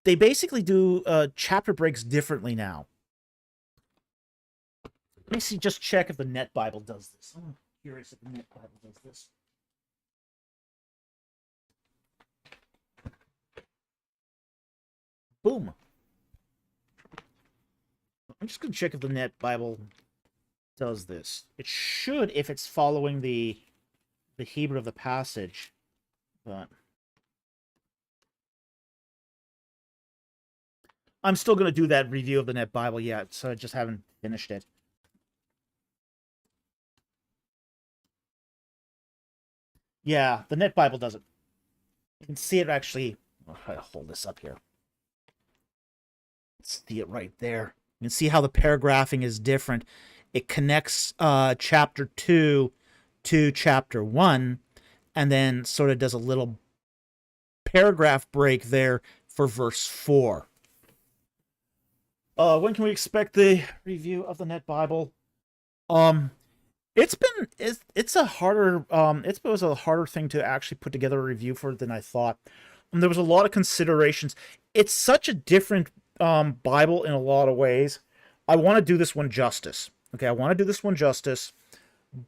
they basically do chapter breaks differently now. Let me see, just check if the Net Bible does this. I'm curious if the Net Bible does this. Boom. I'm just going to check if the Net Bible does this. It should if it's following the Hebrew of the passage. But I'm still going to do that review of the Net Bible yet, so I just haven't finished it. Yeah, the Net Bible does it. You can see it actually. I'll try to hold this up here. See it right there. You can see how the paragraphing is different. It connects chapter 2 to chapter 1, and then sort of does a little paragraph break there for verse 4. When can we expect the review of the Net Bible? It's a harder it was a harder thing to actually put together a review for than I thought. There was a lot of considerations. It's such a different Bible in a lot of ways. I want to do this one justice. Okay, I want to do this one justice,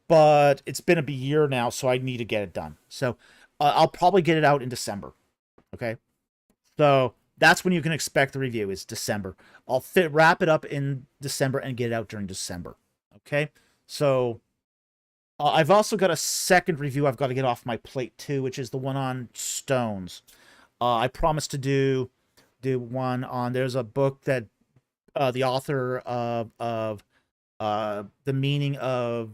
but it's been a year now, so I need to get it done. So I'll probably get it out in December. Okay, so that's when you can expect the review, is December. I'll wrap it up in December and get it out during December. Okay, so I've also got a second review I've got to get off my plate too, which is the one on stones. I promised to do one on. There's a book that the author of the meaning of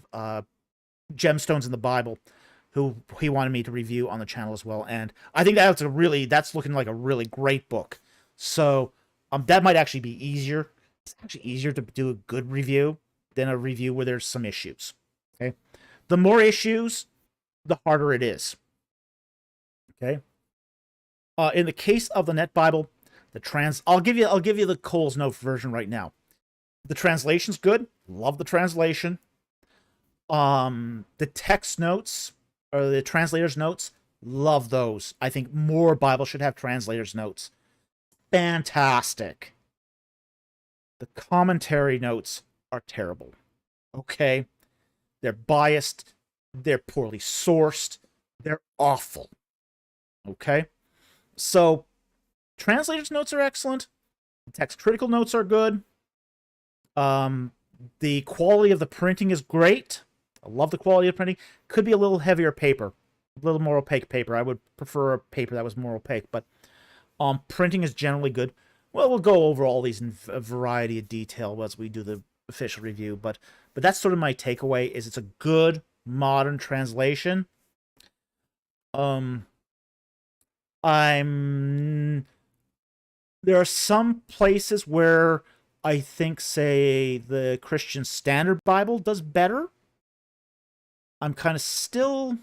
gemstones in the Bible, who he wanted me to review on the channel as well, and I think that's looking like a really great book. So that might actually be easier. It's actually easier to do a good review than a review where there's some issues. Okay, the more issues, the harder it is. Okay. In the case of the Net Bible, I'll give you the Cole's Note version right now. The translation's good. Love the translation. The text notes, or the translator's notes, love those. I think more Bibles should have translator's notes. Fantastic. The commentary notes are terrible. Okay? They're biased. They're poorly sourced. They're awful. Okay? So, translator's notes are excellent. Text critical notes are good. The quality of the printing is great. I love the quality of printing. Could be a little heavier paper, a little more opaque paper. I would prefer a paper that was more opaque, but printing is generally good. Well, we'll go over all these in a variety of detail as we do the official review, but that's sort of my takeaway, is it's a good modern translation. There are some places where I think, say, the Christian Standard Bible does better. I'm kind of still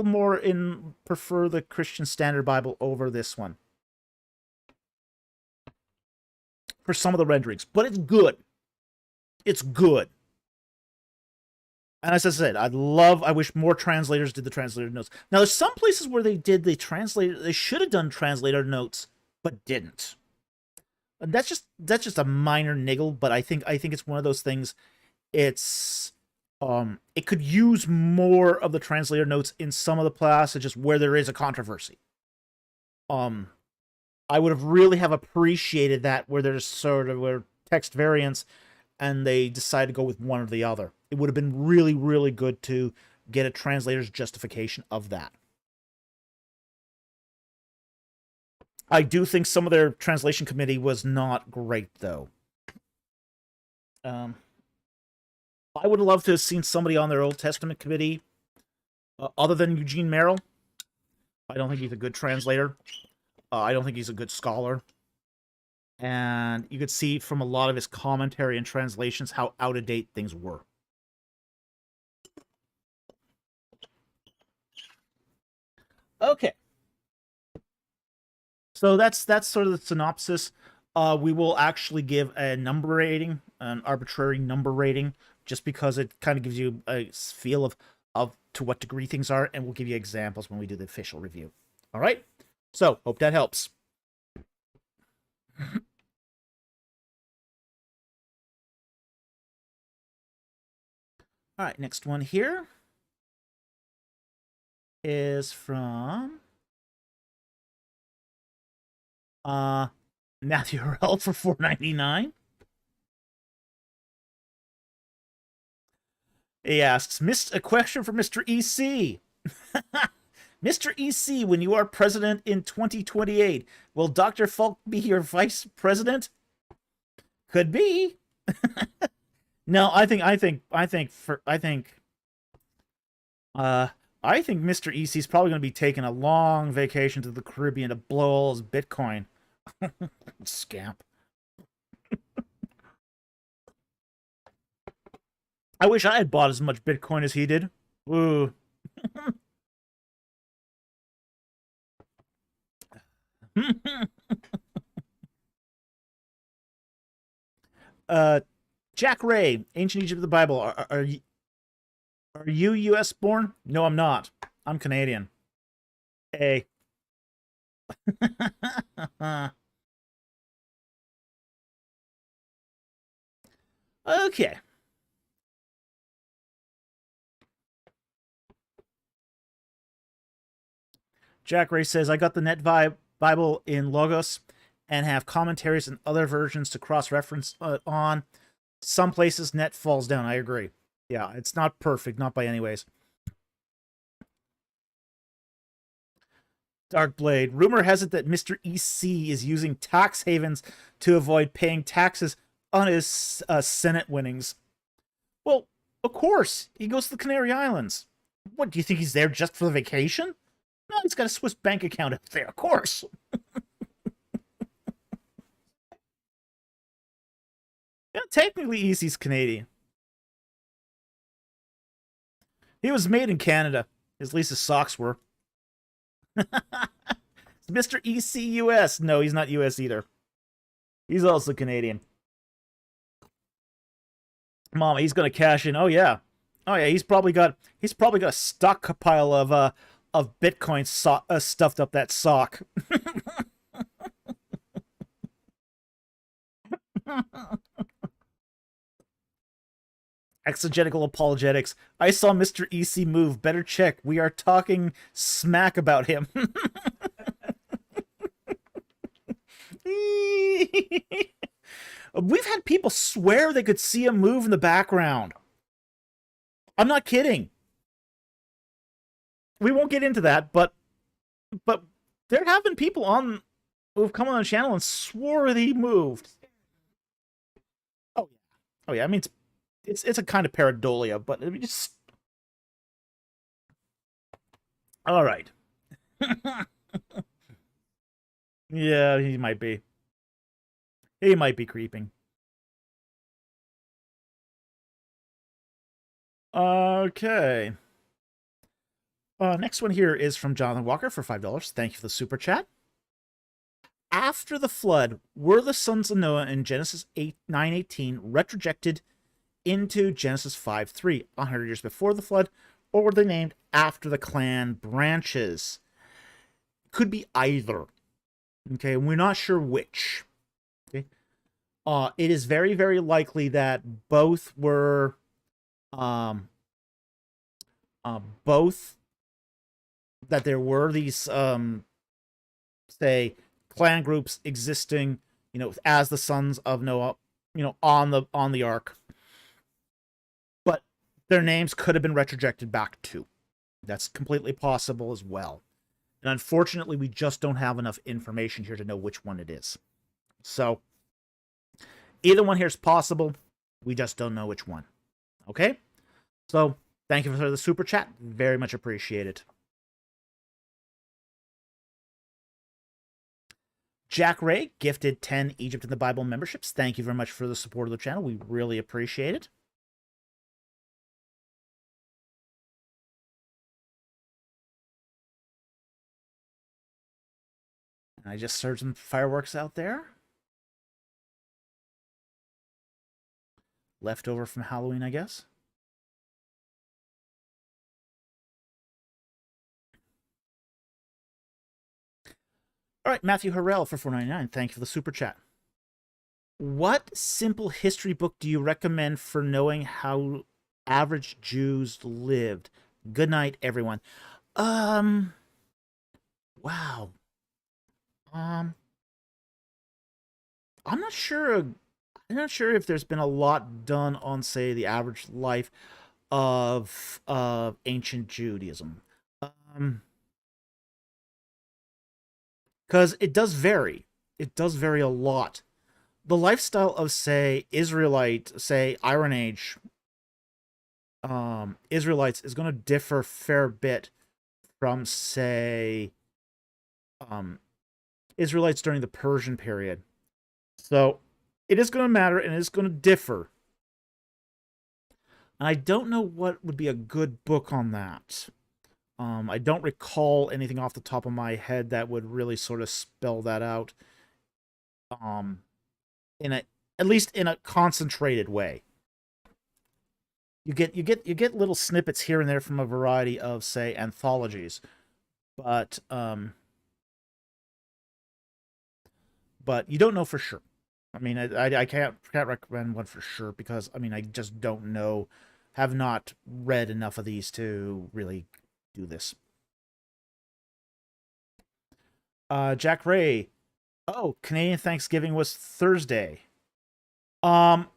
more prefer the Christian Standard Bible over this one. for some of the renderings, but it's good. It's good. And as I said, I wish more translators did the translator notes. Now, there's some places where they should have done translator notes, but didn't. And that's just a minor niggle, but I think it's one of those things. It could use more of the translator notes in some of the passages where there is a controversy. I would have really appreciated that where there's where text variants and they decide to go with one or the other. It would have been really, really good to get a translator's justification of that. I do think some of their translation committee was not great, though. I would have loved to have seen somebody on their Old Testament committee other than Eugene Merrill. I don't think he's a good translator. I don't think he's a good scholar. And you could see from a lot of his commentary and translations how out of date things were. Okay. So that's sort of the synopsis. We will actually give a number rating, an arbitrary number rating, just because it kind of gives you a feel of to what degree things are, and we'll give you examples when we do the official review. All right? So, hope that helps. All right, next one here is from Matthew Harrell for $4.99. He asks, a question for Mr. EC. Mr. EC, when you are president in 2028, will Dr. Falk be your vice president? Could be. No, I think Mr. EC is probably going to be taking a long vacation to the Caribbean to blow all his Bitcoin. Scamp. I wish I had bought as much Bitcoin as he did. Ooh. Jack Ray, Ancient Egypt of the Bible. Are you U.S. born? No, I'm not. I'm Canadian. Hey. Okay. Jack Ray says, I got the Net Bible in Logos and have commentaries and other versions to cross-reference on. Some places Net falls down. I agree. Yeah, it's not perfect, not by any ways. Darkblade. Rumor has it that Mr. EC is using tax havens to avoid paying taxes on his Senate winnings. Well, of course. He goes to the Canary Islands. What, do you think he's there just for the vacation? No, he's got a Swiss bank account up there, of course. Yeah, technically EC's Canadian. He was made in Canada. At least his socks were. Mr. EC US. No, he's not US either. He's also Canadian. Mama, he's gonna cash in. Oh yeah. Oh yeah, he's probably got a stockpile of Bitcoin stuffed up that sock. Exegetical apologetics. I saw Mr. EC move. Better check. We are talking smack about him. We've had people swear they could see him move in the background. I'm not kidding. We won't get into that, but there have been people on who've come on the channel and swore that he moved. Oh yeah. I mean, it's a kind of pareidolia, but I mean, just all right. Yeah, he might be. He might be creeping. Okay. Next one here is from Jonathan Walker for $5. Thank you for the super chat. after the flood, were the sons of Noah in Genesis 9:18 retrojected into Genesis 5:3, 100 years before the flood, or were they named after the clan branches? Could be either. Okay, we're not sure which. Okay, it is very, very likely that both were, both that there were these, say, clan groups existing, as the sons of Noah, on the ark, but their names could have been retrojected back too. That's completely possible as well. And unfortunately, we just don't have enough information here to know which one it is. So, either one here is possible. We just don't know which one. Okay? So, thank you for the super chat. Very much appreciated. Jack Ray gifted 10 Egypt in the Bible memberships. Thank you very much for the support of the channel. We really appreciate it. I just served some fireworks out there. Leftover from Halloween, I guess. All right, Matthew Harrell for $4.99. Thank you for the super chat. What simple history book do you recommend for knowing how average Jews lived? Good night, everyone. Wow. I'm not sure. I'm not sure if there's been a lot done on, say, the average life of ancient Judaism, because it does vary. It does vary a lot. The lifestyle of, say, Iron Age Israelites is going to differ a fair bit from, say, Israelites during the Persian period. So it is going to matter, and it's going to differ. And I don't know what would be a good book on that. I don't recall anything off the top of my head that would really sort of spell that out. At least in a concentrated way. You get little snippets here and there from a variety of, say, anthologies, but you don't know for sure. I mean, I can't recommend one for sure because, I mean, I just don't know, have not read enough of these to really do this. Jack Ray. Oh, Canadian Thanksgiving was Thursday. Was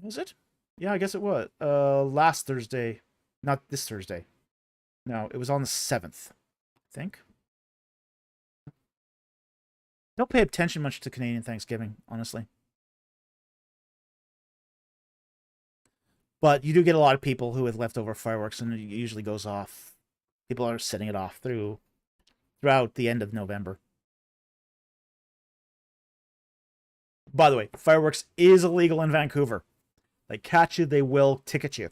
it? Yeah, I guess it was. Last Thursday. Not this Thursday. No, it was on the 7th, I think. Don't pay attention much to Canadian Thanksgiving, honestly. But you do get a lot of people who have leftover fireworks, and it usually goes off. People are setting it off throughout the end of November. By the way, fireworks is illegal in Vancouver. They catch you, they will ticket you.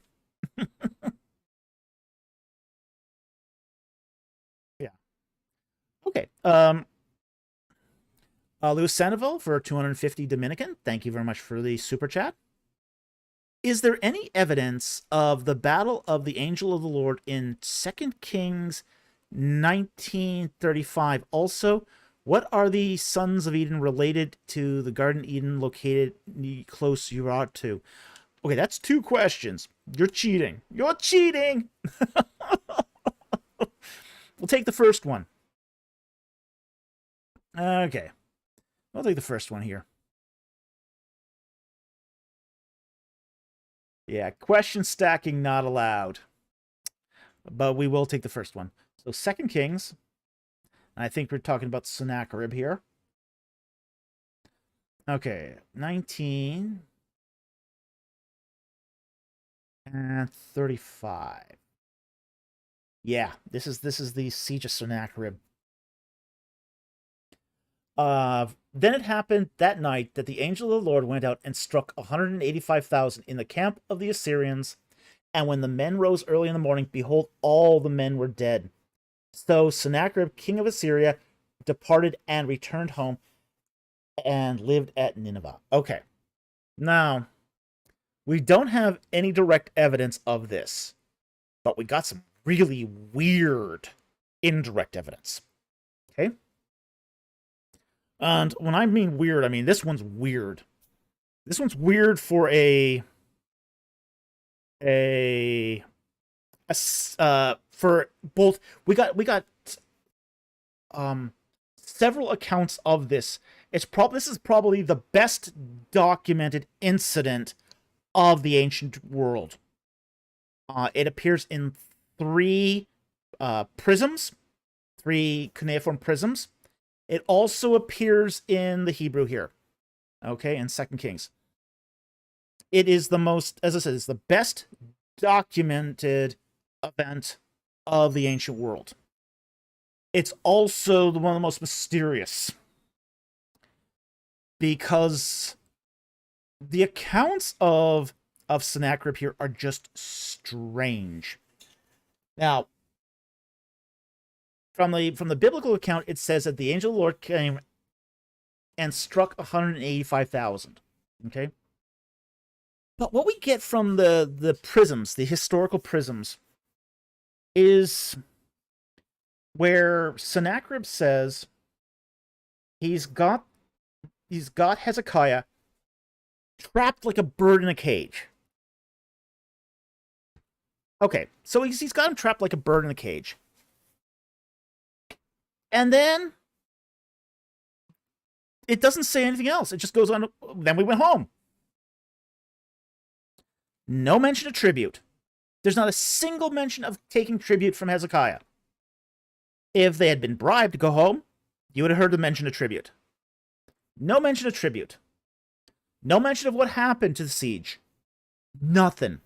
Yeah. Okay. Louis Sandoval for 250 Dominican. Thank you very much for the super chat. Is there any evidence of the battle of the angel of the Lord in 2 Kings 19:35? Also, what are the sons of Eden related to the Garden Eden located close Urad to? Okay, that's 2 questions. You're cheating. You're cheating! We'll take the first one. Okay. I'll take the first one here. Yeah, question stacking not allowed. But we will take the first one. So 2 Kings. I think we're talking about Sennacherib here. Okay, 19 and 35. Yeah, this is the siege of Sennacherib. Then it happened that night that the angel of the Lord went out and struck 185,000 in the camp of the Assyrians. And when the men rose early in the morning, behold, all the men were dead. So Sennacherib, king of Assyria, departed and returned home and lived at Nineveh. Okay. Now, we don't have any direct evidence of this, but we got some really weird indirect evidence. Okay? And when I mean weird, I mean this one's weird. This one's weird for for both. We got several accounts of this. This is probably the best documented incident of the ancient world. It appears in three prisms, three cuneiform prisms. It also appears in the Hebrew here, okay, in 2 Kings. It is the most, as I said, it's the best documented event of the ancient world. It's also one of the most mysterious, because the accounts of Sennacherib here are just strange. Now, from the biblical account, it says that the angel of the Lord came and struck 185,000. Okay? But what we get from the prisms, the historical prisms, is where Sennacherib says he's got Hezekiah trapped like a bird in a cage. Okay, so he's got him trapped like a bird in a cage. And then it doesn't say anything else. It just goes on. Then we went home. No mention of tribute. There's not a single mention of taking tribute from Hezekiah. If they had been bribed to go home, you would have heard the mention of tribute. No mention of tribute. No mention of what happened to the siege. Nothing.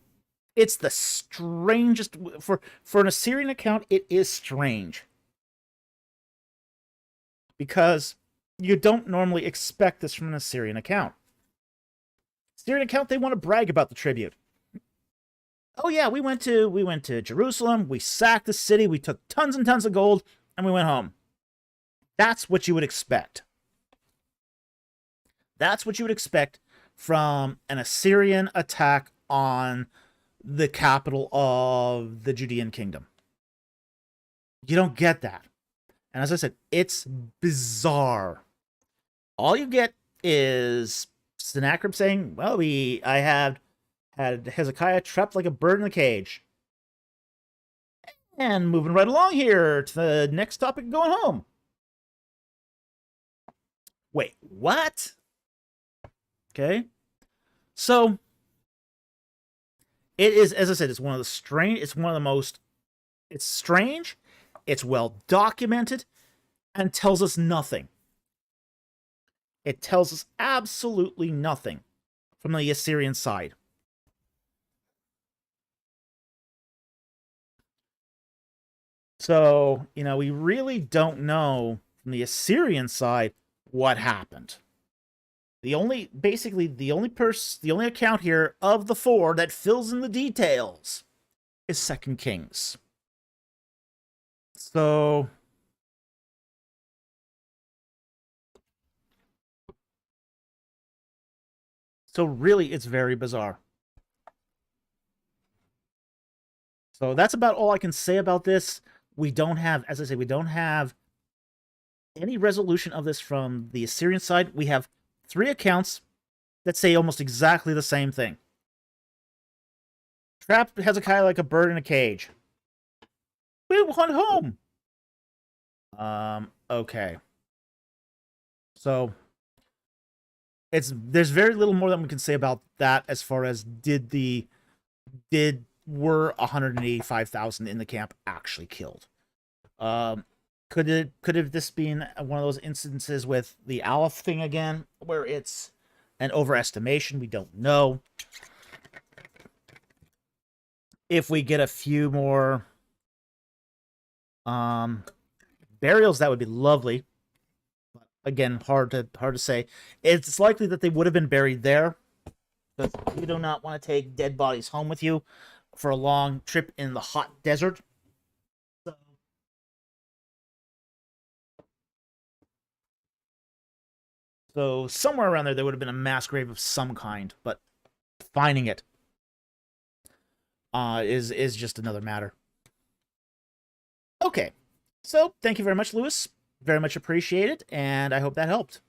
It's the strangest. For an Assyrian account, it is strange. Because you don't normally expect this from an Assyrian account. Assyrian account, they want to brag about the tribute. Oh yeah, we went to Jerusalem, we sacked the city, we took tons and tons of gold, and we went home. That's what you would expect. That's what you would expect from an Assyrian attack on the capital of the Judean kingdom. You don't get that. And as I said, it's bizarre. All you get is Sennacherib saying, well, I had Hezekiah trapped like a bird in a cage. And moving right along here to the next topic, going home. Wait, what? Okay. So, it is, as I said, it's one of the most, it's strange, it's well documented, and tells us nothing. It tells us absolutely nothing from the Assyrian side. So, we really don't know from the Assyrian side what happened. The only account here of the four that fills in the details is 2 Kings. So really, it's very bizarre. So that's about all I can say about this. We don't have, as I say, we don't have any resolution of this from the Assyrian side. We have 3 accounts that say almost exactly the same thing. Trapped Hezekiah like a bird in a cage. We went home. Okay. So there's very little more that we can say about that as far as were 185,000 in the camp actually killed. Could have this been one of those instances with the Aleph thing again, where it's an overestimation? We don't know. If we get a few more burials, that would be lovely. But again, hard to say. It's likely that they would have been buried there, because you do not want to take dead bodies home with you for a long trip in the hot desert. So somewhere around there would have been a mass grave of some kind, but finding it is just another matter. Okay, so thank you very much, Lewis. Very much appreciated, and I hope that helped.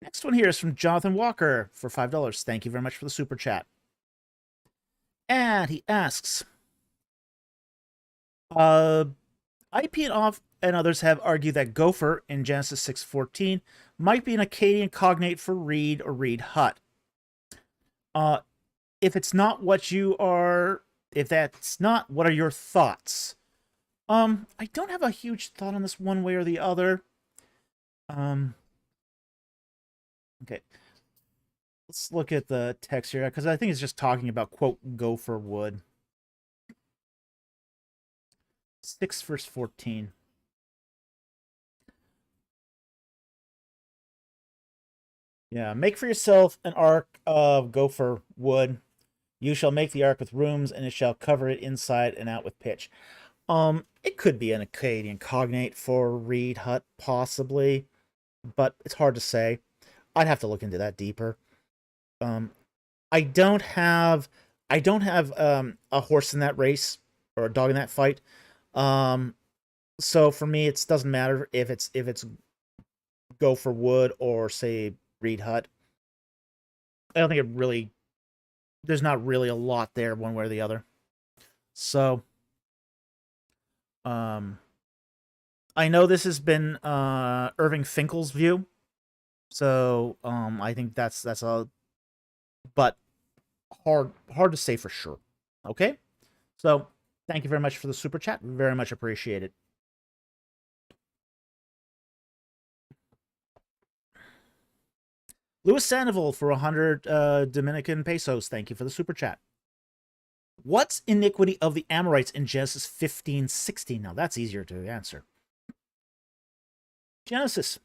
Next one here is from Jonathan Walker for $5. Thank you very much for the super chat. And he asks, IP and others have argued that Gopher in Genesis 6:14 might be an Akkadian cognate for reed or reed hut. If it's not what you are, if that's not, what are your thoughts? I don't have a huge thought on this one way or the other. Okay. Let's look at the text here, because I think it's just talking about, quote, gopher wood. 6 verse 14. Yeah, make for yourself an ark of gopher wood. You shall make the ark with rooms, and it shall cover it inside and out with pitch. It could be an Akkadian cognate for reed hut, possibly, but it's hard to say. I'd have to look into that deeper. I don't have a horse in that race or a dog in that fight. So for me, it doesn't matter if it's gopher wood or say reed hut. I don't think it really. There's not really a lot there one way or the other. So, I know this has been Irving Finkel's view. So, I think that's a, but hard to say for sure. Okay? So, thank you very much for the super chat. Very much appreciated. Louis Sandoval for 100 Dominican pesos. Thank you for the super chat. What's iniquity of the Amorites in Genesis 15:16? Now, that's easier to answer. Genesis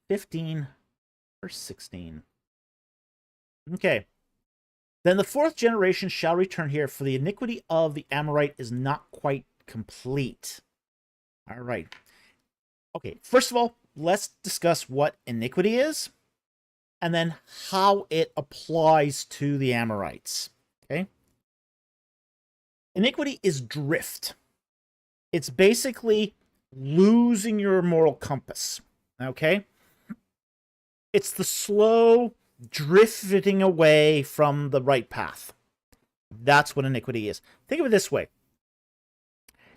15 verse 16. Okay. Then the fourth generation shall return here, for the iniquity of the Amorite is not quite complete. All right. Okay, first of all, let's discuss what iniquity is, and then how it applies to the Amorites. Okay? Iniquity is drift. It's basically losing your moral compass. Okay? It's the slow drifting away from the right path. That's what iniquity is. Think of it this way.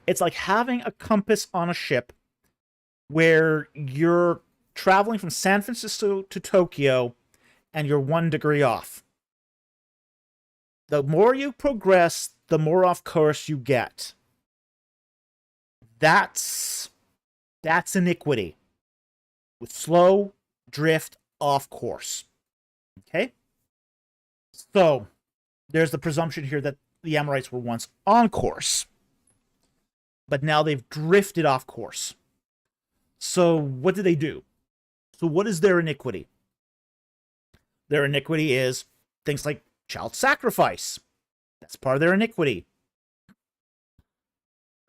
It's like having a compass on a ship where you're traveling from San Francisco to Tokyo and you're 1 degree off. The more you progress, the more off course you get. That's iniquity. With slow drift off course. Okay? So, there's the presumption here that the Amorites were once on course, but now they've drifted off course. So, what do they do? So, what is their iniquity? Their iniquity is things like child sacrifice. That's part of their iniquity.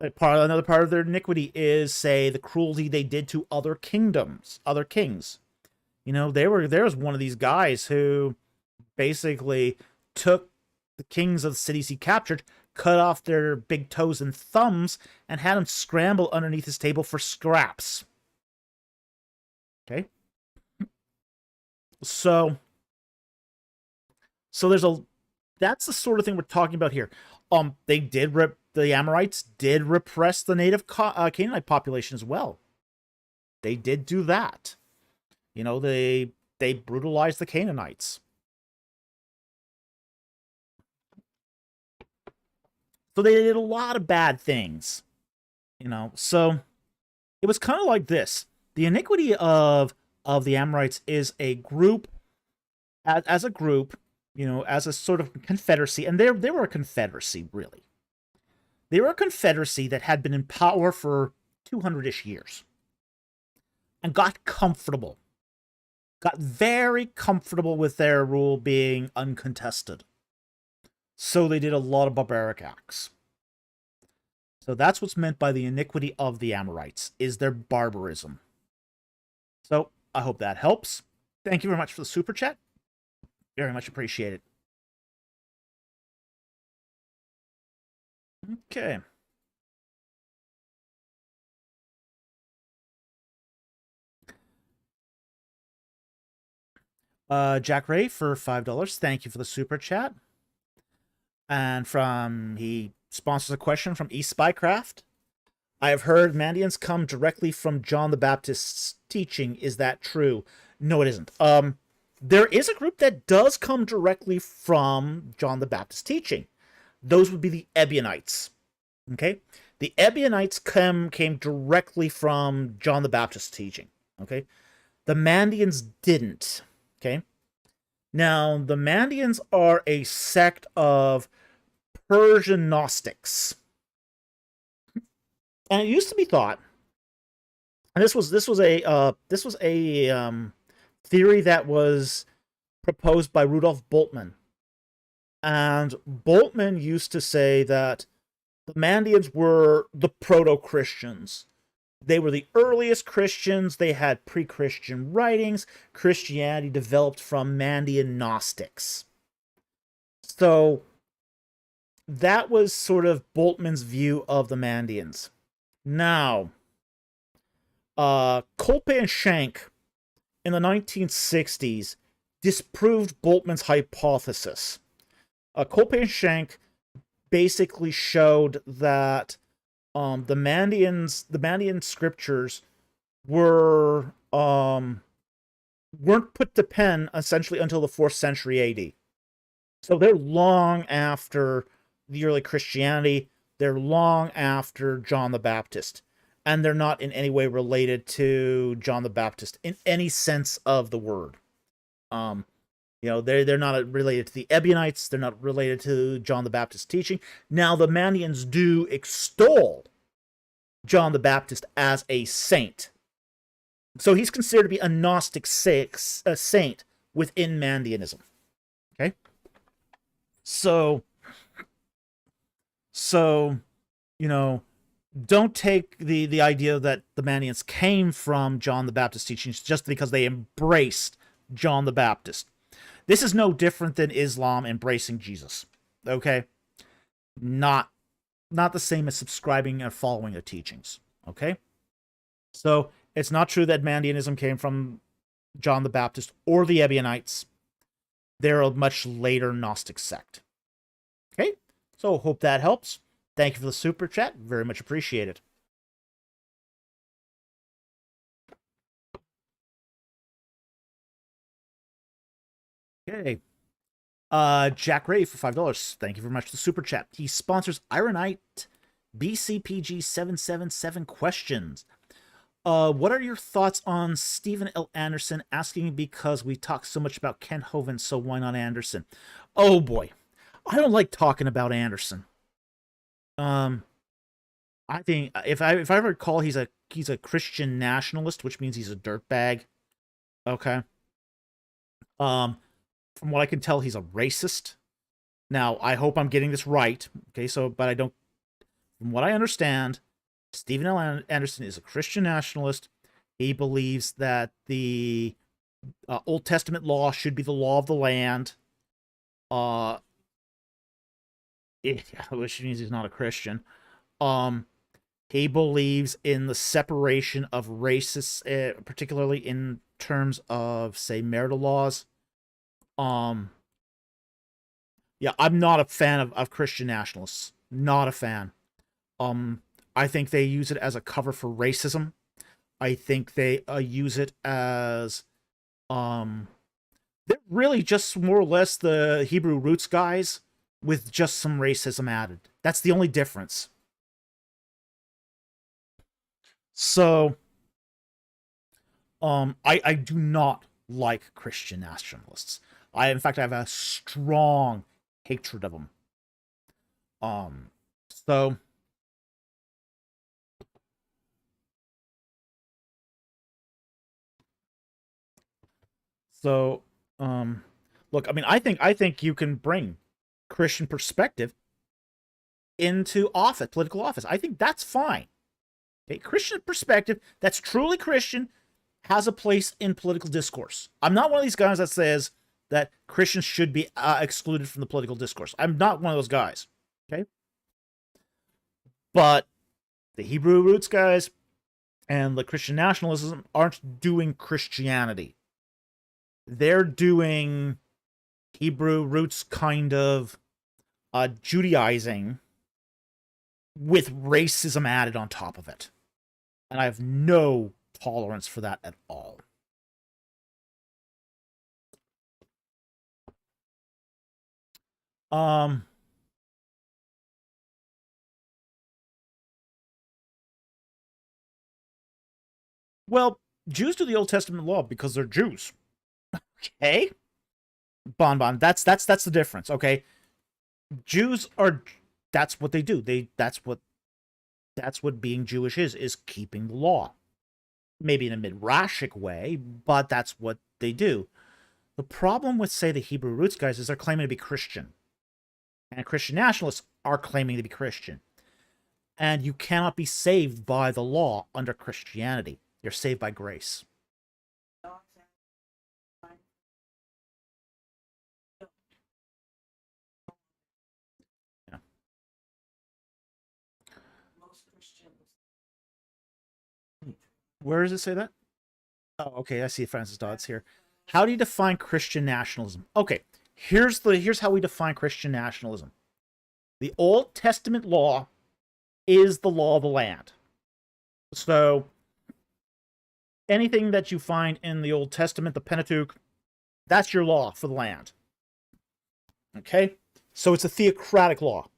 Another part of their iniquity is, say, the cruelty they did to other kingdoms, other kings. You know, there was one of these guys who basically took the kings of the cities he captured, cut off their big toes and thumbs, and had them scramble underneath his table for scraps. Okay? So that's the sort of thing we're talking about here. The Amorites did repress the native Canaanite population as well. They did do that. You know, they brutalized the Canaanites. So they did a lot of bad things. You know, so it was kind of like this. The iniquity of the Amorites is a group, as a group, you know, as a sort of confederacy, and they were a confederacy, really. They were a confederacy that had been in power for 200-ish years and got comfortable. Got very comfortable with their rule being uncontested. So they did a lot of barbaric acts. So that's what's meant by the iniquity of the Amorites, is their barbarism. So I hope that helps. Thank you very much for the super chat. Very much appreciated. Okay. Jack Ray for $5. Thank you for the super chat. And he sponsors a question from East Spycraft. I have heard Mandaeans come directly from John the Baptist's teaching. Is that true? No, it isn't. There is a group that does come directly from John the Baptist's teaching. Those would be the Ebionites. Okay? The Ebionites came directly from John the Baptist's teaching. Okay? The Mandaeans didn't. Okay? Now, the Mandaeans are a sect of Persian Gnostics. And it used to be thought, and this was a theory that was proposed by Rudolf Bultmann. And Bultmann used to say that the Mandaeans were the proto-Christians. They were the earliest Christians. They had pre-Christian writings. Christianity developed from Mandaean Gnostics. So that was sort of Bultmann's view of the Mandaeans. Now, Kolpe and Schenck in the 1960s disproved Bultmann's hypothesis. Kolpe and Schenck basically showed that the Mandaean scriptures weren't put to pen essentially until the 4th century AD. So they're long after the early Christianity. They're long after John the Baptist. And they're not in any way related to John the Baptist in any sense of the word. They're not related to the Ebionites. They're not related to John the Baptist's teaching. Now, the Mandaeans do extol John the Baptist as a saint. So he's considered to be a Gnostic saint within Mandaeanism. Okay? So, don't take the idea that the Mandaeans came from John the Baptist's teachings just because they embraced John the Baptist. This is no different than Islam embracing Jesus. Okay? Not the same as subscribing and following the teachings. Okay? So, it's not true that Mandaeanism came from John the Baptist or the Ebionites. They're a much later Gnostic sect. Okay? So, hope that helps. Thank you for the super chat. Very much appreciated. Okay. Jack Ray for $5. Thank you very much for the super chat. He sponsors Ironite BCPG 777 questions. What are your thoughts on Stephen L. Anderson? Asking because we talk so much about Kent Hovind, so why not Anderson? Oh boy. I don't like talking about Anderson. I think if I recall, he's a Christian nationalist, which means he's a dirtbag. Okay. From what I can tell, he's a racist. Now, I hope I'm getting this right. Okay, but I don't. From what I understand, Stephen L. Anderson is a Christian nationalist. He believes that the Old Testament law should be the law of the land. Which means he's not a Christian. He believes in the separation of races, particularly in terms of, say, marital laws. Yeah, I'm not a fan of Christian nationalists. Not a fan. I think they use it as a cover for racism. I think they use it as they're really just more or less the Hebrew roots guys with just some racism added. That's the only difference. So, I do not like Christian nationalists. In fact, I have a strong hatred of them. So, look, I mean, I think you can bring Christian perspective into office, political office. I think that's fine. Okay, Christian perspective that's truly Christian has a place in political discourse. I'm not one of these guys that says that Christians should be excluded from the political discourse. I'm not one of those guys. Okay? But the Hebrew roots guys and the Christian nationalism aren't doing Christianity. They're doing Hebrew roots kind of Judaizing with racism added on top of it. And I have no tolerance for that at all. Well, Jews do the Old Testament law because they're Jews. Okay? Bon, that's the difference, okay? Jews are, that's what they do. That's what being Jewish is keeping the law. Maybe in a midrashic way, but that's what they do. The problem with, say, the Hebrew roots guys is they're claiming to be Christian. And Christian nationalists are claiming to be Christian. And you cannot be saved by the law under Christianity. You're saved by grace. Yeah. Where does it say that? Oh, okay, I see Francis Dodd's here. How do you define Christian nationalism? Okay, here's how we define Christian nationalism. The Old Testament law is the law of the land. So anything that you find in the Old Testament, the Pentateuch, that's your law for the land. Okay? So it's a theocratic law.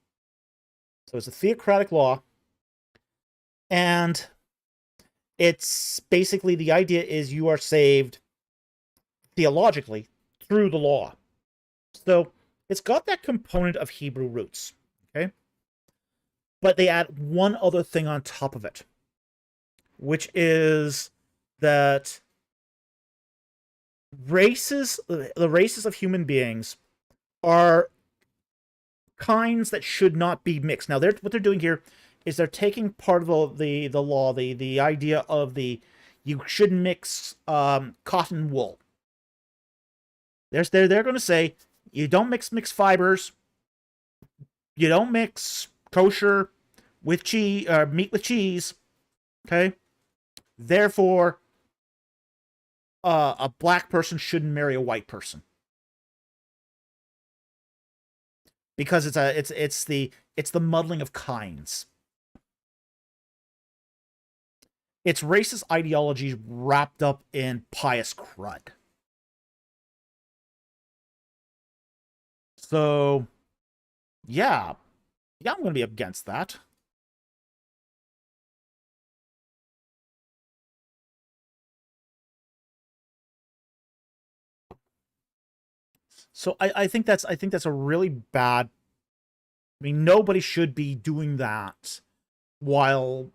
And it's basically, the idea is you are saved theologically through the law. So it's got that component of Hebrew roots. Okay? But they add one other thing on top of it, which is that the races of human beings are kinds that should not be mixed. Now, what they're doing here is they're taking part of the law, the idea of you shouldn't mix cotton and wool. They're going to say you don't mix mixed fibers, you don't mix kosher with cheese, meat with cheese. Okay, therefore, a black person shouldn't marry a white person because it's the muddling of kinds. It's racist ideologies wrapped up in pious crud. So, yeah, I'm going to be against that. So I think that's a really bad. I mean, nobody should be doing that while,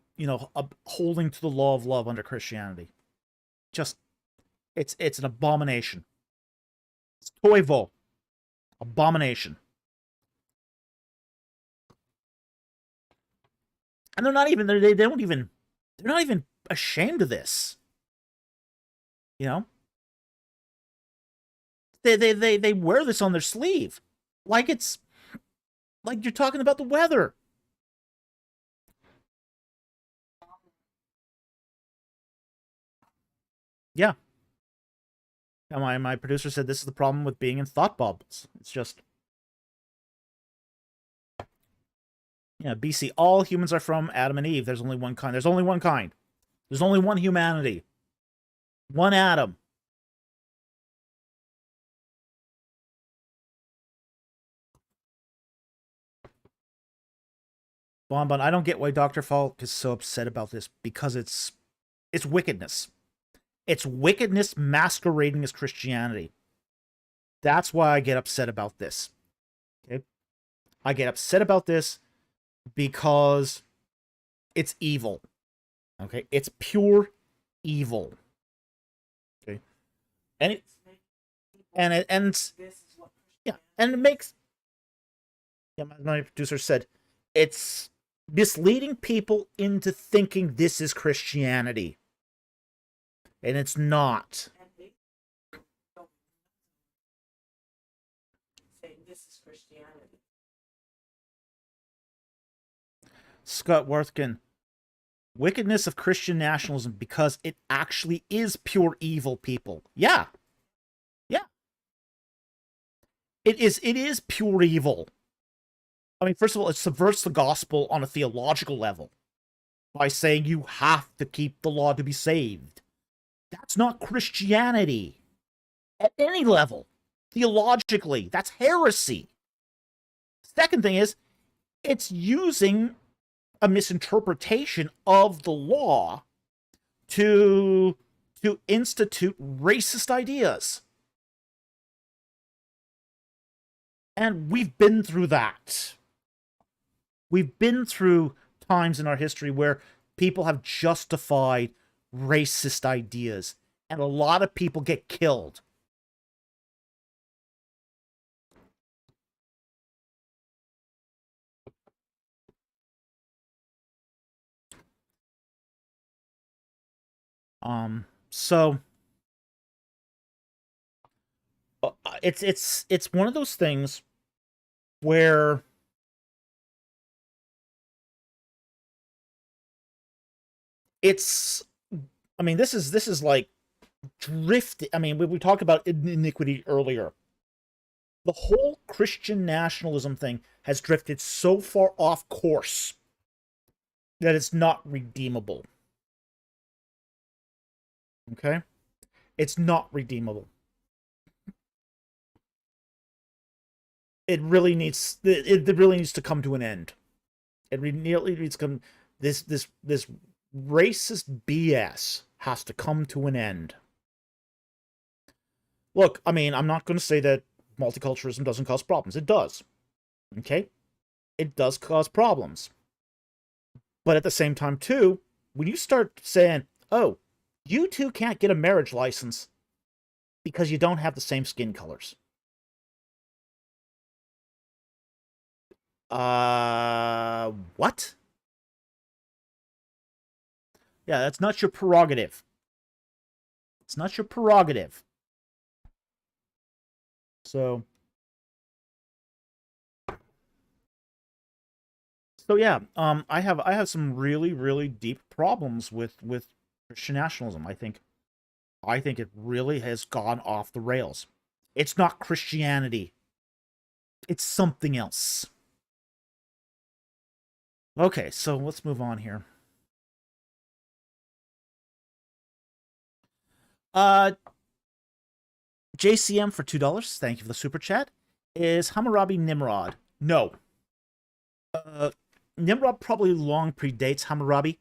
holding to the law of love under Christianity. Just, it's an abomination. It's toivo. Abomination. And they're not even ashamed of this. They wear this on their sleeve. Like you're talking about the weather. Yeah. My producer said this is the problem with being in thought bubbles. It's just, BC, all humans are from Adam and Eve. There's only one kind. There's only one kind. There's only one humanity. One Adam. Bonbon, I don't get why Dr. Falk is so upset about this, because it's wickedness. It's wickedness masquerading as Christianity. That's why I get upset about this. Okay? I get upset about this because it's evil. Okay? It's pure evil. Okay? And it makes, my producer said, it's misleading people into thinking this is Christianity. And it's not. And they don't say this is Christianity. Scott Worthkin, wickedness of Christian nationalism because it actually is pure evil, people. Yeah. Yeah. It is pure evil. I mean, first of all, it subverts the gospel on a theological level by saying you have to keep the law to be saved. That's not Christianity at any level. Theologically, that's heresy. Second thing is, it's using a misinterpretation of the law to institute racist ideas. And we've been through that. We've been through times in our history where people have justified racist ideas, and a lot of people get killed. So it's one of those things where it's, I mean, this is like drift. I mean, we talked about iniquity earlier. The whole Christian nationalism thing has drifted so far off course that it's not redeemable. Okay? It's not redeemable. It really needs to come to an end. It really needs to come. This racist BS has to come to an end. Look, I mean, I'm not going to say that multiculturalism doesn't cause problems. It does. Okay? It does cause problems. But at the same time, too, when you start saying, oh, you two can't get a marriage license because you don't have the same skin colors. What? Yeah, that's not your prerogative. It's not your prerogative. So yeah, I have some really deep problems with Christian nationalism. I think it really has gone off the rails. It's not Christianity. It's something else. Okay, so let's move on here. JCM for $2. Thank you for the super chat. Is Hammurabi Nimrod? No. Nimrod probably long predates Hammurabi.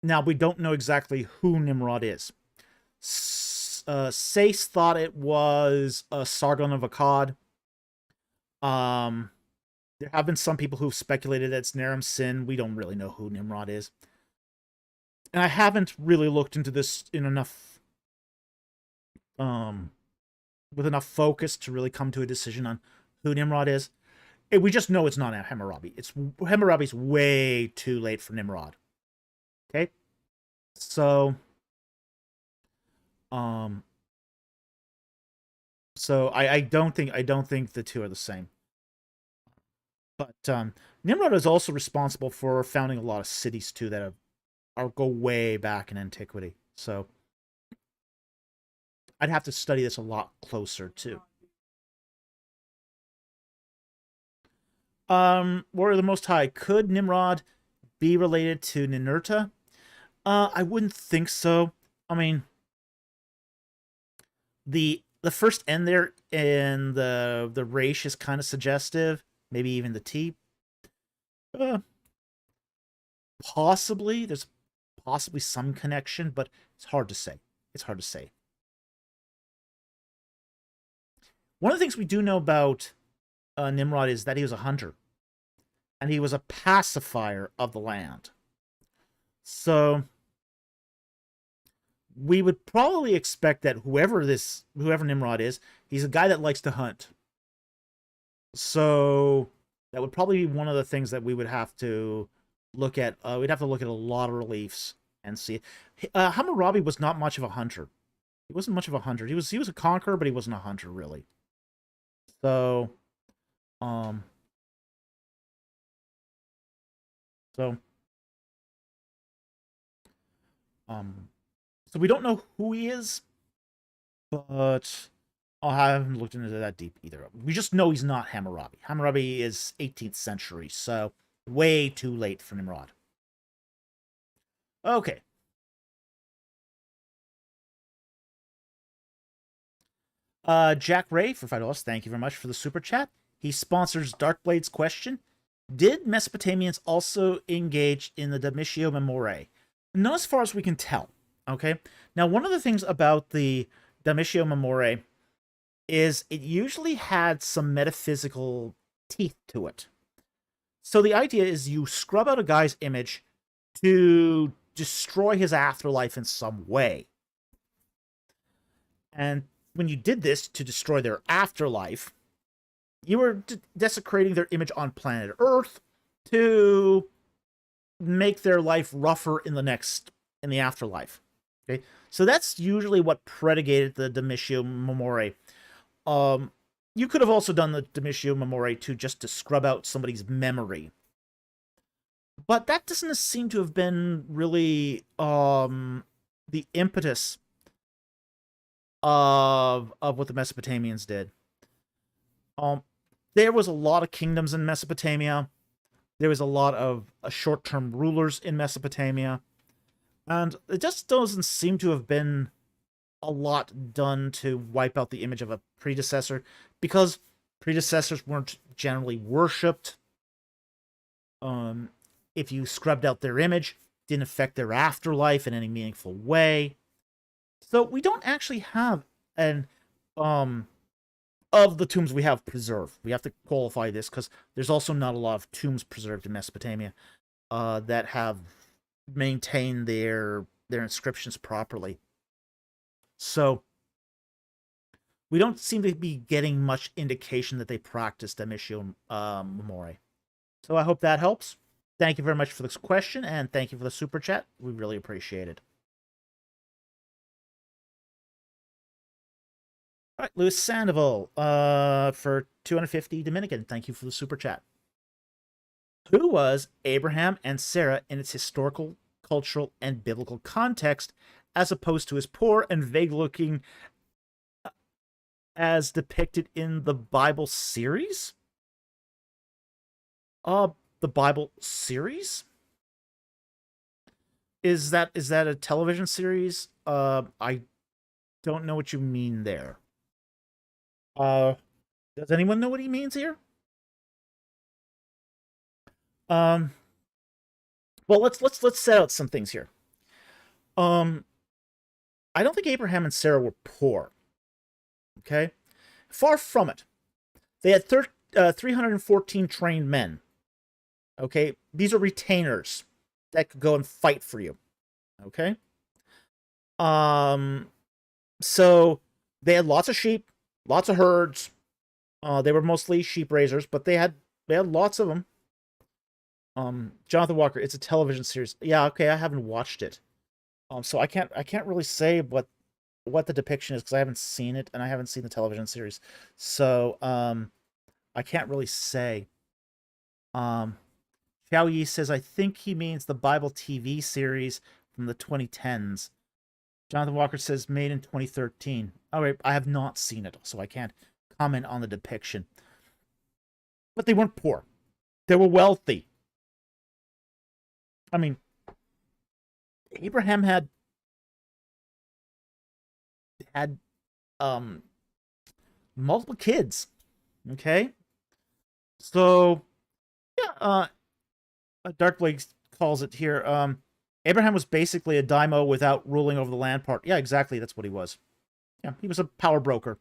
Now, we don't know exactly who Nimrod is. Sayce thought it was Sargon of Akkad. There have been some people who've speculated that it's Naram Sin. We don't really know who Nimrod is. And I haven't really looked into this in enough with enough focus to really come to a decision on who Nimrod is. We just know it's not Hammurabi. Hammurabi's way too late for Nimrod. Okay? So I don't think the two are the same. But Nimrod is also responsible for founding a lot of cities too that go way back in antiquity. So I'd have to study this a lot closer too. Warrior of the Most High, could Nimrod be related to Ninurta? I wouldn't think so. I mean, the first N there in the Resh is kind of suggestive. Maybe even the T. Possibly. There's possibly some connection, but it's hard to say. It's hard to say. One of the things we do know about Nimrod is that he was a hunter. And he was a pacifier of the land. So we would probably expect that whoever Nimrod is, he's a guy that likes to hunt. So that would probably be one of the things that we would have to look at. We'd have to look at a lot of reliefs and see it. Hammurabi was not much of a hunter. He wasn't much of a hunter. He was a conqueror, but he wasn't a hunter really. So, um, so, so we don't know who he is, but I haven't looked into that deep either. We just know he's not Hammurabi. Hammurabi is 18th century, so way too late for Nimrod. Okay. Jack Ray for $5. Thank you very much for the super chat. He sponsors Darkblade's question. Did Mesopotamians also engage in the Damnatio memoriae? Not as far as we can tell. Okay. Now, one of the things about the Damnatio memoriae is it usually had some metaphysical teeth to it. So the idea is you scrub out a guy's image to destroy his afterlife in some way. And when you did this to destroy their afterlife, you were desecrating their image on planet Earth to make their life rougher in the afterlife. Okay, so that's usually what predicated the Damnatio memoriae. You could have also done the Damnatio memoriae just to scrub out somebody's memory, but that doesn't seem to have been really the impetus of what the Mesopotamians did. There was a lot of kingdoms in Mesopotamia. There was a lot of short-term rulers in Mesopotamia. And it just doesn't seem to have been a lot done to wipe out the image of a predecessor, because predecessors weren't generally worshipped. If you scrubbed out their image, it didn't affect their afterlife in any meaningful way. So we don't actually have an of the tombs we have preserved. We have to qualify this because there's also not a lot of tombs preserved in Mesopotamia that have maintained their inscriptions properly. So we don't seem to be getting much indication that they practiced Damnatio memoriae. So I hope that helps. Thank you very much for this question, and thank you for the super chat. We really appreciate it. All right, Louis Sandoval for 250 Dominican. Thank you for the super chat. Who was Abraham and Sarah in its historical, cultural, and biblical context, as opposed to his poor and vague-looking as depicted in the Bible series? The Bible series? Is that a television series? I don't know what you mean there. Does anyone know what he means here? Well, let's set out some things here. I don't think Abraham and Sarah were poor. Okay? Far from it. They had 314 trained men. Okay? These are retainers that could go and fight for you. Okay? So they had lots of sheep, lots of herds. They were mostly sheep raisers, but they had lots of them. Jonathan Walker, it's a television series. Yeah, okay, I haven't watched it. So I can't really say what the depiction is because I haven't seen it and I haven't seen the television series. So I can't really say. Xiao Yi says, I think he means the Bible TV series from the 2010s. Jonathan Walker says made in 2013. All right, I have not seen it, so I can't comment on the depiction. But they weren't poor. They were wealthy. I mean, Abraham had multiple kids. Okay? So yeah, Darkblade calls it here. Abraham was basically a daimyo without ruling over the land part. Yeah, exactly. That's what he was. Yeah, he was a power broker.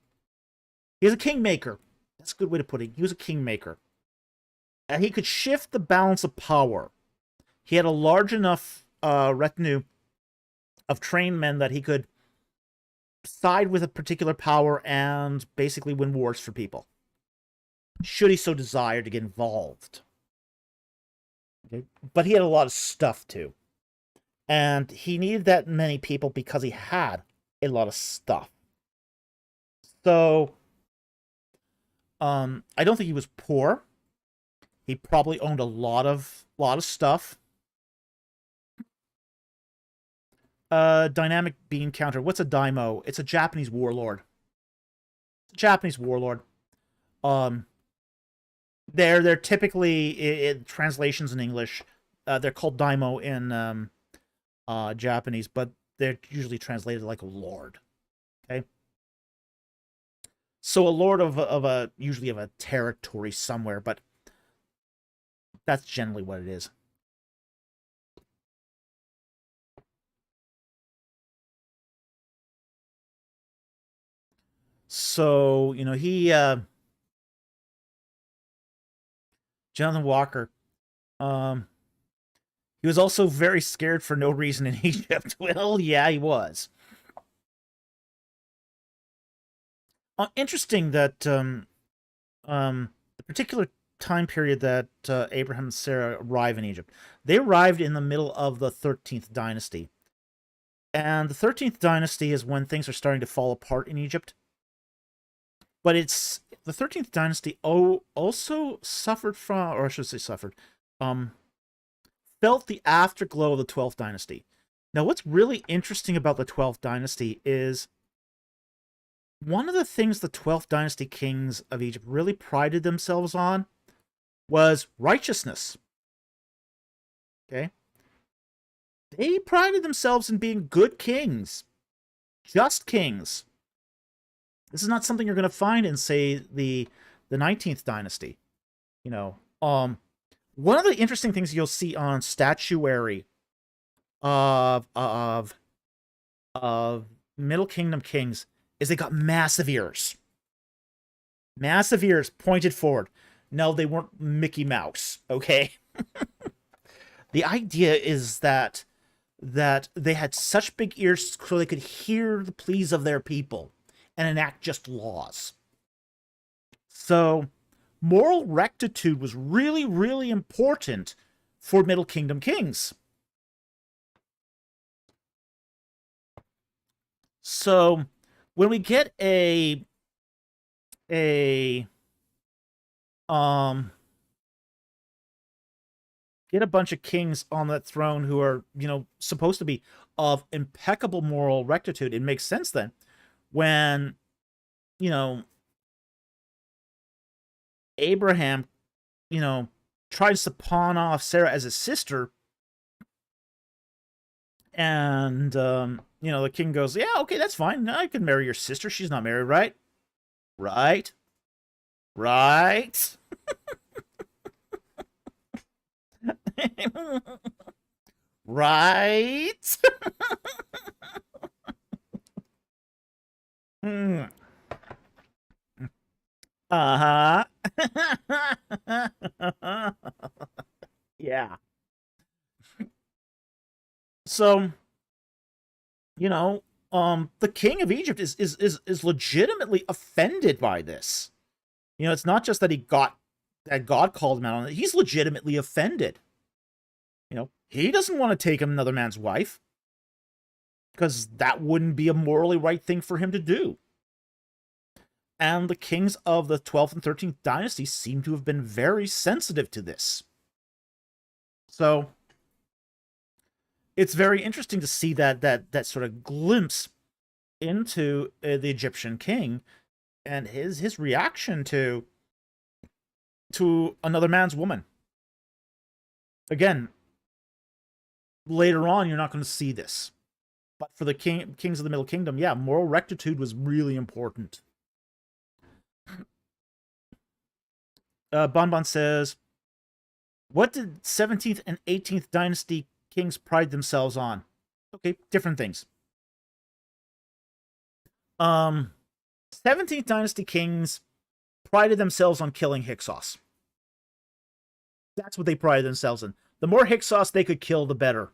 He was a kingmaker. That's a good way to put it. He was a kingmaker. And he could shift the balance of power. He had a large enough retinue of trained men that he could side with a particular power and basically win wars for people, should he so desire to get involved. Okay? But he had a lot of stuff too. And he needed that many people because he had a lot of stuff. So, I don't think he was poor. He probably owned a lot of stuff. Dynamic bean counter. What's a daimo? It's a Japanese warlord. Japanese warlord. They're typically translations in English. They're called daimo in Japanese, but they're usually translated like a lord. Okay. So a lord of usually of a territory somewhere, but that's generally what it is. So, you know, he Jonathan Walker, he was also very scared for no reason in Egypt. Well, yeah, he was. Interesting that the particular time period that Abraham and Sarah arrive in Egypt, they arrived in the middle of the 13th dynasty. And the 13th dynasty is when things are starting to fall apart in Egypt. But it's the 13th dynasty also suffered from, or I should say suffered, felt the afterglow of the 12th dynasty. Now, what's really interesting about the 12th dynasty is one of the things the 12th dynasty kings of Egypt really prided themselves on was righteousness. Okay? They prided themselves in being good kings, just kings. This is not something you're going to find in, say, the 19th dynasty. You know, one of the interesting things you'll see on statuary of Middle Kingdom kings is they got massive ears. Massive ears pointed forward. No, they weren't Mickey Mouse, okay? The idea is that they had such big ears so they could hear the pleas of their people and enact just laws. So, moral rectitude was really, really important for Middle Kingdom kings. So, when we get a bunch of kings on that throne who are, you know, supposed to be of impeccable moral rectitude, it makes sense then when, you know, Abraham, you know, tries to pawn off Sarah as his sister, and you know, the king goes, yeah, okay, that's fine, I can marry your sister, she's not married, right? Right? Right? Hmm. Uh-huh. Yeah. So, you know, the king of Egypt is legitimately offended by this. You know, it's not just that God called him out on it. He's legitimately offended. You know, he doesn't want to take another man's wife because that wouldn't be a morally right thing for him to do. And the kings of the 12th and 13th dynasty seem to have been very sensitive to this. So it's very interesting to see that sort of glimpse into the Egyptian king and his reaction to another man's woman. Again, later on, you're not going to see this. But for the kings of the Middle Kingdom, yeah, moral rectitude was really important. Bonbon says, what did 17th and 18th dynasty kings pride themselves on? Okay, different things. 17th dynasty kings prided themselves on killing Hyksos. That's what they prided themselves in. The more Hyksos they could kill, the better.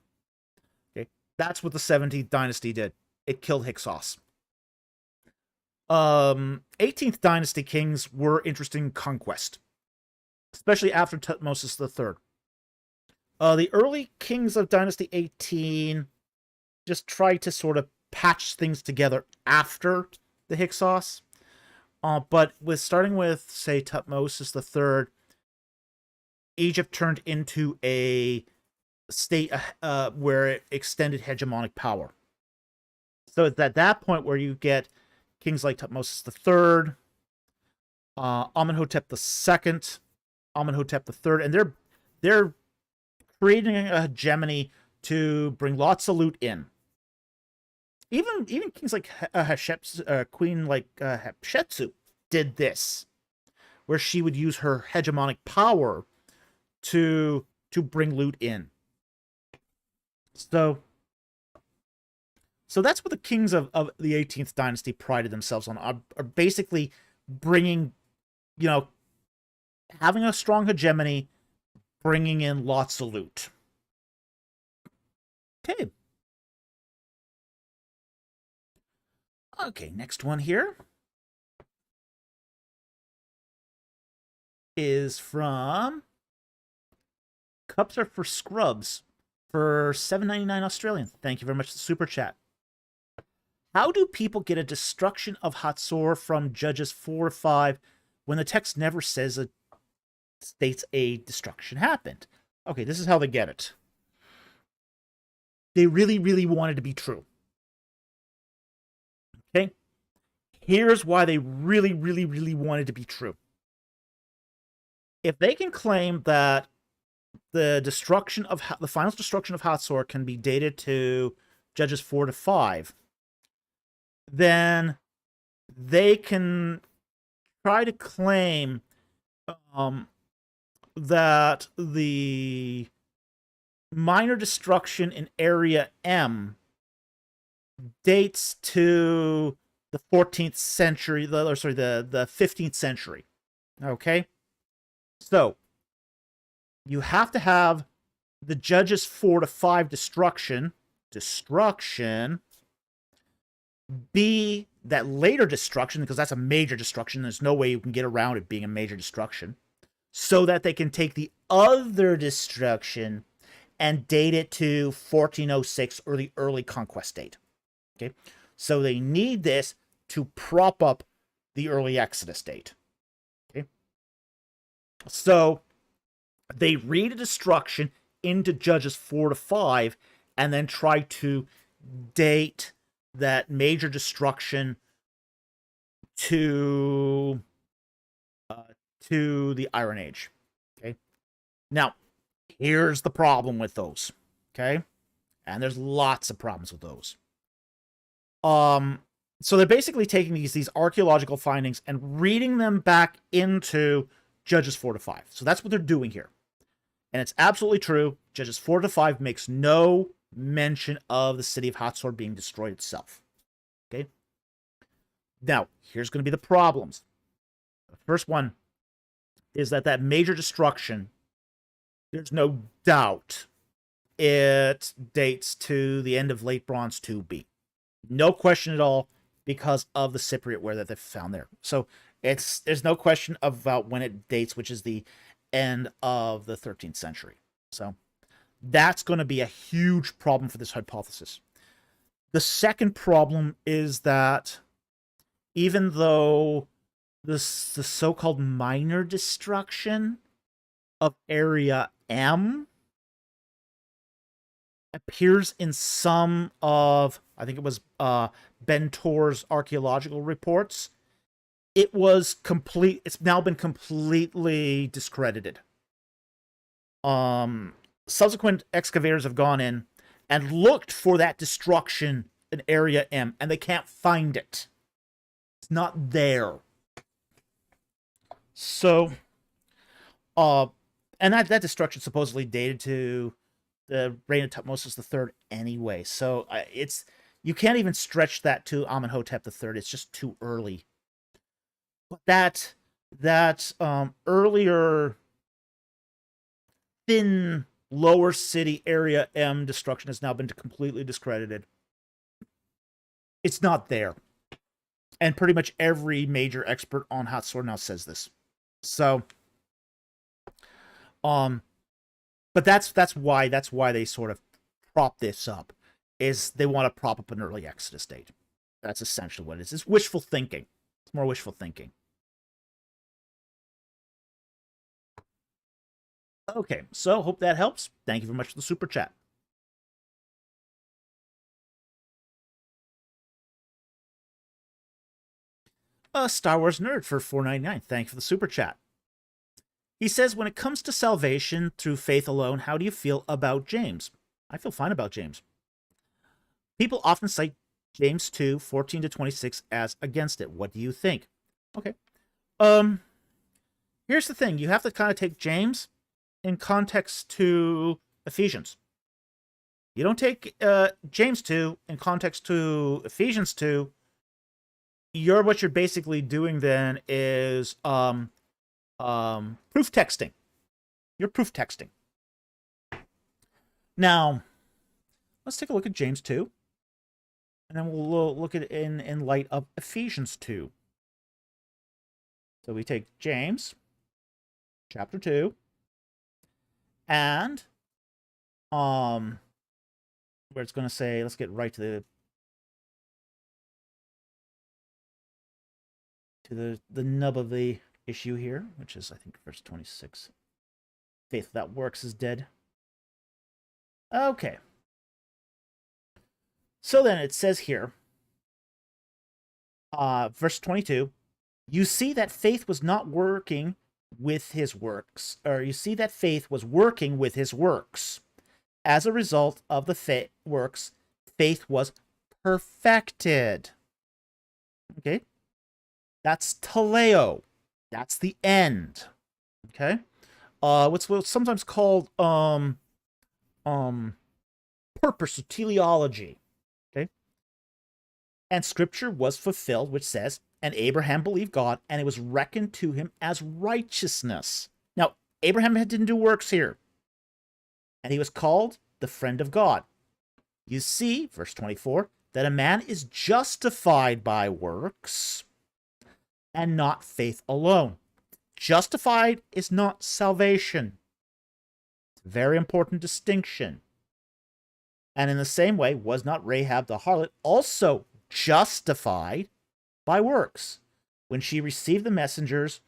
Okay, that's what the 17th dynasty did. It killed Hyksos. 18th dynasty kings were interested in conquest, especially after Tutmosis III. The early kings of Dynasty 18 just tried to sort of patch things together after the Hyksos. But starting with, say, Tutmosis III, Egypt turned into a state where it extended hegemonic power. So it's at that point where you get kings like Tutmosis III, Amenhotep II, Amenhotep III, and they're creating a hegemony to bring lots of loot in. Even kings like Queen like Hatshepsut did this, where she would use her hegemonic power to bring loot in. So that's what the kings of the 18th dynasty prided themselves on, are basically bringing, having a strong hegemony, bringing in lots of loot. Okay. Okay, next one here is from Cups Are for Scrubs for $7.99 Australian. Thank you very much for the super chat. How do people get a destruction of Hazor from Judges 4-5 when the text never states a destruction happened? Okay, this is how they get it. They really, really want it to be true. Okay? Here's why they really, really, really want it to be true. If they can claim that the final destruction of Hazor can be dated to Judges 4-5, then they can try to claim that the minor destruction in Area M dates to the 14th century, the 15th century. Okay? So, you have to have the Judges 4-5 destruction be that later destruction, because that's a major destruction. There's no way you can get around it being a major destruction, so that they can take the other destruction and date it to 1406 or the early conquest date. Okay, so they need this to prop up the early Exodus date. Okay, so they read a destruction into Judges 4-5 and then try to date that major destruction to the Iron Age. Okay, now here's the problem with those. Okay, and there's lots of problems with those. So they're basically taking these archaeological findings and reading them back into Judges 4-5. So that's what they're doing here, and it's absolutely true. Judges 4-5 makes no mention of the city of Hazor being destroyed itself. Okay. Now, here's going to be the problems. The first one is that major destruction, there's no doubt it dates to the end of Late Bronze 2B. No question at all, because of the Cypriot ware that they found there. So there's no question about when it dates, which is the end of the 13th century. So that's going to be a huge problem for this hypothesis. The second problem is that even though the so-called minor destruction of Area M appears in some of, I think it was Ben Tor's archaeological reports, it's now been completely discredited. Subsequent excavators have gone in and looked for that destruction in Area M, and they can't find it. It's not there. So, and that destruction supposedly dated to the reign of Tutmosis III anyway. So you can't even stretch that to Amenhotep III. It's just too early. But that earlier thin lower city Area M destruction has now been completely discredited. It's not there. And pretty much every major expert on Hazor now says this. So, But that's why they sort of prop this up, is they want to prop up an early Exodus date. That's essentially what it is. It's wishful thinking. It's more wishful thinking. Okay, so hope that helps. Thank you very much for the super chat. Star Wars Nerd for $4.99. Thank you for the super chat. He says, when it comes to salvation through faith alone, how do you feel about James? I feel fine about James. People often cite James 2, 14-26 as against it. What do you think? Okay. Here's the thing. You have to kind of take James in context to Ephesians. You don't take James 2 in context to Ephesians 2. What you're basically doing then is proof texting. You're proof texting. Now, let's take a look at James 2. And then we'll look at it in light of Ephesians 2. So we take James, chapter 2, and where it's going to say, let's get right to the nub of the issue here, which is, I think, verse 26. Faith without works is dead. Okay. So then it says here, verse 22, you see that faith was not working with his works, or you see that faith was working with his works. As a result of the works, faith was perfected. Okay? That's teleo. That's the end. Okay? What's sometimes called purpose or teleology. Okay? And scripture was fulfilled, which says, and Abraham believed God, and it was reckoned to him as righteousness. Now, Abraham didn't do works here. And he was called the friend of God. You see, verse 24, that a man is justified by works and not faith alone. Justified is not salvation. Very important distinction. And in the same way, was not Rahab the harlot also justified by works when she received the messengers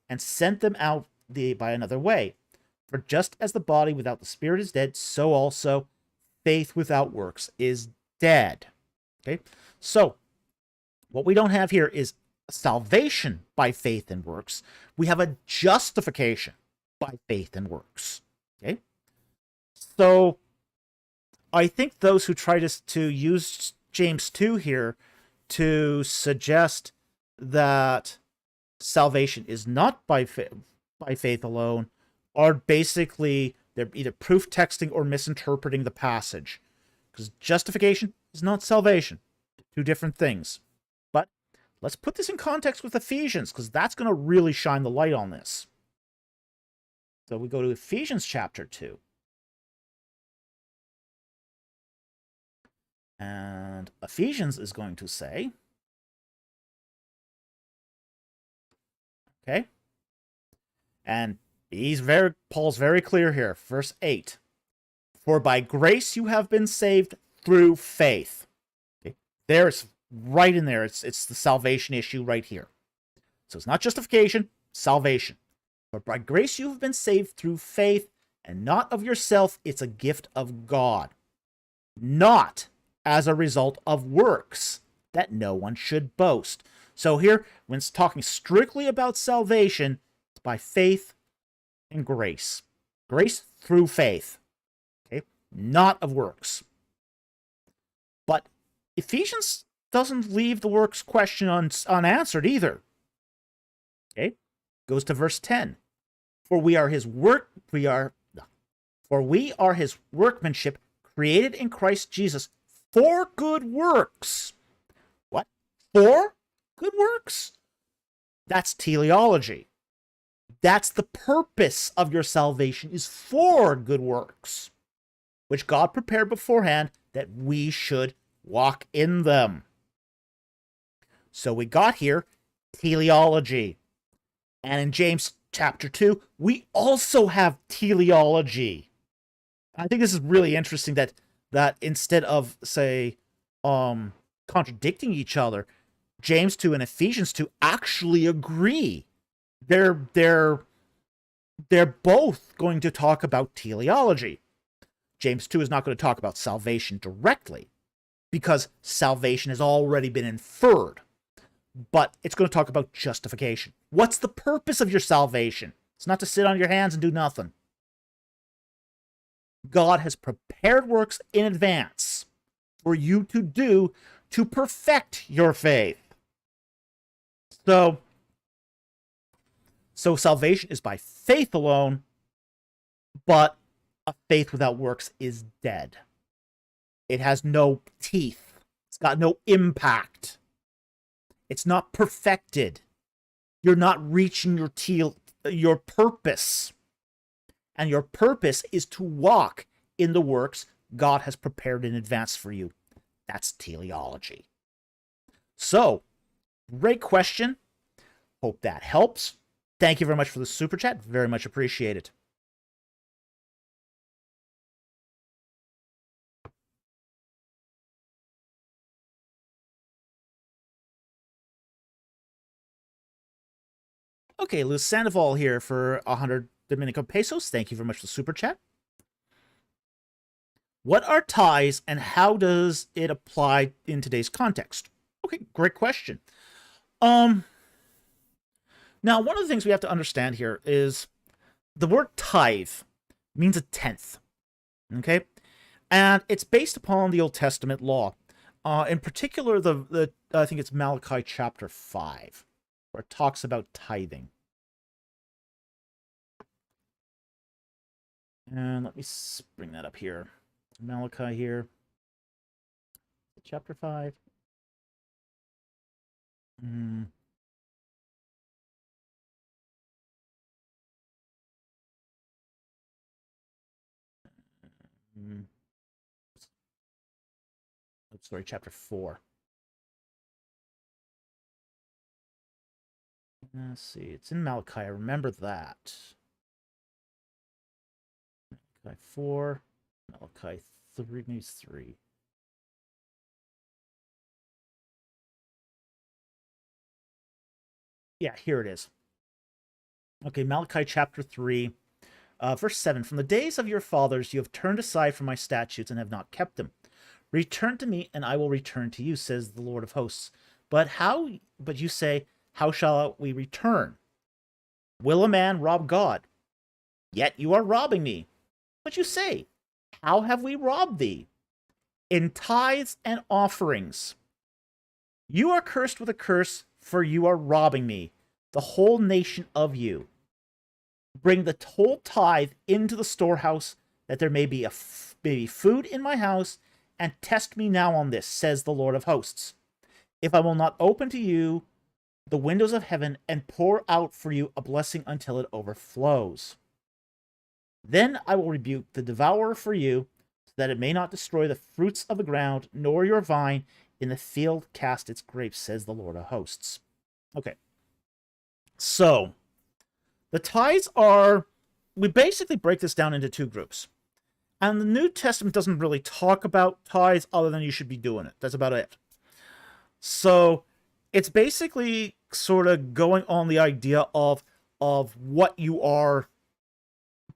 and sent them out by another way? For just as the body without the spirit is dead, so also faith without works is dead. Okay? So, what we don't have here is salvation by faith and works. We have a justification by faith and works. Okay? So, I think those who try to use James 2 here to suggest that salvation is not by faith alone are basically, they're either proof texting or misinterpreting the passage. Because justification is not salvation. Two different things. But let's put this in context with Ephesians, because that's going to really shine the light on this. So we go to Ephesians chapter 2. And Ephesians is going to say, okay, and Paul's very clear here, verse 8, for by grace you have been saved through faith. Okay, there's right in there, it's the salvation issue right here. So it's not justification, salvation. For by grace you have been saved through faith, and not of yourself, it's a gift of God. Not as a result of works, that no one should boast. So here, when it's talking strictly about salvation, it's by faith and grace. Grace through faith. Okay? Not of works. But Ephesians doesn't leave the works question unanswered either. Okay? Goes to verse 10. For we are his workmanship, created in Christ Jesus for good works. What? For good works? That's teleology. That's the purpose of your salvation, is for good works, which God prepared beforehand that we should walk in them. So we got here teleology. And in James chapter 2, we also have teleology. I think this is really interesting that instead of, say, contradicting each other, James 2 and Ephesians 2 actually agree. They're both going to talk about teleology. James 2 is not going to talk about salvation directly, because salvation has already been inferred. But it's going to talk about justification. What's the purpose of your salvation? It's not to sit on your hands and do nothing. God has prepared works in advance for you to do to perfect your faith. So salvation is by faith alone, but a faith without works is dead. It has no teeth. It's got no impact. It's not perfected. You're not reaching your purpose. And your purpose is to walk in the works God has prepared in advance for you. That's teleology. So, great question. Hope that helps. Thank you very much for the super chat. Very much appreciated. Okay, Luis Sandoval here for 100 Dominican pesos. Thank you very much for the super chat. What are tithes and how does it apply in today's context? Okay, great question. Now, one of the things we have to understand here is the word tithe means a tenth. Okay? And it's based upon the Old Testament law. In particular, I think it's Malachi chapter 5, where it talks about tithing. And let me bring that up here. Malachi here. Chapter 5. Sorry, chapter 4. Let's see. It's in Malachi. I remember that. Malachi 4. Malachi 3. Maybe 3. Yeah, here it is. Okay, Malachi chapter 3. Verse 7, from the days of your fathers you have turned aside from my statutes and have not kept them. Return to me, and I will return to you, says the Lord of hosts. But you say, how shall we return? Will a man rob God? Yet you are robbing me. But you say, how have we robbed thee? In tithes and offerings. You are cursed with a curse, for you are robbing me, the whole nation of you. Bring the whole tithe into the storehouse, that there may be food in my house, and test me now on this, says the Lord of hosts. If I will not open to you the windows of heaven and pour out for you a blessing until it overflows. Then I will rebuke the devourer for you, so that it may not destroy the fruits of the ground, nor your vine in the field cast its grapes, says the Lord of hosts. Okay. So, the tithes we basically break this down into two groups. And the New Testament doesn't really talk about tithes other than you should be doing it. That's about it. So it's basically sort of going on the idea of what you are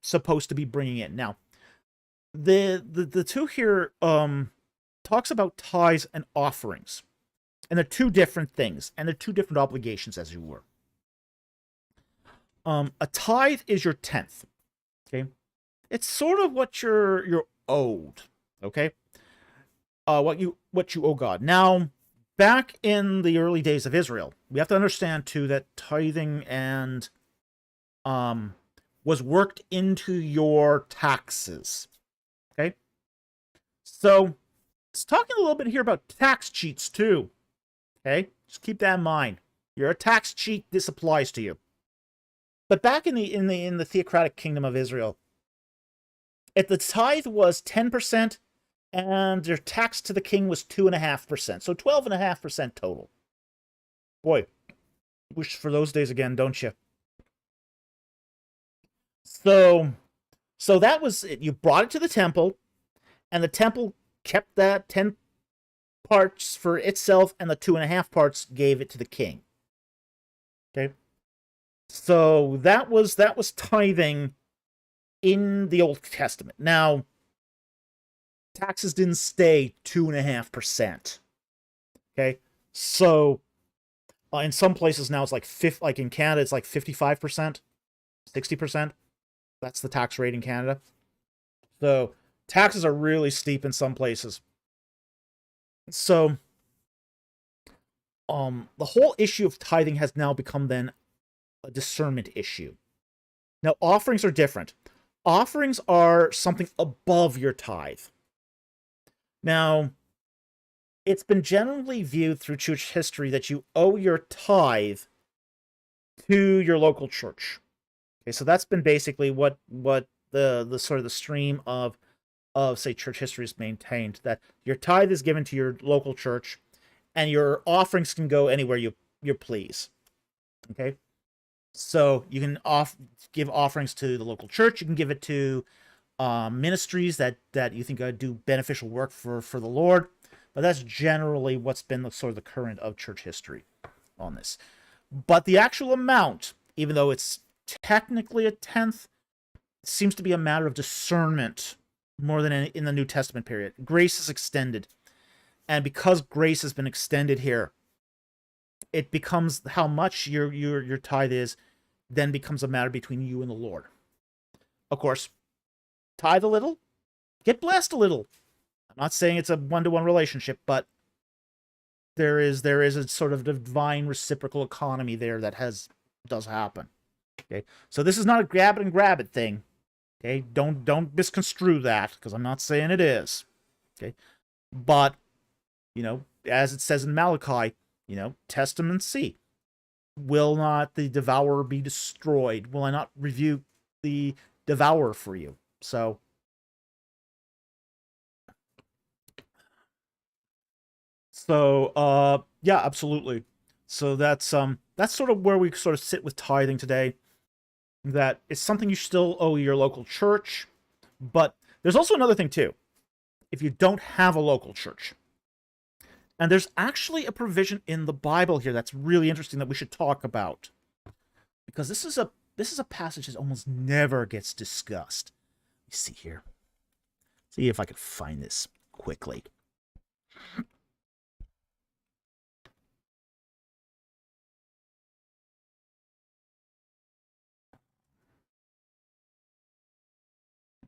supposed to be bringing in. Now, the two here talks about tithes and offerings. And they're two different things. And they're two different obligations, as you were. A tithe is your tenth. Okay? It's sort of what you're owed, okay? What you owe God. Now, back in the early days of Israel, we have to understand too that tithing and was worked into your taxes. Okay? So, it's talking a little bit here about tax cheats too. Okay? Just keep that in mind. You're a tax cheat, this applies to you. But back in the theocratic kingdom of Israel, if the tithe was 10% and their tax to the king was 2.5%, so 12.5% total. Boy, wish for those days again, don't you? So So that was it. You brought it to the temple, and the temple kept that 10 parts for itself, and the 2.5 parts gave it to the king. Okay, so that was tithing in the Old Testament. Now, taxes didn't stay 2.5%. Okay, so in some places now it's like in Canada it's like 55%, 60%. That's the tax rate in Canada. So taxes are really steep in some places. So the whole issue of tithing has now become then a discernment issue. Now, offerings are different. Offerings are something above your tithe. Now, it's been generally viewed through church history that you owe your tithe to your local church. Okay, so that's been basically what the sort of the stream of say church history is maintained, that your tithe is given to your local church, and your offerings can go anywhere you please. Okay, so you can give offerings to the local church. You can give it to ministries that you think do beneficial work for the Lord. But that's generally what's been the sort of the current of church history on this. But the actual amount, even though it's technically a tenth, seems to be a matter of discernment more than in the New Testament period. Grace is extended. And because grace has been extended here, it becomes how much your tithe is, then becomes a matter between you and the Lord. Of course, tithe a little, get blessed a little. I'm not saying it's a one-to-one relationship, but there is a sort of divine reciprocal economy there that does happen. Okay, so this is not a grab it and grab it thing. Okay, don't misconstrue that, because I'm not saying it is. Okay, but as it says in Malachi, Testament C, will not the devourer be destroyed? Will I not rebuke the devourer for you? So yeah, absolutely. So that's sort of where we sort of sit with tithing today. That it's something you still owe your local church, but there's also another thing too. If you don't have a local church, and there's actually a provision in the Bible here that's really interesting that we should talk about, because this is a passage that almost never gets discussed. Let me see here. See if I can find this quickly.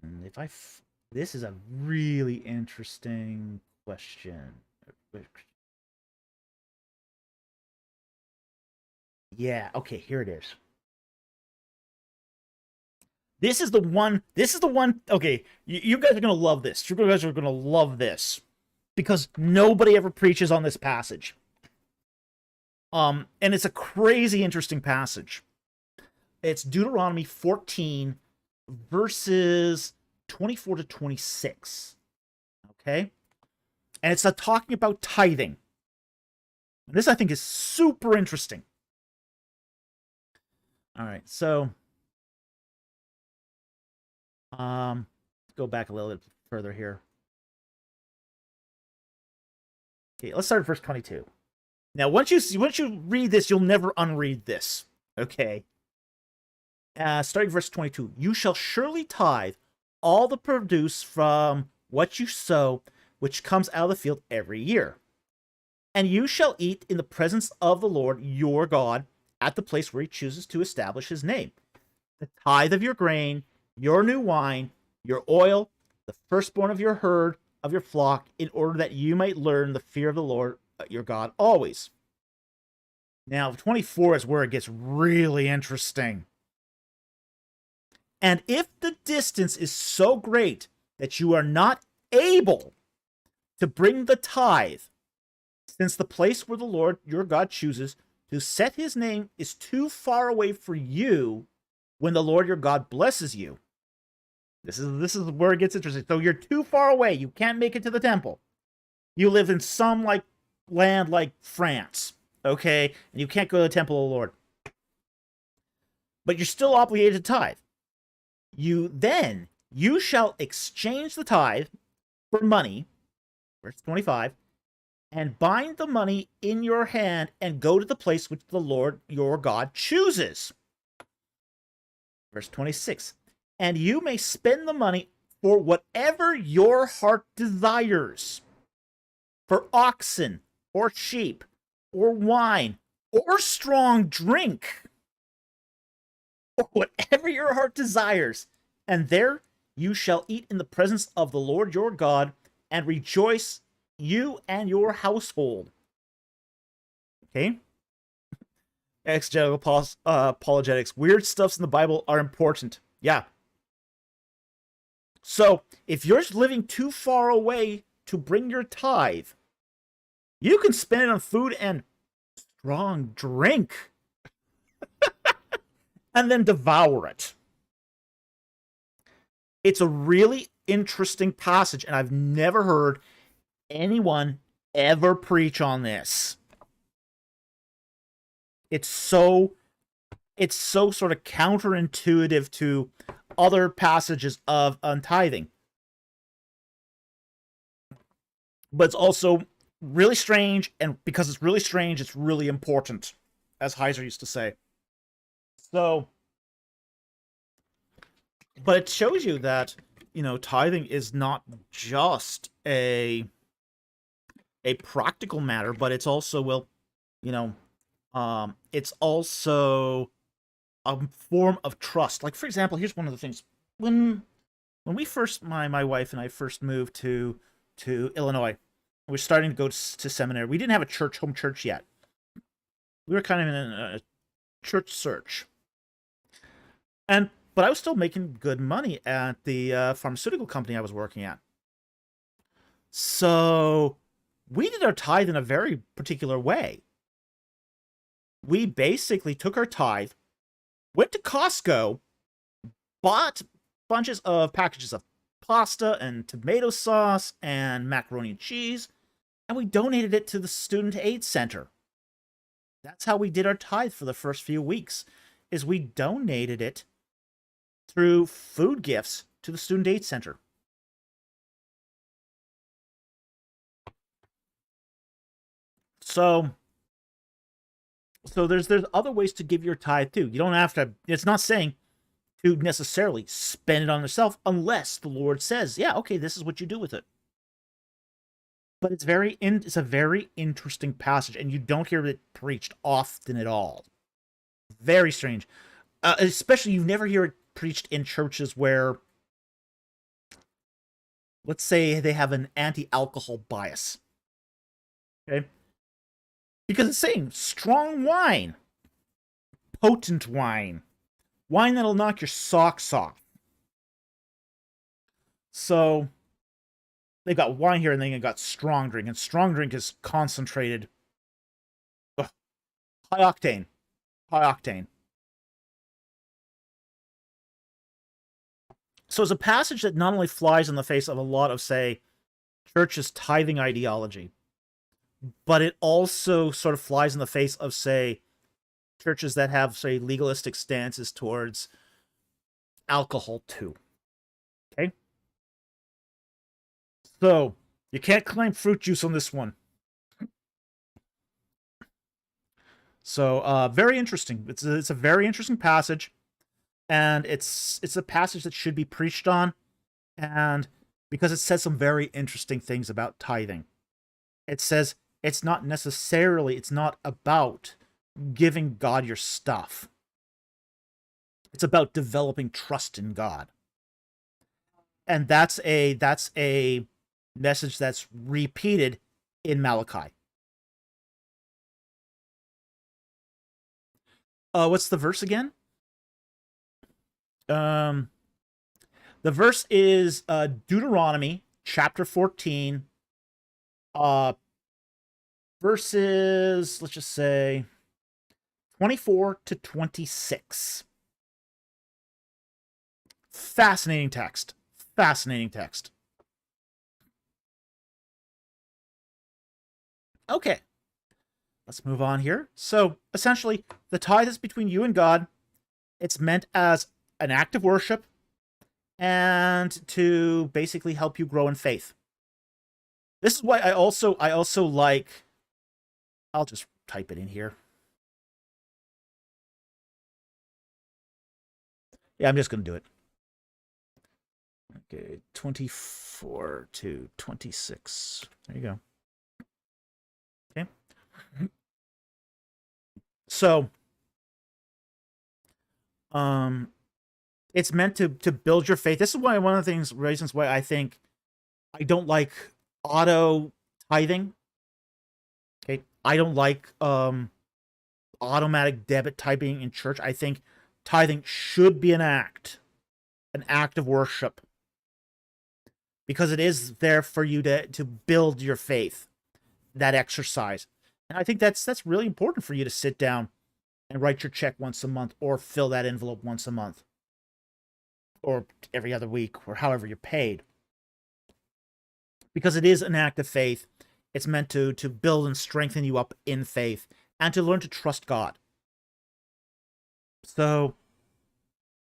And this is a really interesting question. Yeah, okay, here it is. This is the one. Okay, you guys are gonna love this. You guys are gonna love this, because nobody ever preaches on this passage. And it's a crazy interesting passage. It's Deuteronomy 14, verses 24 to 26. Okay? And it's talking about tithing. And this, I think, is super interesting. All right, so let's go back a little bit further here. Okay, let's start at verse 22. Now, once you read this, you'll never unread this. Okay? Starting verse 22. You shall surely tithe all the produce from what you sow, which comes out of the field every year. And you shall eat in the presence of the Lord your God at the place where he chooses to establish his name. The tithe of your grain, your new wine, your oil, the firstborn of your herd, of your flock, in order that you might learn the fear of the Lord your God always. Now, 24 is where it gets really interesting. And if the distance is so great that you are not able to bring the tithe, since the place where the Lord your God chooses to set his name is too far away for you when the Lord your God blesses you. This is where it gets interesting. So you're too far away. You can't make it to the temple. You live in some land like France, okay? And you can't go to the temple of the Lord. But you're still obligated to tithe. You then you shall exchange the tithe for money, verse 25, and bind the money in your hand and go to the place which the Lord your God chooses. Verse 26, and you may spend the money for whatever your heart desires, for oxen, or sheep, or wine, or strong drink, or whatever your heart desires. And there you shall eat in the presence of the Lord your God, and rejoice, you and your household. Okay? Exegetical apologetics. Weird stuffs in the Bible are important. Yeah. So, if you're living too far away to bring your tithe, you can spend it on food and strong drink. And then devour it. It's a really interesting passage, and I've never heard anyone ever preach on this. It's so sort of counterintuitive to other passages of tithing. But it's also really strange, and because it's really strange, it's really important, as Hazor used to say. So, but it shows you that, you know, tithing is not just a practical matter, but it's also, well, you know, it's also a form of trust. Like, for example, here's one of the things. When we first, my wife and I first moved to Illinois, we were starting to go to seminary. We didn't have a home church yet. We were kind of in a church search. But I was still making good money at the pharmaceutical company I was working at. So we did our tithe in a very particular way. We basically took our tithe, went to Costco, bought bunches of packages of pasta and tomato sauce and macaroni and cheese, and we donated it to the Student Aid Center. That's how we did our tithe for the first few weeks, is we donated it through food gifts to the Student Aid Center. So there's other ways to give your tithe too. You don't have to, it's not saying to necessarily spend it on yourself unless the Lord says, yeah, okay, this is what you do with it. But it's a very interesting passage, and you don't hear it preached often at all. Very strange. Especially, you never hear it preached in churches where, let's say, they have an anti-alcohol bias. Okay? Because it's saying strong wine, potent wine, wine that'll knock your socks off. So they've got wine here, and then they've got strong drink, and strong drink is concentrated, high octane. So it's a passage that not only flies in the face of a lot of, say, churches' tithing ideology, but it also sort of flies in the face of, say, churches that have, say, legalistic stances towards alcohol too. Okay? So, you can't claim fruit juice on this one. So, very interesting. It's a very interesting passage, and it's a passage that should be preached on, and because it says some very interesting things about tithing. It says it's not about giving God your stuff. It's about developing trust in God. And that's a message that's repeated in Malachi. What's the verse again? The verse is Deuteronomy chapter 14, verses, let's just say 24 to 26. Fascinating text. Okay, let's move on here. So, essentially, the tithe is between you and God. It's meant as an act of worship, and to basically help you grow in faith. This is why I also like, I'll just type it in here. Yeah, I'm just going to do it. Okay, 24 to 26. There you go. Okay. So, it's meant to build your faith. This is why one of the reasons why I think I don't like auto tithing. Okay, I don't like automatic debit typing in church. I think tithing should be an act of worship, because it is there for you to build your faith, that exercise. And I think that's really important for you to sit down and write your check once a month, or fill that envelope once a month, or every other week, or however you're paid. Because it is an act of faith. It's meant to build and strengthen you up in faith, and to learn to trust God. So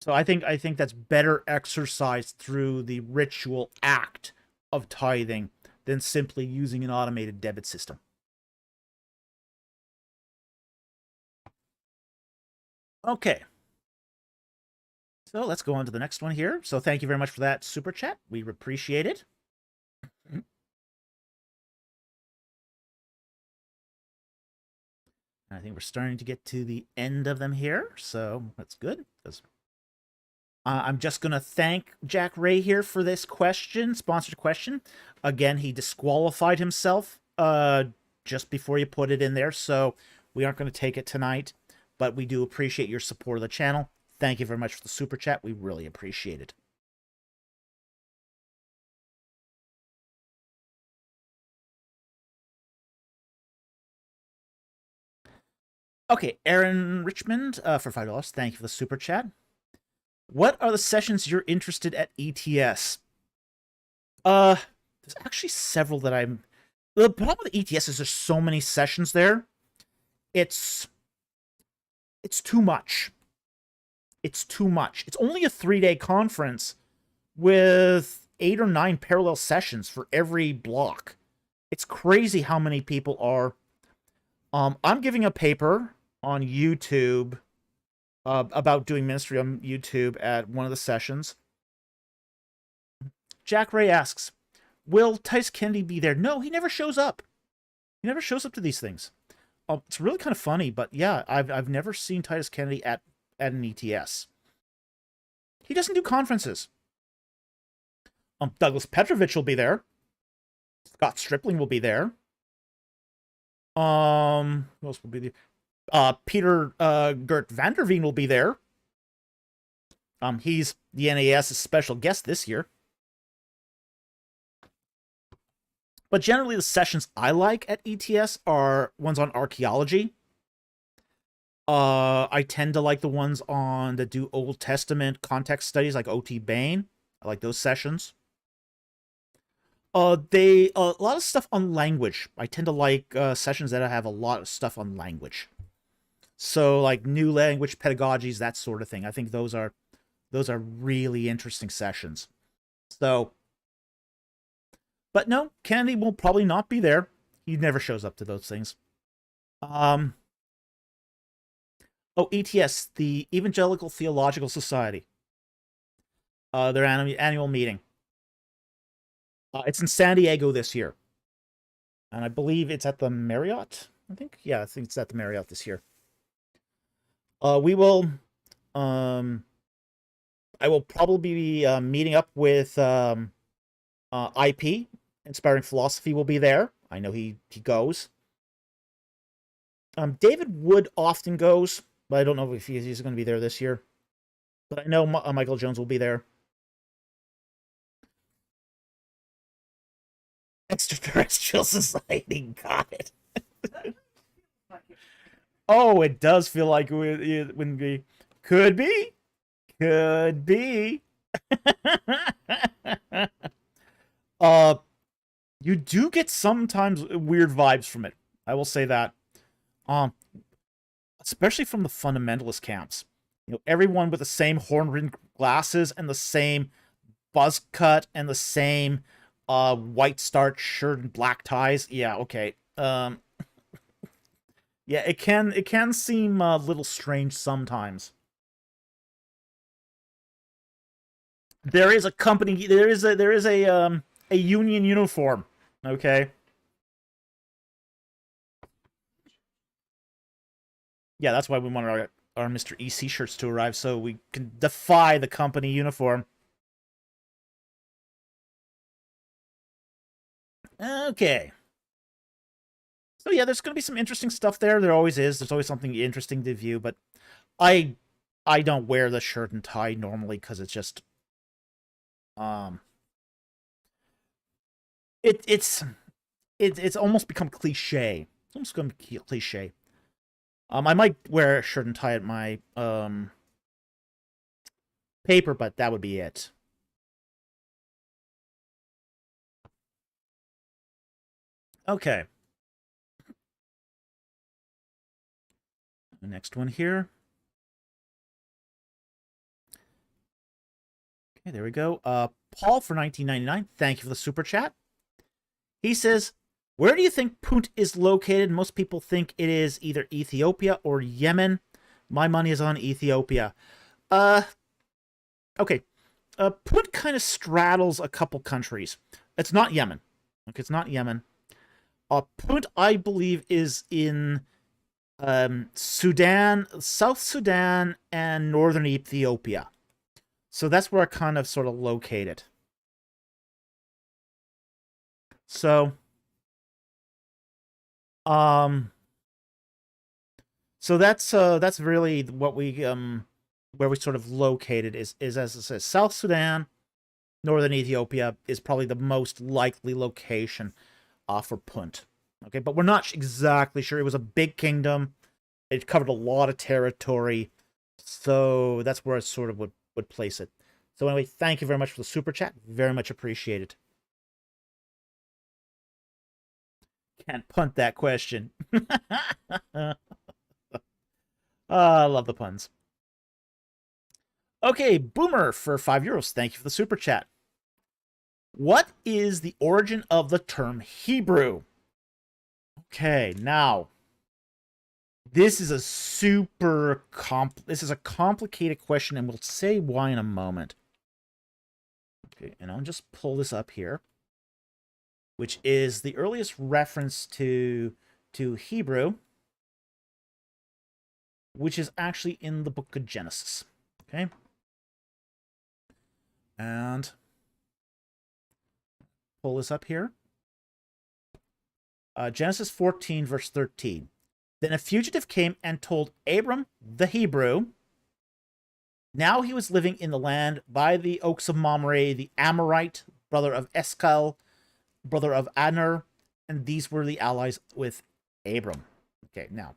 I think that's better exercised through the ritual act of tithing than simply using an automated debit system. Okay. So let's go on to the next one here. So thank you very much for that super chat. We appreciate it. I think we're starting to get to the end of them here, so that's good. I'm just going to thank Jack Ray here for this question, sponsored question. Again, he disqualified himself just before you put it in there, so we aren't going to take it tonight, but we do appreciate your support of the channel. Thank you very much for the super chat. We really appreciate it. Okay, Aaron Richmond for $5. Thank you for the super chat. What are the sessions you're interested at ETS? There's actually several that I'm... The problem with ETS is there's so many sessions there. It's too much. It's too much. It's only a 3-day conference with 8 or 9 parallel sessions for every block. It's crazy how many people are. I'm giving a paper on YouTube about doing ministry on YouTube at one of the sessions. Jack Ray asks, will Titus Kennedy be there? No, he never shows up. He never shows up to these things. It's really kind of funny, but yeah, I've never seen Titus Kennedy at an ETS. He doesn't do conferences. Douglas Petrovich will be there. Scott Stripling will be there. Who else will be there? Peter Gert Vanderveen will be there. He's the NAS's special guest this year. But generally, the sessions I like at ETS are ones on archaeology. I tend to like the ones that do Old Testament context studies, like O.T. Bain. I like those sessions. A lot of stuff on language. I tend to like sessions that have a lot of stuff on language. So like new language pedagogies, that sort of thing. I think those are really interesting sessions. So, but no, Kennedy will probably not be there. He never shows up to those things. Oh, ETS, the Evangelical Theological Society. Their annual meeting. It's in San Diego this year. And I believe it's at the Marriott, I think. Yeah, I think it's at the Marriott this year. We will... I will probably be meeting up with IP. Inspiring Philosophy will be there. I know he goes. David Wood often goes, but I don't know if he's going to be there this year. But I know Michael Jones will be there. Extraterrestrial Society, got it. Oh, it does feel like it wouldn't be. Could be. Could be. You do get sometimes weird vibes from it. I will say that. Especially from the fundamentalist camps. You know, everyone with the same horn-rimmed glasses and the same buzz cut and the same white starch shirt and black ties. Yeah, okay. Yeah, it can seem a little strange sometimes. There is a company. There is a union uniform. Okay. Yeah, that's why we want our Mr. EC shirts to arrive, so we can defy the company uniform. Okay. So yeah, there's going to be some interesting stuff there. There always is. There's always something interesting to view, but I I don't wear the shirt and tie normally because it's just um it's almost become cliche. It's almost become cliche. I might wear a shirt and tie at my paper, but that would be it. Okay. The next one here. Okay, there we go. Paul for 1999. Thank you for the super chat. He says, "Where do you think Punt is located? Most people think it is either Ethiopia or Yemen. My money is on Ethiopia." Okay. Punt kind of straddles a couple countries. It's not Yemen. Okay, it's not Yemen. Punt, I believe, is in Sudan, South Sudan, and northern Ethiopia. So that's where I kind of sort of located. So, so that's really what we where we sort of located is as it says, South Sudan, northern Ethiopia is probably the most likely location for Punt. Okay, but we're not exactly sure. It was a big kingdom. It covered a lot of territory. So that's where I sort of would place it. So anyway, thank you very much for the super chat. Very much appreciated. Can't punt that question. I love the puns. Okay, Boomer for €5. Thank you for the super chat. What is the origin of the term Hebrew? Okay, now this is a complicated question, and we'll say why in a moment. Okay, and I'll just pull this up here, which is the earliest reference to Hebrew, which is actually in the book of Genesis. Okay, and pull this up here. Genesis 14, verse 13. Then a fugitive came and told Abram the Hebrew. Now he was living in the land by the oaks of Mamre, the Amorite, brother of Eshcol, brother of Aner, and these were the allies with Abram. Okay, now,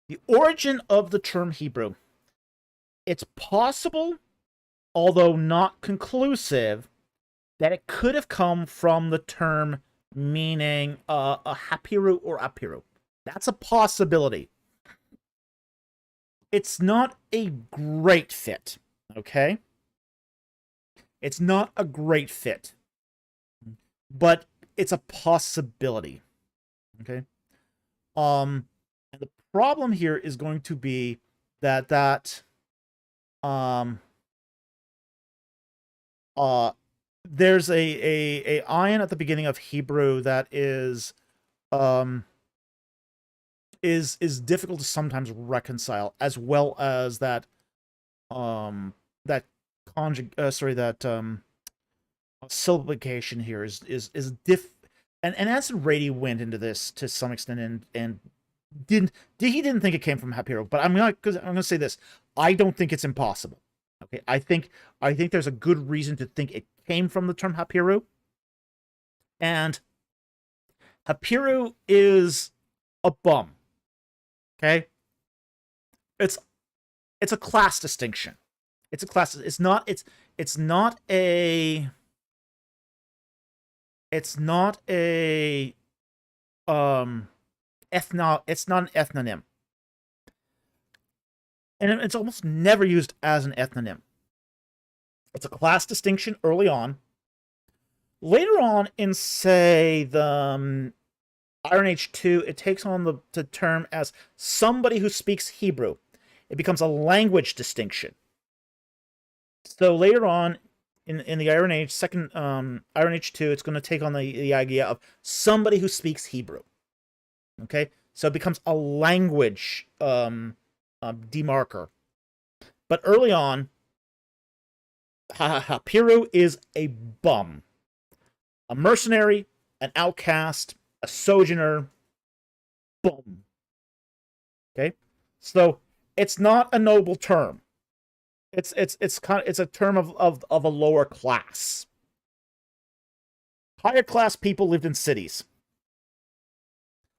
the origin of the term Hebrew. It's possible, although not conclusive, that it could have come from the term meaning a hapiru or apiru. That's a possibility. It's not a great fit, okay? It's not a great fit, but it's a possibility, okay? And the problem here is going to be that there's a ion at the beginning of Hebrew that is difficult to sometimes reconcile, as well as that syllabification here is and Anson Rady went into this to some extent and he didn't think it came from Hapiro, but I'm gonna say this. I don't think it's impossible. Okay, I think there's a good reason to think it came from the term Hapiru. And Hapiru is a bum. Okay? It's a class distinction. It's a class. It's not a it's not an ethnonym. And it's almost never used as an ethnonym. It's a class distinction early on. Later on in, say, the Iron Age 2, it takes on the term as somebody who speaks Hebrew. It becomes a language distinction. So later on in the Iron Age, second Iron Age 2, it's going to take on the idea of somebody who speaks Hebrew. Okay? So it becomes a language demarker. But early on, Hapiru is a bum. A mercenary, an outcast, a sojourner, bum. Okay? So it's not a noble term. It's a term of a lower class. Higher class people lived in cities.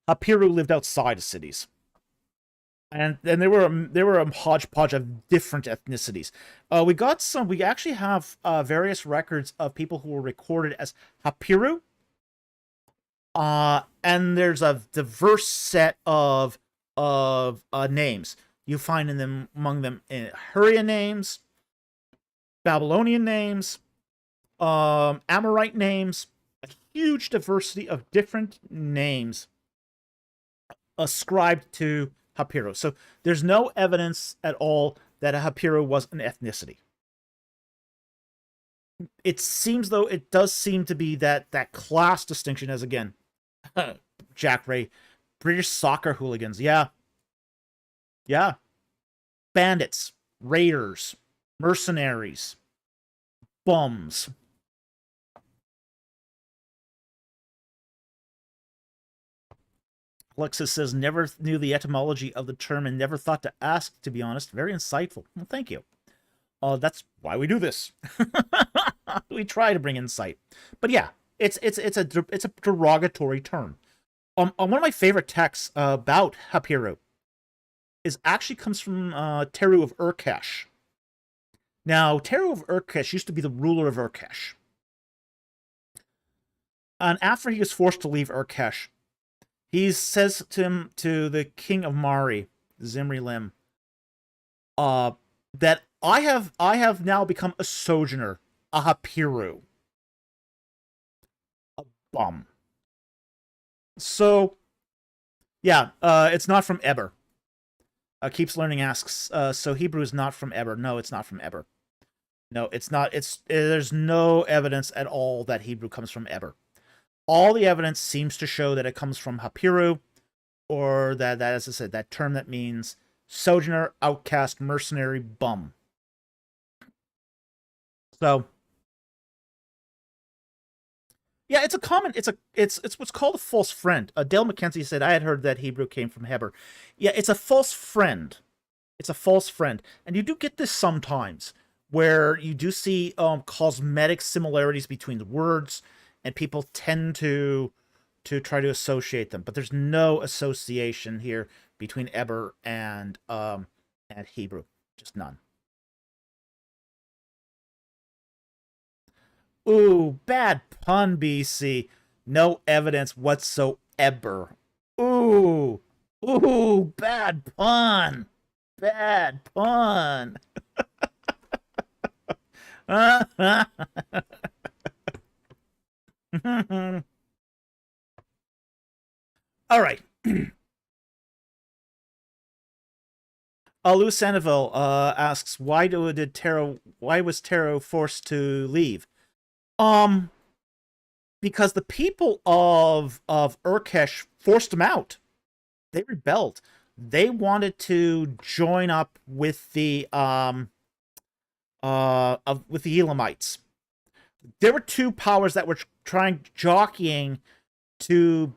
Hapiru lived outside of cities. And there were a hodgepodge of different ethnicities. We actually have various records of people who were recorded as Hapiru. And there's a diverse set of names. You find among them Hurrian names, Babylonian names, Amorite names, a huge diversity of different names ascribed to Hapiru. So there's no evidence at all that a Hapiru was an ethnicity. It seems, though, it does seem to be that class distinction, as again, Jack Ray, British soccer hooligans, yeah. Bandits, raiders, mercenaries, bums. Alexis says, never knew the etymology of the term and never thought to ask, to be honest. Very insightful. Well, thank you. That's why we do this. We try to bring insight. But yeah, it's a derogatory term. One of my favorite texts about Hapiru comes from Teru of Urkesh. Now, Teru of Urkesh used to be the ruler of Urkesh. And after he was forced to leave Urkesh, he says to the king of Mari, Zimri Lim, that I have now become a sojourner, a Hapiru, a bum. So, yeah, it's not from Eber. Keeps Learning asks, so Hebrew is not from Eber. No, it's not from Eber. No, it's not. There's no evidence at all that Hebrew comes from Eber. All the evidence seems to show that it comes from Hapiru, or that as I said, that term that means sojourner, outcast, mercenary, bum. So, yeah, it's what's called a false friend. Dale McKenzie said, I had heard that Hebrew came from Heber. Yeah, it's a false friend. It's a false friend. And you do get this sometimes, where you do see cosmetic similarities between the words, and people tend to try to associate them. But there's no association here between Eber and Hebrew. Just none. Ooh, bad pun, BC. No evidence whatsoever. Ooh. Ooh, bad pun. Bad pun. All right. Lou Sandoval asks, why was Taro forced to leave? Because the people of Urkesh forced him out. They rebelled. They wanted to join up with the Elamites. There were two powers that were jockeying to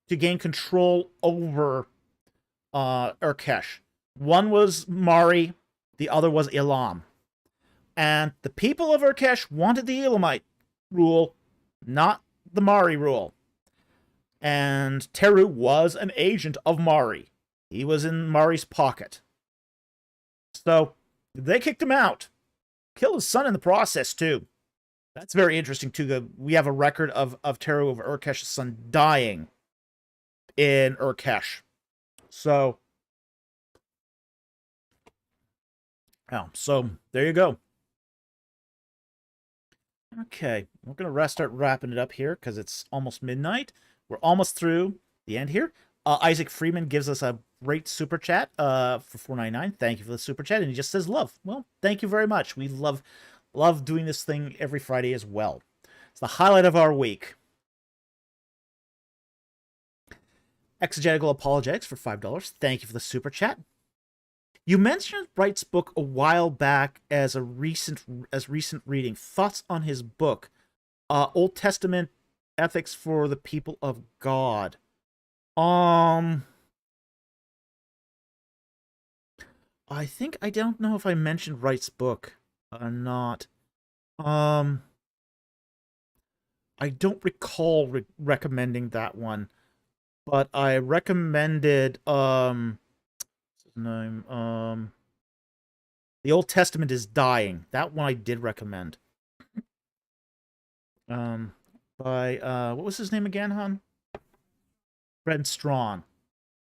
gain control over Urkesh. One was Mari, the other was Elam. And the people of Urkesh wanted the Elamite rule, not the Mari rule. And Teru was an agent of Mari. He was in Mari's pocket. So they kicked him out. Killed his son in the process, too. That's very interesting, too. We have a record of Teru of Urkesh's son dying in Urkesh. So, there you go. Okay, we're going to start wrapping it up here because it's almost midnight. We're almost through the end here. Isaac Freeman gives us a great super chat for $4.99. Thank you for the super chat. And he just says love. Well, thank you very much. We love doing this thing every Friday as well. It's the highlight of our week. Exegetical Apologetics for $5. Thank you for the super chat. You mentioned Wright's book a while back as recent reading. Thoughts on his book, Old Testament Ethics for the People of God. I don't know if I mentioned Wright's book or not. I don't recall recommending that one, but I recommended name. The Old Testament is Dying. That one I did recommend. By what was his name again, hon? Brent Strong.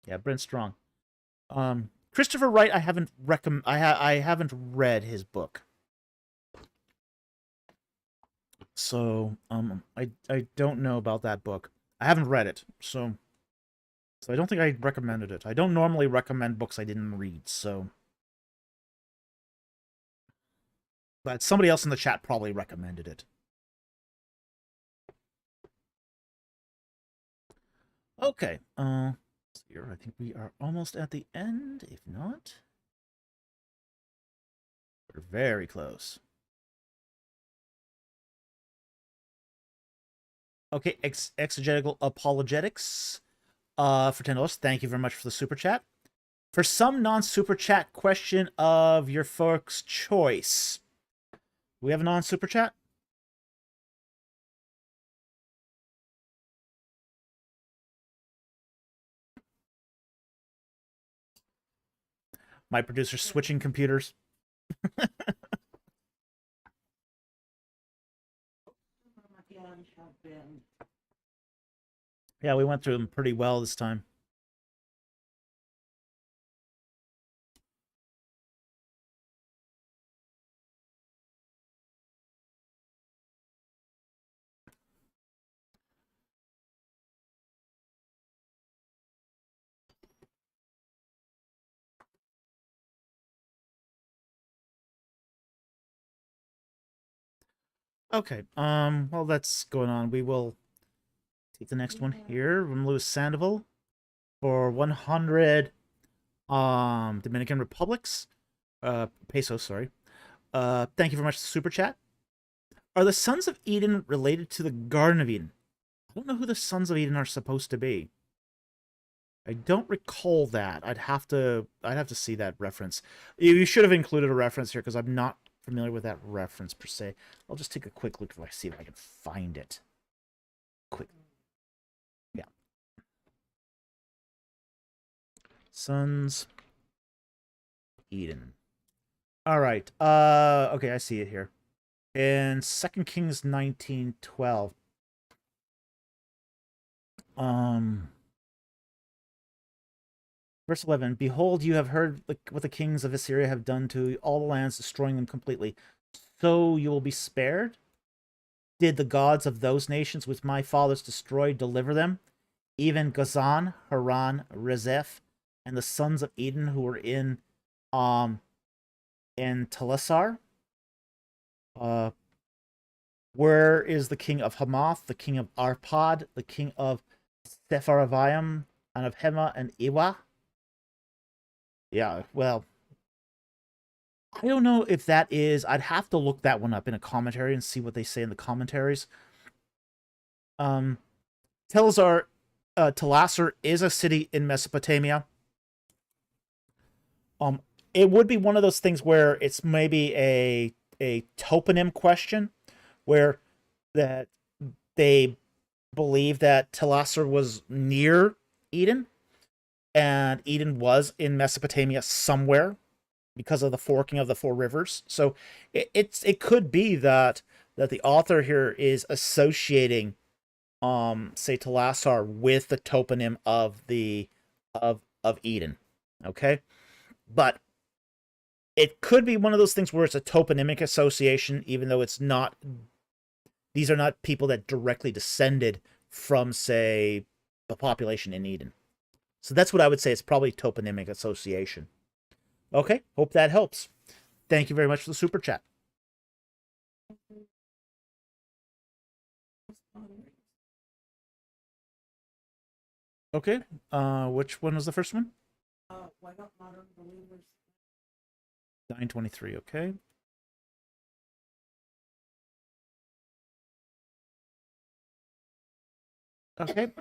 Yeah, Brent Strong. Christopher Wright, I haven't read his book. So, I don't know about that book. I haven't read it, so I don't think I recommended it. I don't normally recommend books I didn't read, so. But somebody else in the chat probably recommended it. Okay, here, I think we are almost at the end, if not. We're very close. Okay, Exegetical Apologetics for $10. Thank you very much for the super chat. For some non-super chat question of your folks' choice. We have a non-super chat? My producer's switching computers. Yeah, we went through them pretty well this time. Okay, while that's going on, we will take the next one here from Louis Sandoval for 100 Dominican Republics. Pesos, sorry. Thank you very much for the super chat. Are the sons of Eden related to the Garden of Eden? I don't know who the sons of Eden are supposed to be. I don't recall that. I'd have to see that reference. You should have included a reference here because I'm not familiar with that reference per se. I'll just take a quick look to see if I can find it. Quick. Yeah. Sons Eden. All right. Okay, I see it here. In 2 Kings 19:12. Verse 11, Behold, you have heard what the kings of Assyria have done to all the lands, destroying them completely. So you will be spared? Did the gods of those nations which my fathers destroyed deliver them? Even Gazan, Haran, Rezeph, and the sons of Eden who were in Telassar? Where is the king of Hamath, the king of Arpad, the king of Sepharvaim, and of Hema and Iwa? Yeah, well, I don't know if that is. I'd have to look that one up in a commentary and see what they say in the commentaries. Telassar is a city in Mesopotamia. It would be one of those things where it's maybe a toponym question, where that they believe that Telassar was near Eden, and Eden was in Mesopotamia somewhere because of the forking of the four rivers. So it could be that the author here is associating say Telassar with the toponym of Eden. Okay? But it could be one of those things where it's a toponymic association, even though it's not These are not people that directly descended from, say, the population in Eden. So that's what I would say. It's probably toponymic association. Okay, hope that helps. Thank you very much for the super chat. Okay, which one was the first one? Why don't modern believers? 923, okay. Okay,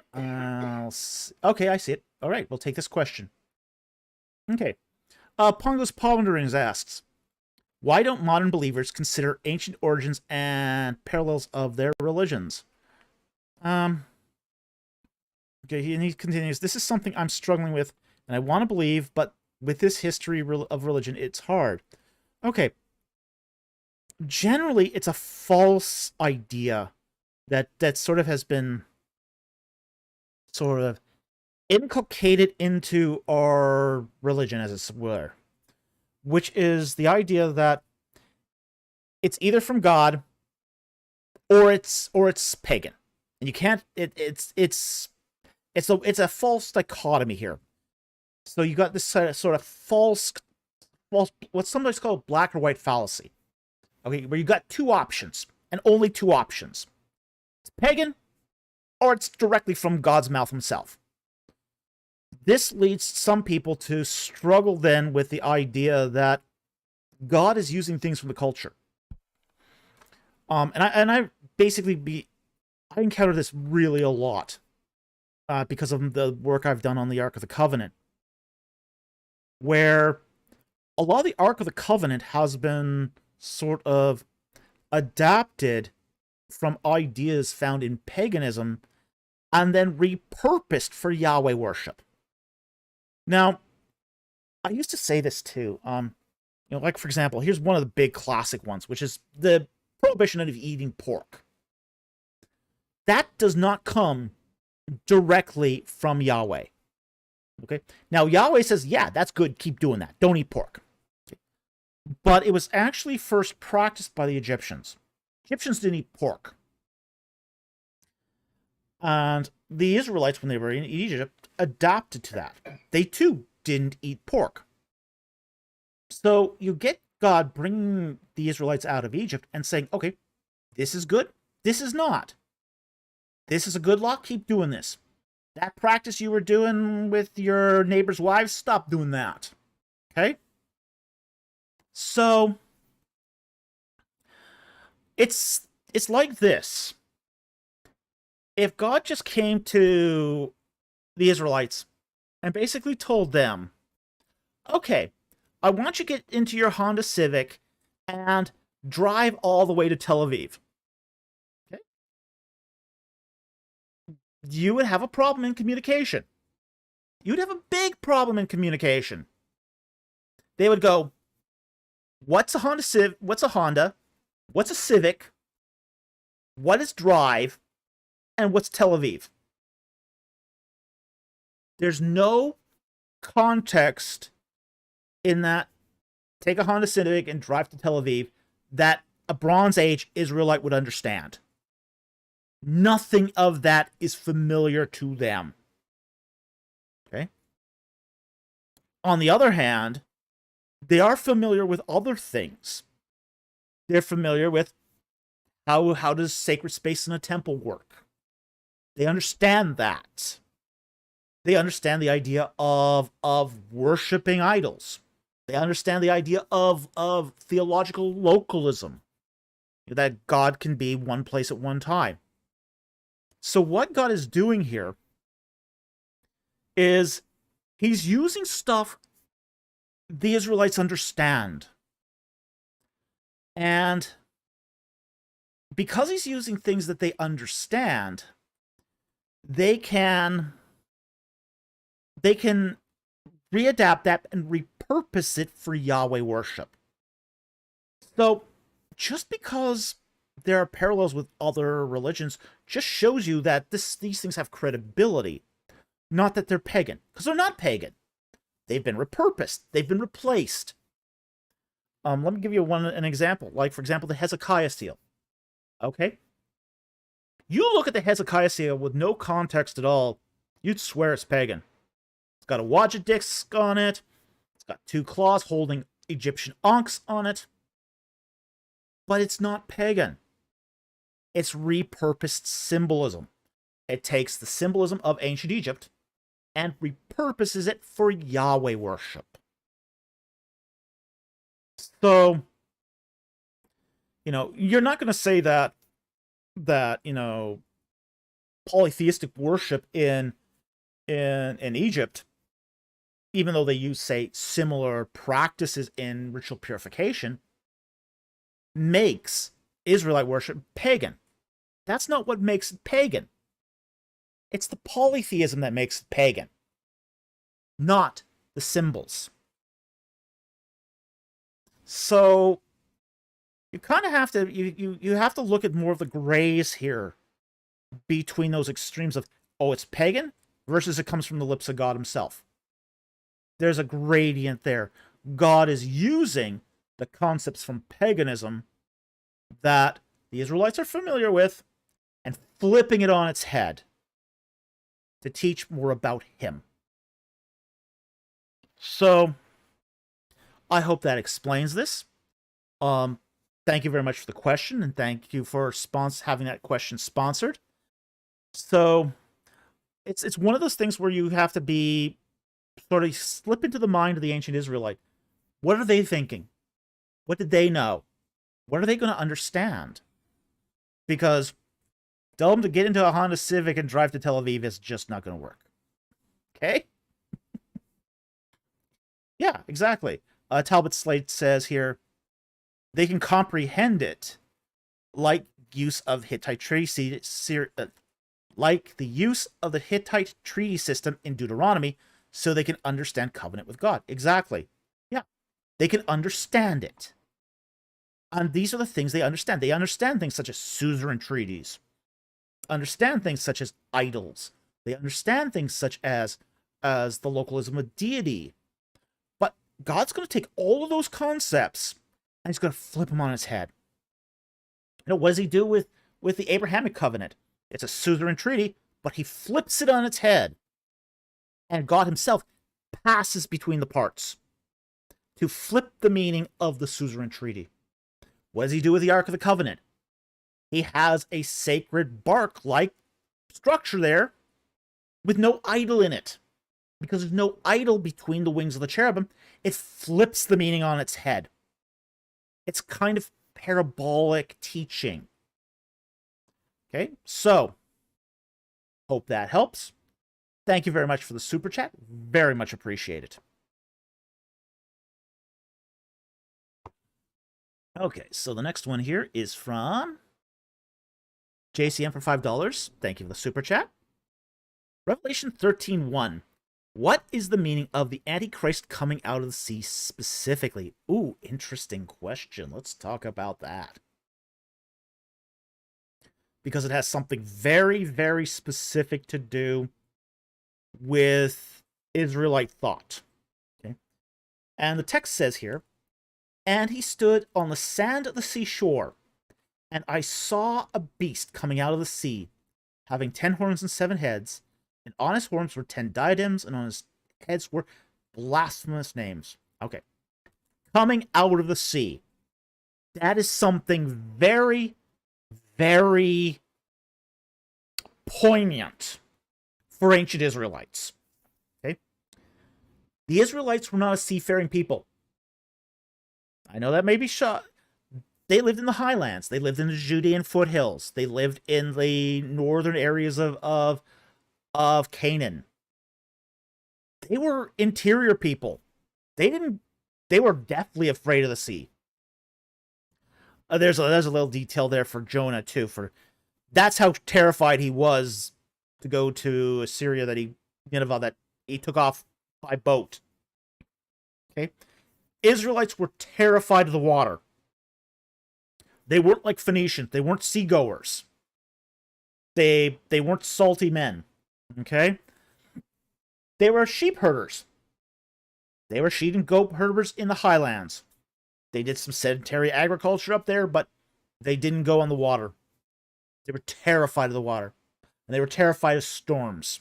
okay, I see it. All right, we'll take this question. Okay, Pongos Ponderings asks, why don't modern believers consider ancient origins and parallels of their religions? Okay, and he continues, this is something I'm struggling with, and I want to believe, but with this history of religion, it's hard. Okay. Generally, it's a false idea that sort of has been sort of inculcated into our religion, as it were, which is the idea that it's either from God or it's pagan, and you can't. It's a false dichotomy here. So you got this sort of false, what's sometimes called black or white fallacy. Okay, where you got two options, and only two options. It's pagan, or it's directly from God's mouth himself. This leads some people to struggle then with the idea that God is using things from the culture. And I basically I encounter this really a lot because of the work I've done on the Ark of the Covenant, where a lot of the Ark of the Covenant has been sort of adapted from ideas found in paganism and then repurposed for Yahweh worship. Now, I used to say this too. Like, for example, here's one of the big classic ones, which is the prohibition of eating pork. That does not come directly from Yahweh. Okay? Now, Yahweh says, yeah, that's good, keep doing that. Don't eat pork. Okay? But it was actually first practiced by the Egyptians. Egyptians didn't eat pork. And the Israelites, when they were in Egypt, adapted to that. They, too, didn't eat pork. So you get God bringing the Israelites out of Egypt and saying, okay, this is good, this is not. This is a good law, keep doing this. That practice you were doing with your neighbor's wives, stop doing that. Okay? So, it's like this. If God just came to the Israelites and basically told them, okay, I want you to get into your Honda Civic and drive all the way to Tel Aviv. Okay? You would have a problem in communication. You'd have a big problem in communication. They would go, what's a Honda Civic? What's a Honda? What's a Civic? What is drive? And what's Tel Aviv? There's no context in that take a Honda Civic and drive to Tel Aviv that a Bronze Age Israelite would understand. Nothing of that is familiar to them. Okay? On the other hand, they are familiar with other things. They're familiar with how does sacred space in a temple work. They understand that. They understand the idea of worshiping idols. They understand the idea of theological localism, that God can be one place at one time. So what God is doing here is he's using stuff the Israelites understand. And because he's using things that they understand, they can readapt that and repurpose it for Yahweh worship. So just because there are parallels with other religions just shows you that these things have credibility, not that they're pagan, because they're not pagan. They've been repurposed. They've been replaced. Let me give you an example. Like, for example, the Hezekiah seal. Okay? You look at the Hezekiah seal with no context at all, you'd swear it's pagan. It's got a Wadja disc on it. It's got 2 claws holding Egyptian ankhs on it. But it's not pagan. It's repurposed symbolism. It takes the symbolism of ancient Egypt and repurposes it for Yahweh worship. So, you're not going to say that polytheistic worship in Egypt, even though they use, say, similar practices in ritual purification, makes Israelite worship pagan. That's not what makes it pagan. It's the polytheism that makes it pagan, not the symbols. So you kind of have to you have to look at more of the grays here between those extremes of, oh, it's pagan versus it comes from the lips of God himself. There's a gradient there. God is using the concepts from paganism that the Israelites are familiar with and flipping it on its head to teach more about him. So I hope that explains this. Thank you very much for the question, and thank you for having that question sponsored. So it's one of those things where you have to be sort of slip into the mind of the ancient Israelite. What are they thinking? What did they know? What are they going to understand? Because tell them to get into a Honda Civic and drive to Tel Aviv is just not going to work. Okay? Yeah, exactly. Talbot Slate says here, they can comprehend it like use of Hittite treaty, like the use of the Hittite treaty system in Deuteronomy, so they can understand covenant with God. Exactly. Yeah. They can understand it. And these are the things they understand. They understand things such as suzerain treaties. Understand things such as idols. They understand things such as the localism of deity. But God's going to take all of those concepts and he's going to flip them on its head. What does he do with the Abrahamic covenant? It's a suzerain treaty, but he flips it on its head. And God himself passes between the parts to flip the meaning of the suzerain treaty. What does he do with the Ark of the Covenant? He has a sacred bark-like structure there with no idol in it. Because there's no idol between the wings of the cherubim, it flips the meaning on its head. It's kind of parabolic teaching. Okay, so hope that helps. Thank you very much for the super chat. Very much appreciate it. Okay, so the next one here is from JCM for $5. Thank you for the super chat. Revelation 13:1. What is the meaning of the Antichrist coming out of the sea specifically? Ooh, interesting question. Let's talk about that. Because it has something very, very specific to do with Israelite thought. Okay? And the text says here, and he stood on the sand of the seashore, and I saw a beast coming out of the sea, having 10 horns and 7 heads, and on his horns were 10 diadems, and on his heads were blasphemous names. Okay. Coming out of the sea. That is something very, very poignant for ancient Israelites. Okay? The Israelites were not a seafaring people. I know that may be shot. They lived in the highlands. They lived in the Judean foothills. They lived in the northern areas of Canaan. They were interior people. They were deathly afraid of the sea. There's a little detail there for Jonah too. That's how terrified he was to go to Assyria, Nineveh, that he took off by boat. Okay, Israelites were terrified of the water. They weren't like Phoenicians. They weren't seagoers. They weren't salty men. Okay? They were sheep herders. They were sheep and goat herders in the highlands. They did some sedentary agriculture up there, but they didn't go on the water. They were terrified of the water. And they were terrified of storms.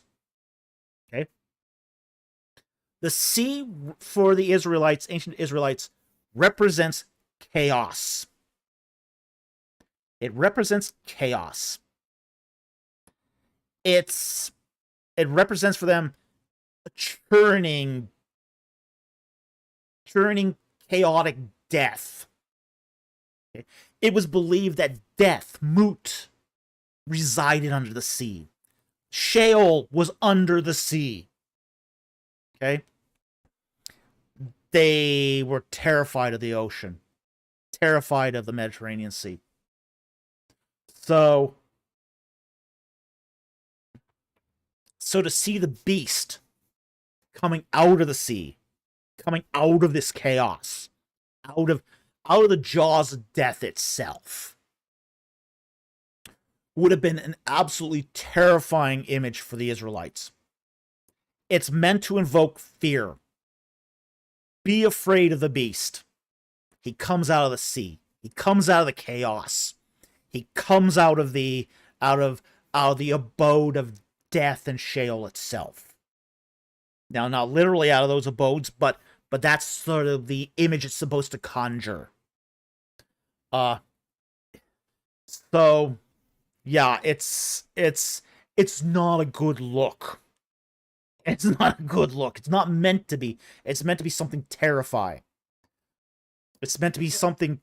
Okay? The sea for the Israelites, ancient Israelites, represents chaos. It represents chaos. It represents for them a churning, chaotic death. Okay? It was believed that death, Mut, resided under the sea. Sheol was under the sea. Okay? They were terrified of the ocean, terrified of the Mediterranean Sea. So to see the beast coming out of the sea, coming out of this chaos, out of the jaws of death itself, would have been an absolutely terrifying image for the Israelites. It's meant to invoke fear. Be afraid of the beast. He comes out of the sea. He comes out of the chaos. He comes out of the abode of death and Sheol itself. Now, not literally out of those abodes, but that's sort of the image it's supposed to conjure. So yeah, it's not a good look. It's not a good look. It's not meant to be. It's meant to be something terrifying. It's meant to be something.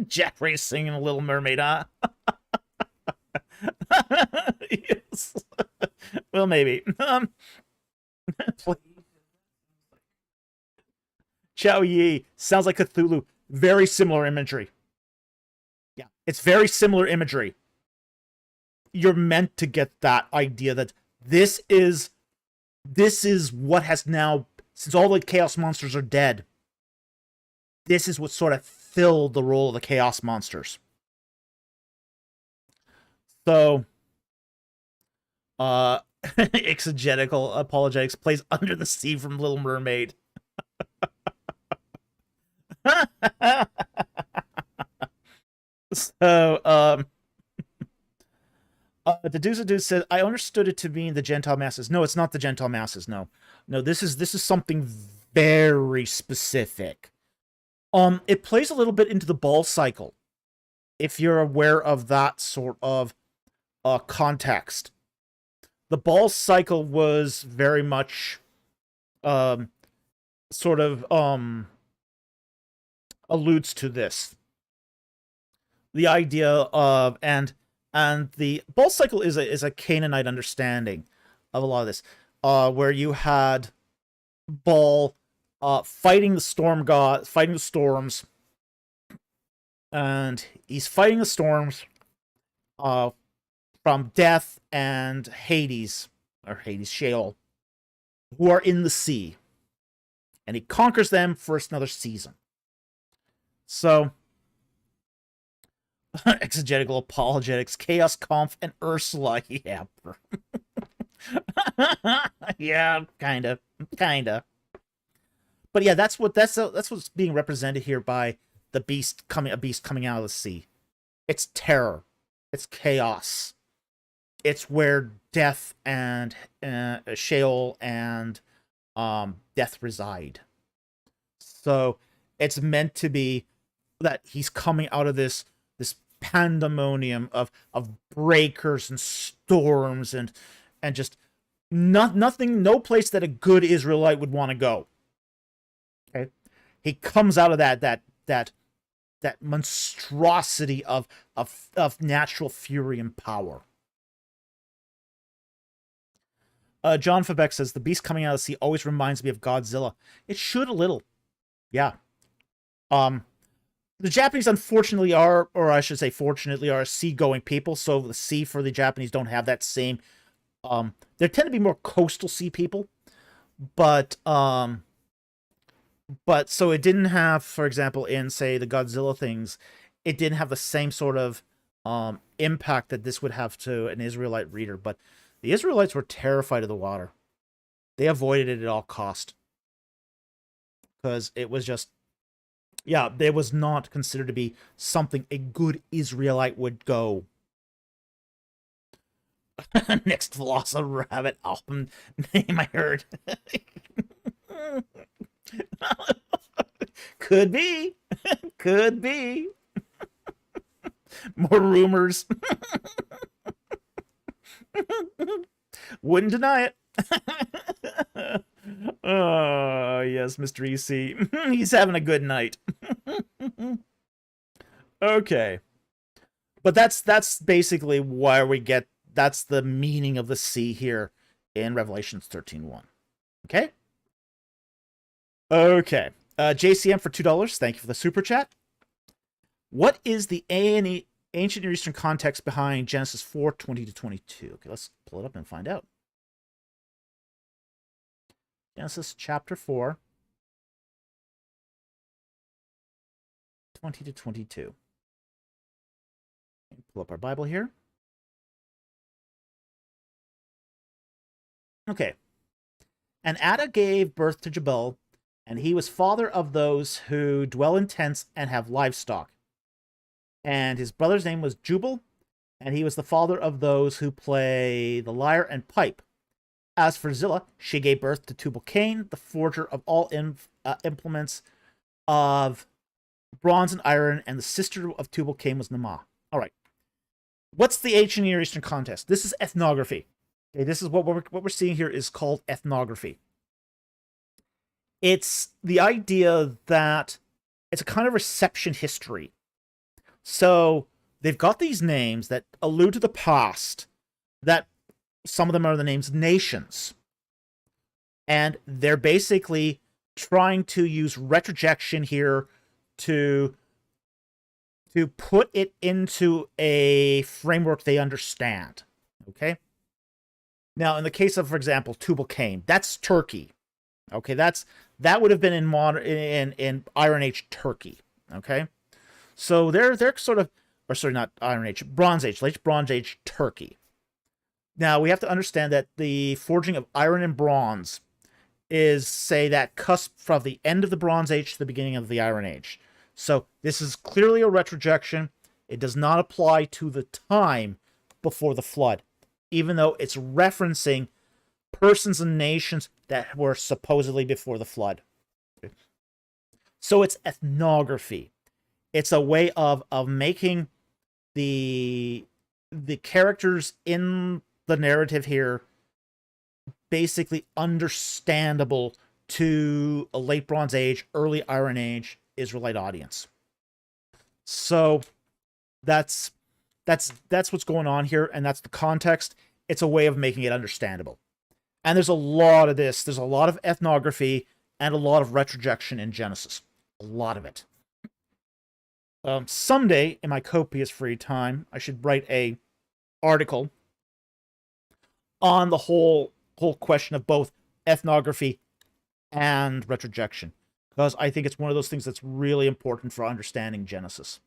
Jeffrey's singing a Little Mermaid, huh? Yes. Well, maybe. Chow Yi sounds like Cthulhu. Very similar imagery. Yeah, it's very similar imagery. You're meant to get that idea that this is what has now, since all the chaos monsters are dead, this is what sort of filled the role of the chaos monsters. So exegetical apologetics plays Under the Sea from Little Mermaid. So the Dude says, I understood it to mean the Gentile masses. No, it's not the Gentile masses. No, this is something very specific. It plays a little bit into the ball cycle, if you're aware of that sort of context. The ball cycle was very much sort of alludes to this. The idea of and the ball cycle is a Canaanite understanding of a lot of this, where you had Baal fighting the storm god, fighting the storms, and he's fighting the storms from Death and Hades, Sheol, who are in the sea, and he conquers them for another season. So, exegetical apologetics, Chaos Conf, and Ursula. Yeah. Yeah, kinda. But yeah, that's what's being represented here by a beast coming out of the sea. It's terror. It's chaos. It's where death and Sheol and death reside. So it's meant to be that he's coming out of this pandemonium of breakers and storms and just no place that a good Israelite would want to go. Okay, he comes out of that monstrosity of natural fury and power. John Febeck says, the beast coming out of the sea always reminds me of Godzilla. It should a little. Yeah. The Japanese, unfortunately, are, or I should say fortunately, are a seagoing people, so the sea for the Japanese don't have that same... there tend to be more coastal sea people, but so it didn't have, for example, in, say, the Godzilla things, it didn't have the same sort of impact that this would have to an Israelite reader, but the Israelites were terrified of the water. They avoided it at all cost. Because it was just Yeah, it was not considered to be something a good Israelite would go. Next Velociraptor Rabbit album name I heard. Could be. Could be. More rumors. Wouldn't deny it. Oh, yes, Mr. EC. He's having a good night. Okay. But that's basically where we get, that's the meaning of the sea here in Revelations 13:1. Okay? Okay. JCM for $2. Thank you for the super chat. What is the ancient Near Eastern context behind Genesis 4:20-22? Okay, let's pull it up and find out. Genesis chapter 4, 20-22. Pull up our Bible here. Okay. And Ada gave birth to Jabal, and he was father of those who dwell in tents and have livestock. And his brother's name was Jubal, and he was the father of those who play the lyre and pipe. As for Zillah, she gave birth to Tubal-Cain, the forger of all implements of bronze and iron, and the sister of Tubal-Cain was Naamah. All right. What's the ancient Near Eastern context? This is ethnography. Okay, this is what we're seeing here is called ethnography. It's the idea that it's a kind of reception history. So they've got these names that allude to the past, that some of them are the names of nations. And they're basically trying to use retrojection here to put it into a framework they understand. Okay? Now, in the case of, for example, Tubal-Cain, that's Turkey. Okay, that would have been in Iron Age Turkey. Okay? So they're sort of, or sorry, not Iron Age, Bronze Age, late Bronze Age Turkey. Now, we have to understand that the forging of iron and bronze is, say, that cusp from the end of the Bronze Age to the beginning of the Iron Age. So this is clearly a retrojection. It does not apply to the time before the flood, even though it's referencing persons and nations that were supposedly before the flood. So it's ethnography. It's a way of making the characters in the narrative here basically understandable to a late Bronze Age, early Iron Age Israelite audience. So that's what's going on here, and that's the context. It's a way of making it understandable. And there's a lot of this. There's a lot of ethnography and a lot of retrojection in Genesis. A lot of it. Someday, in my copious free time, I should write a article on the whole question of both ethnography and retrojection, because I think it's one of those things that's really important for understanding Genesis.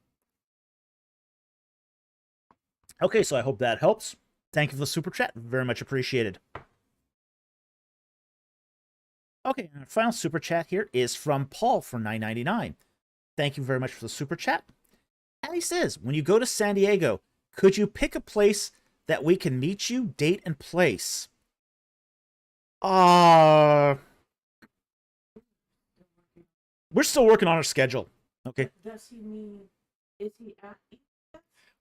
Okay, so I hope that helps. Thank you for the super chat. Very much appreciated. Okay, and our final super chat here is from Paul for $9.99. Thank you very much for the super chat. And he says, when you go to San Diego, could you pick a place that we can meet you, date and place? We're still working on our schedule. Okay. Does he mean, is he at ETS?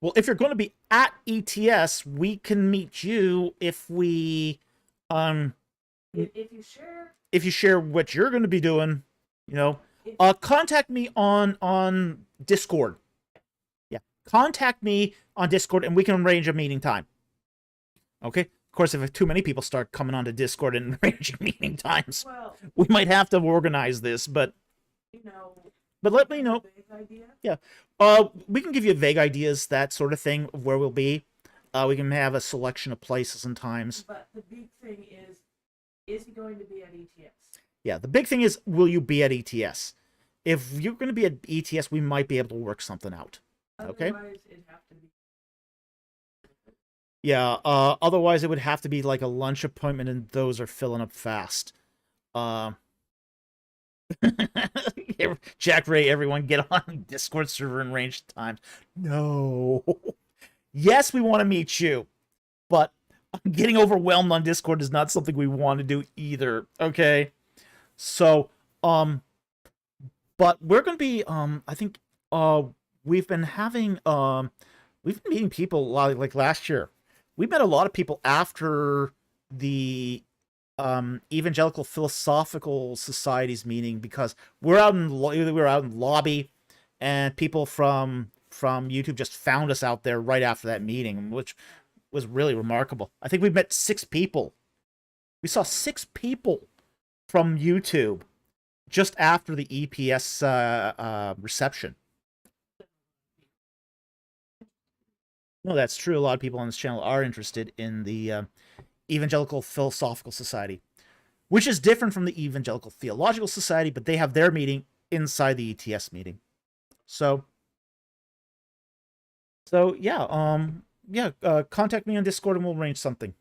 Well, if you're going to be at ETS, we can meet you if we if you share what you're going to be doing, you know, contact me on Discord. Yeah, contact me on Discord and we can arrange a meeting time. Okay. Of course, if too many people start coming onto Discord and arranging meeting times, well, we might have to organize this. But but let me know. Yeah, we can give you vague ideas, that sort of thing, of where we'll be. We can have a selection of places and times. But the big thing is he going to be at ETS? Yeah, the big thing is, will you be at ETS? If you're going to be at ETS, we might be able to work something out. Okay? Otherwise, it'd have to be. Yeah, otherwise it would have to be like a lunch appointment, and those are filling up fast. Jack Ray, everyone get on Discord server in ranged times. No. Yes, we want to meet you, but getting overwhelmed on Discord is not something we want to do either. Okay. So, but we're gonna be I think we've been having we've been meeting people a lot like last year. We met a lot of people after the evangelical philosophical societies meeting because we're out in lobby, and people from YouTube just found us out there right after that meeting, which was really remarkable. I think we met 6 people. We saw 6 people from YouTube just after the EPS reception. No, that's true. A lot of people on this channel are interested in the Evangelical Philosophical Society, which is different from the Evangelical Theological Society, but they have their meeting inside the ETS meeting. So yeah, contact me on Discord and we'll arrange something.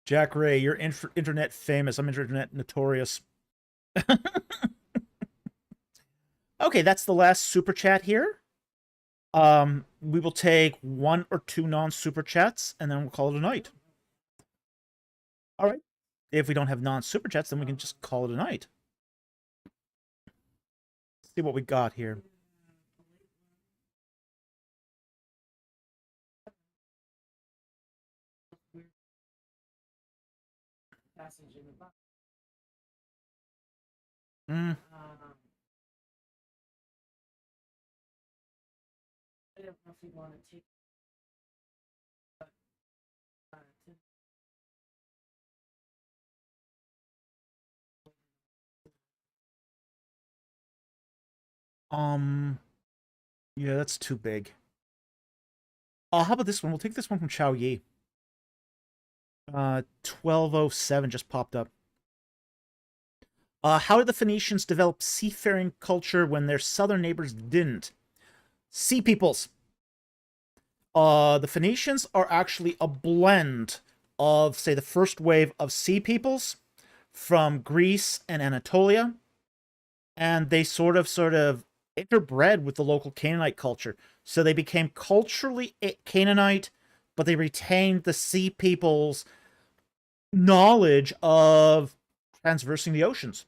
Jack Ray, you're internet famous. I'm internet notorious. Okay, that's the last super chat here. We will take 1 or 2 non-super chats, and then we'll call it a night. All right. If we don't have non-super chats, then we can just call it a night. Let's see what we got here. Mm. I don't know if you want to take Yeah, that's too big. How about this one? We'll take this one from Chao Yi. 1207 just popped up. How did the Phoenicians develop seafaring culture when their southern neighbors didn't? Sea peoples. The Phoenicians are actually a blend of, say, the first wave of sea peoples from Greece and Anatolia, and they sort of interbred with the local Canaanite culture. So they became culturally Canaanite, but they retained the sea people's knowledge of transversing the oceans.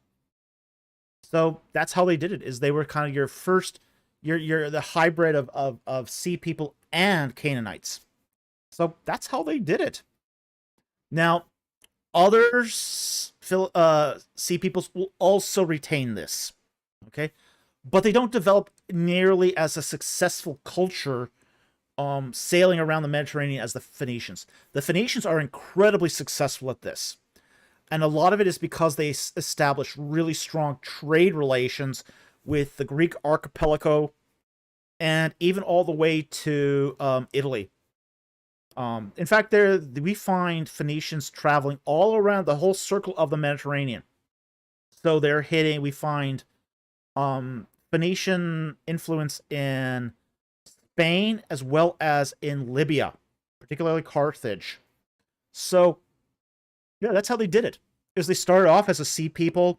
So that's how they did it, is they were kind of your first, you're the hybrid of sea people and Canaanites. So that's how they did it. Now, other sea peoples will also retain this, okay? But they don't develop nearly as a successful culture sailing around the Mediterranean as the Phoenicians. The Phoenicians are incredibly successful at this. And a lot of it is because they established really strong trade relations with the Greek archipelago and even all the way to Italy. In fact, we find Phoenicians traveling all around the whole circle of the Mediterranean. So we find Phoenician influence in Spain as well as in Libya, particularly Carthage. So, yeah, that's how they did it. Is they started off as a sea people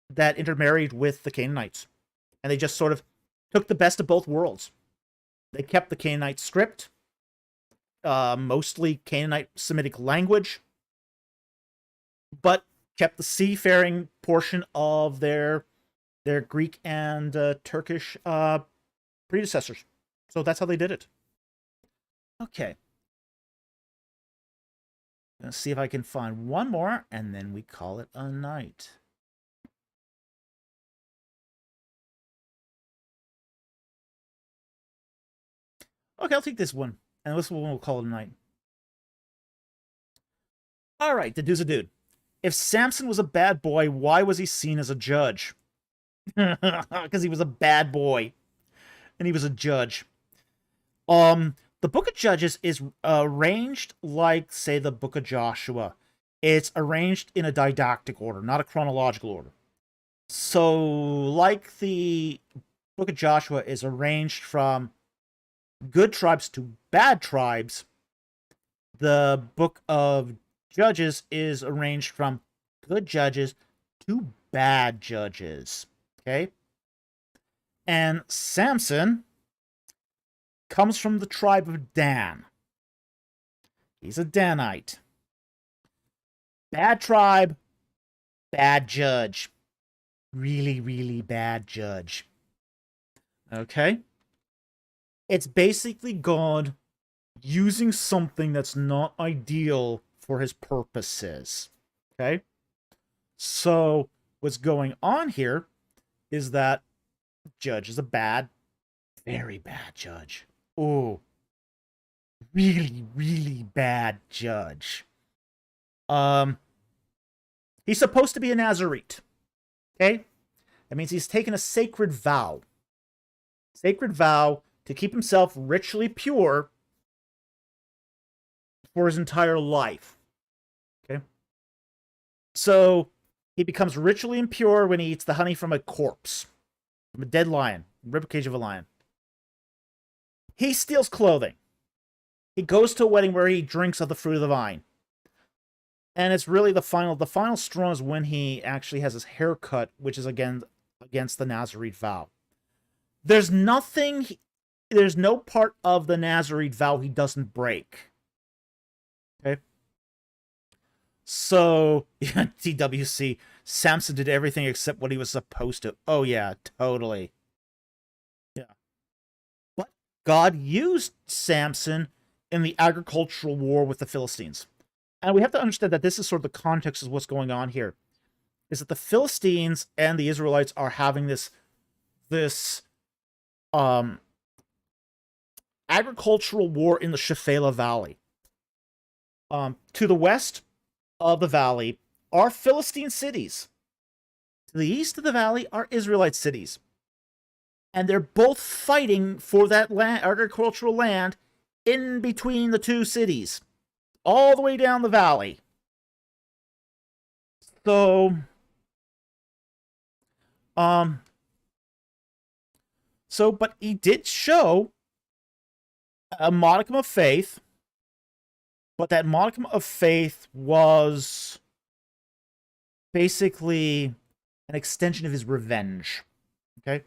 that intermarried with the Canaanites. And they just sort of took the best of both worlds. They kept the Canaanite script, mostly Canaanite Semitic language, but kept the seafaring portion of their Greek and Turkish predecessors. So that's how they did it. Okay. Let's see if I can find one more, and then we call it a night. Okay, I'll take this one, and this one we'll call it a night. All right, the dude's a dude. If Samson was a bad boy, why was he seen as a judge? Because he was a bad boy, and he was a judge. The Book of Judges is arranged like, say, the Book of Joshua. It's arranged in a didactic order, not a chronological order. So, like the Book of Joshua is arranged from good tribes to bad tribes, the Book of Judges is arranged from good judges to bad judges. Okay? And Samson comes from the tribe of Dan. He's a Danite. Bad tribe, bad judge. Really, really bad judge. Okay? It's basically God using something that's not ideal for his purposes. Okay? So, what's going on here is that judge is a bad, very bad judge. Oh, really, really bad judge. He's supposed to be a Nazarite. Okay? That means he's taken a sacred vow. Sacred vow to keep himself ritually pure for his entire life. Okay? So, he becomes ritually impure when he eats the honey from a corpse. From a dead lion. Ribcage of a lion. He steals clothing. He goes to a wedding where he drinks of the fruit of the vine. And it's really the final straw is when he actually has his hair cut, which is again against the Nazarite vow. There's no part of the Nazarite vow he doesn't break. Okay? So, yeah, TWC, Samson did everything except what he was supposed to. Oh yeah, totally. Yeah. But God used Samson in the agricultural war with the Philistines. And we have to understand that this is sort of the context of what's going on here. Is that the Philistines and the Israelites are having this agricultural war in the Shephelah Valley. To the west of the valley are Philistine cities. To the east of the valley are Israelite cities. And they're both fighting for that land, agricultural land in between the two cities. All the way down the valley. So, but he did show a modicum of faith, but that modicum of faith was basically an extension of his revenge. Okay?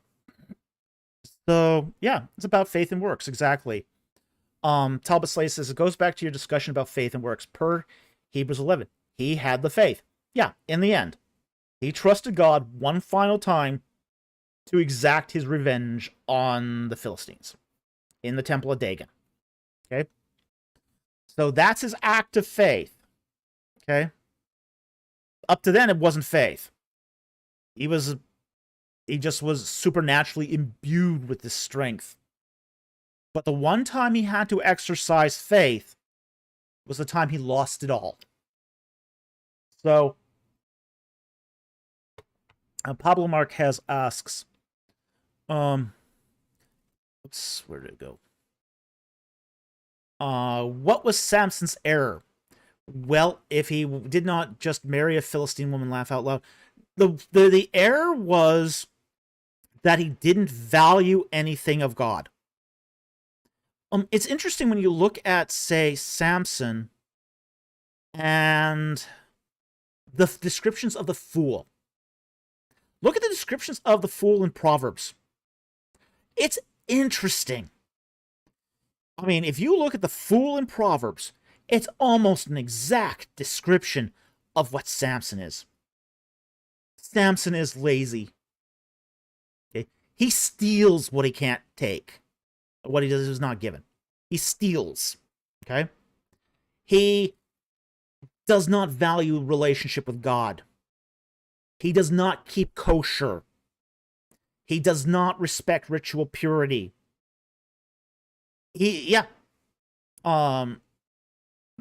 So, yeah, it's about faith and works, exactly. Talbot Slay says, it goes back to your discussion about faith and works. Per Hebrews 11, he had the faith. Yeah, in the end. He trusted God one final time to exact his revenge on the Philistines in the Temple of Dagon. Okay? So that's his act of faith. Okay? Up to then, it wasn't faith. He just was supernaturally imbued with this strength. But the one time he had to exercise faith was the time he lost it all. So, Pablo Marquez asks, where did it go? What was Samson's error? Well, if he did not just marry a Philistine woman, laugh out loud. The error was that he didn't value anything of God. It's interesting when you look at, say, Samson and the descriptions of the fool. Look at the descriptions of the fool in Proverbs. It's interesting. I mean, if you look at the fool in Proverbs, it's almost an exact description of what Samson is. Samson is lazy. Okay? He steals what he can't take. What he does is not given. He steals. Okay? He does not value relationship with God. He does not keep kosher. He does not respect ritual purity.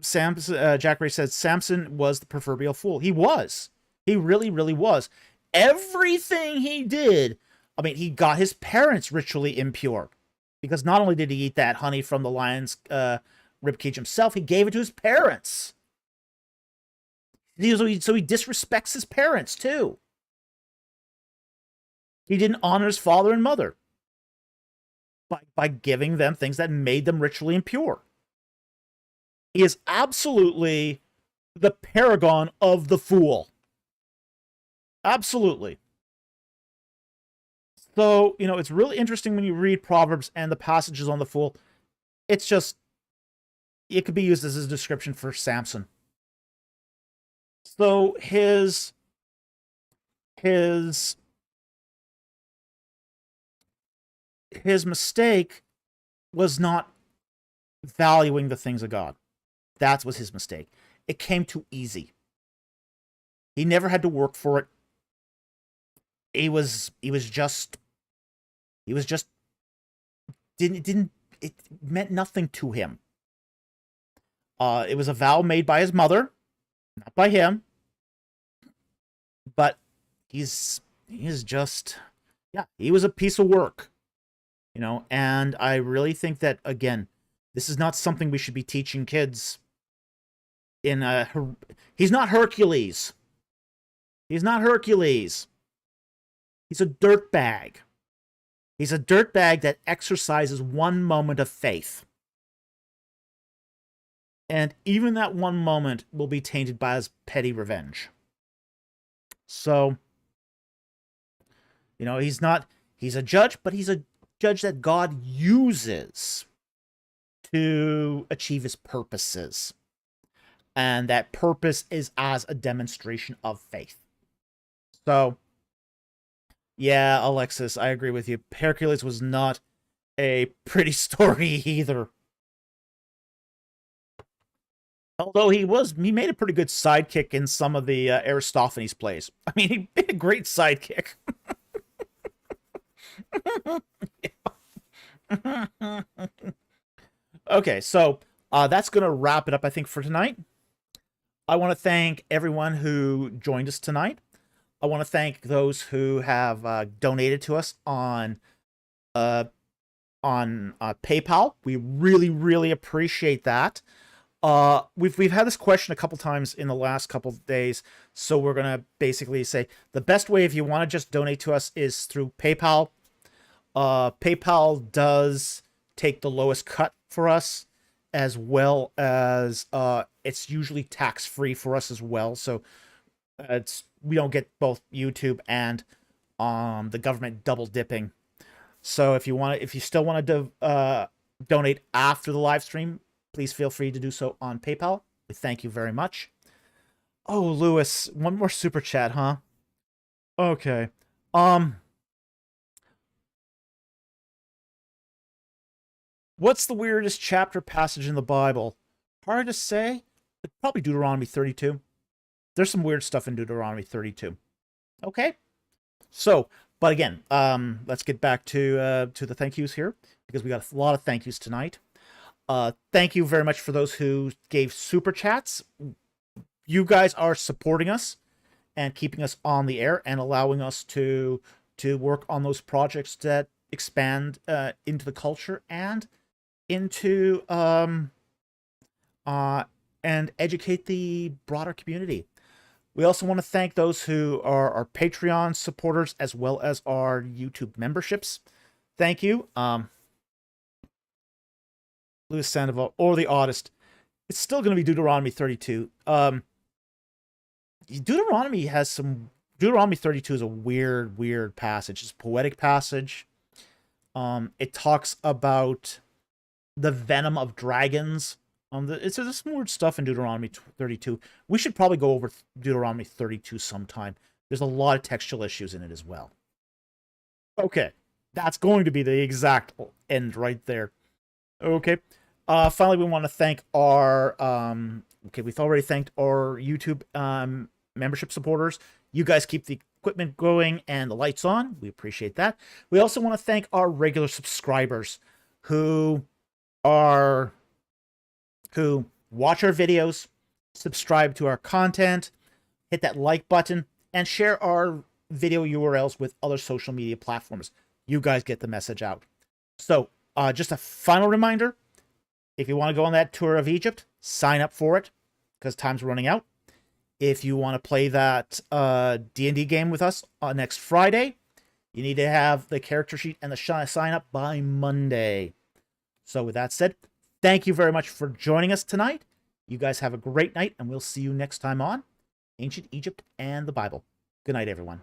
Samson, Jack Ray says Samson was the proverbial fool. He was. He really, really was. Everything he did, I mean, he got his parents ritually impure. Because not only did he eat that honey from the lion's ribcage himself, he gave it to his parents. So he disrespects his parents, too. He didn't honor his father and mother by giving them things that made them ritually impure. He is absolutely the paragon of the fool. Absolutely. So, it's really interesting when you read Proverbs and the passages on the fool. It's just, it could be used as a description for Samson. So his mistake was not valuing the things of God. That was his mistake. It came too easy. He never had to work for it. He was just it meant nothing to him. It was a vow made by his mother, not by him. But he's just, yeah, he was a piece of work, and I really think that, again, this is not something we should be teaching kids he's not Hercules. He's not Hercules. He's a dirtbag. He's a dirtbag that exercises one moment of faith. And even that one moment will be tainted by his petty revenge. So, he's a judge, but he's a judge that God uses to achieve his purposes. And that purpose is as a demonstration of faith. So, yeah, Alexis, I agree with you. Hercules was not a pretty story either. Although he made a pretty good sidekick in some of the Aristophanes plays. I mean, he made a great sidekick. Okay, so that's going to wrap it up, I think, for tonight. I want to thank everyone who joined us tonight. I want to thank those who have donated to us on PayPal. We really, really appreciate that. We've had this question a couple times in the last couple of days, so we're gonna basically say the best way, if you want to just donate to us, is through PayPal. PayPal does take the lowest cut for us, as well as it's usually tax-free for us as well. So we don't get both YouTube and the government double dipping. So if you still want to donate after the live stream, please feel free to do so on PayPal. We thank you very much. Oh, Lewis, one more super chat, huh? Okay. What's the weirdest chapter passage in the Bible? Hard to say. Probably Deuteronomy 32. There's some weird stuff in Deuteronomy 32. Okay. So, but again, let's get back to the thank yous here, because we got a lot of thank yous tonight. Thank you very much for those who gave super chats. You guys are supporting us and keeping us on the air and allowing us to work on those projects that expand into the culture and into and educate the broader community. We also want to thank those who are our Patreon supporters as well as our YouTube memberships. Thank you. Louis Sandoval, or the oddest. It's still going to be Deuteronomy 32. Deuteronomy 32 is a weird passage. It's a poetic passage. It talks about the venom of dragons. There's some weird stuff in Deuteronomy 32. We should probably go over Deuteronomy 32 sometime. There's a lot of textual issues in it as well. Okay, that's going to be the exact end right there. Okay. Finally, we want to thank our we've already thanked our YouTube membership supporters. You guys keep the equipment going and the lights on. We appreciate that. We also want to thank our regular subscribers who watch our videos, subscribe to our content, hit that like button, and share our video URLs with other social media platforms. You guys get the message out. So, just a final reminder, if you want to go on that tour of Egypt, sign up for it, because time's running out. If you want to play that D&D game with us on next Friday, you need to have the character sheet and the sign up by Monday. So with that said, thank you very much for joining us tonight. You guys have a great night, and we'll see you next time on Ancient Egypt and the Bible. Good night, everyone.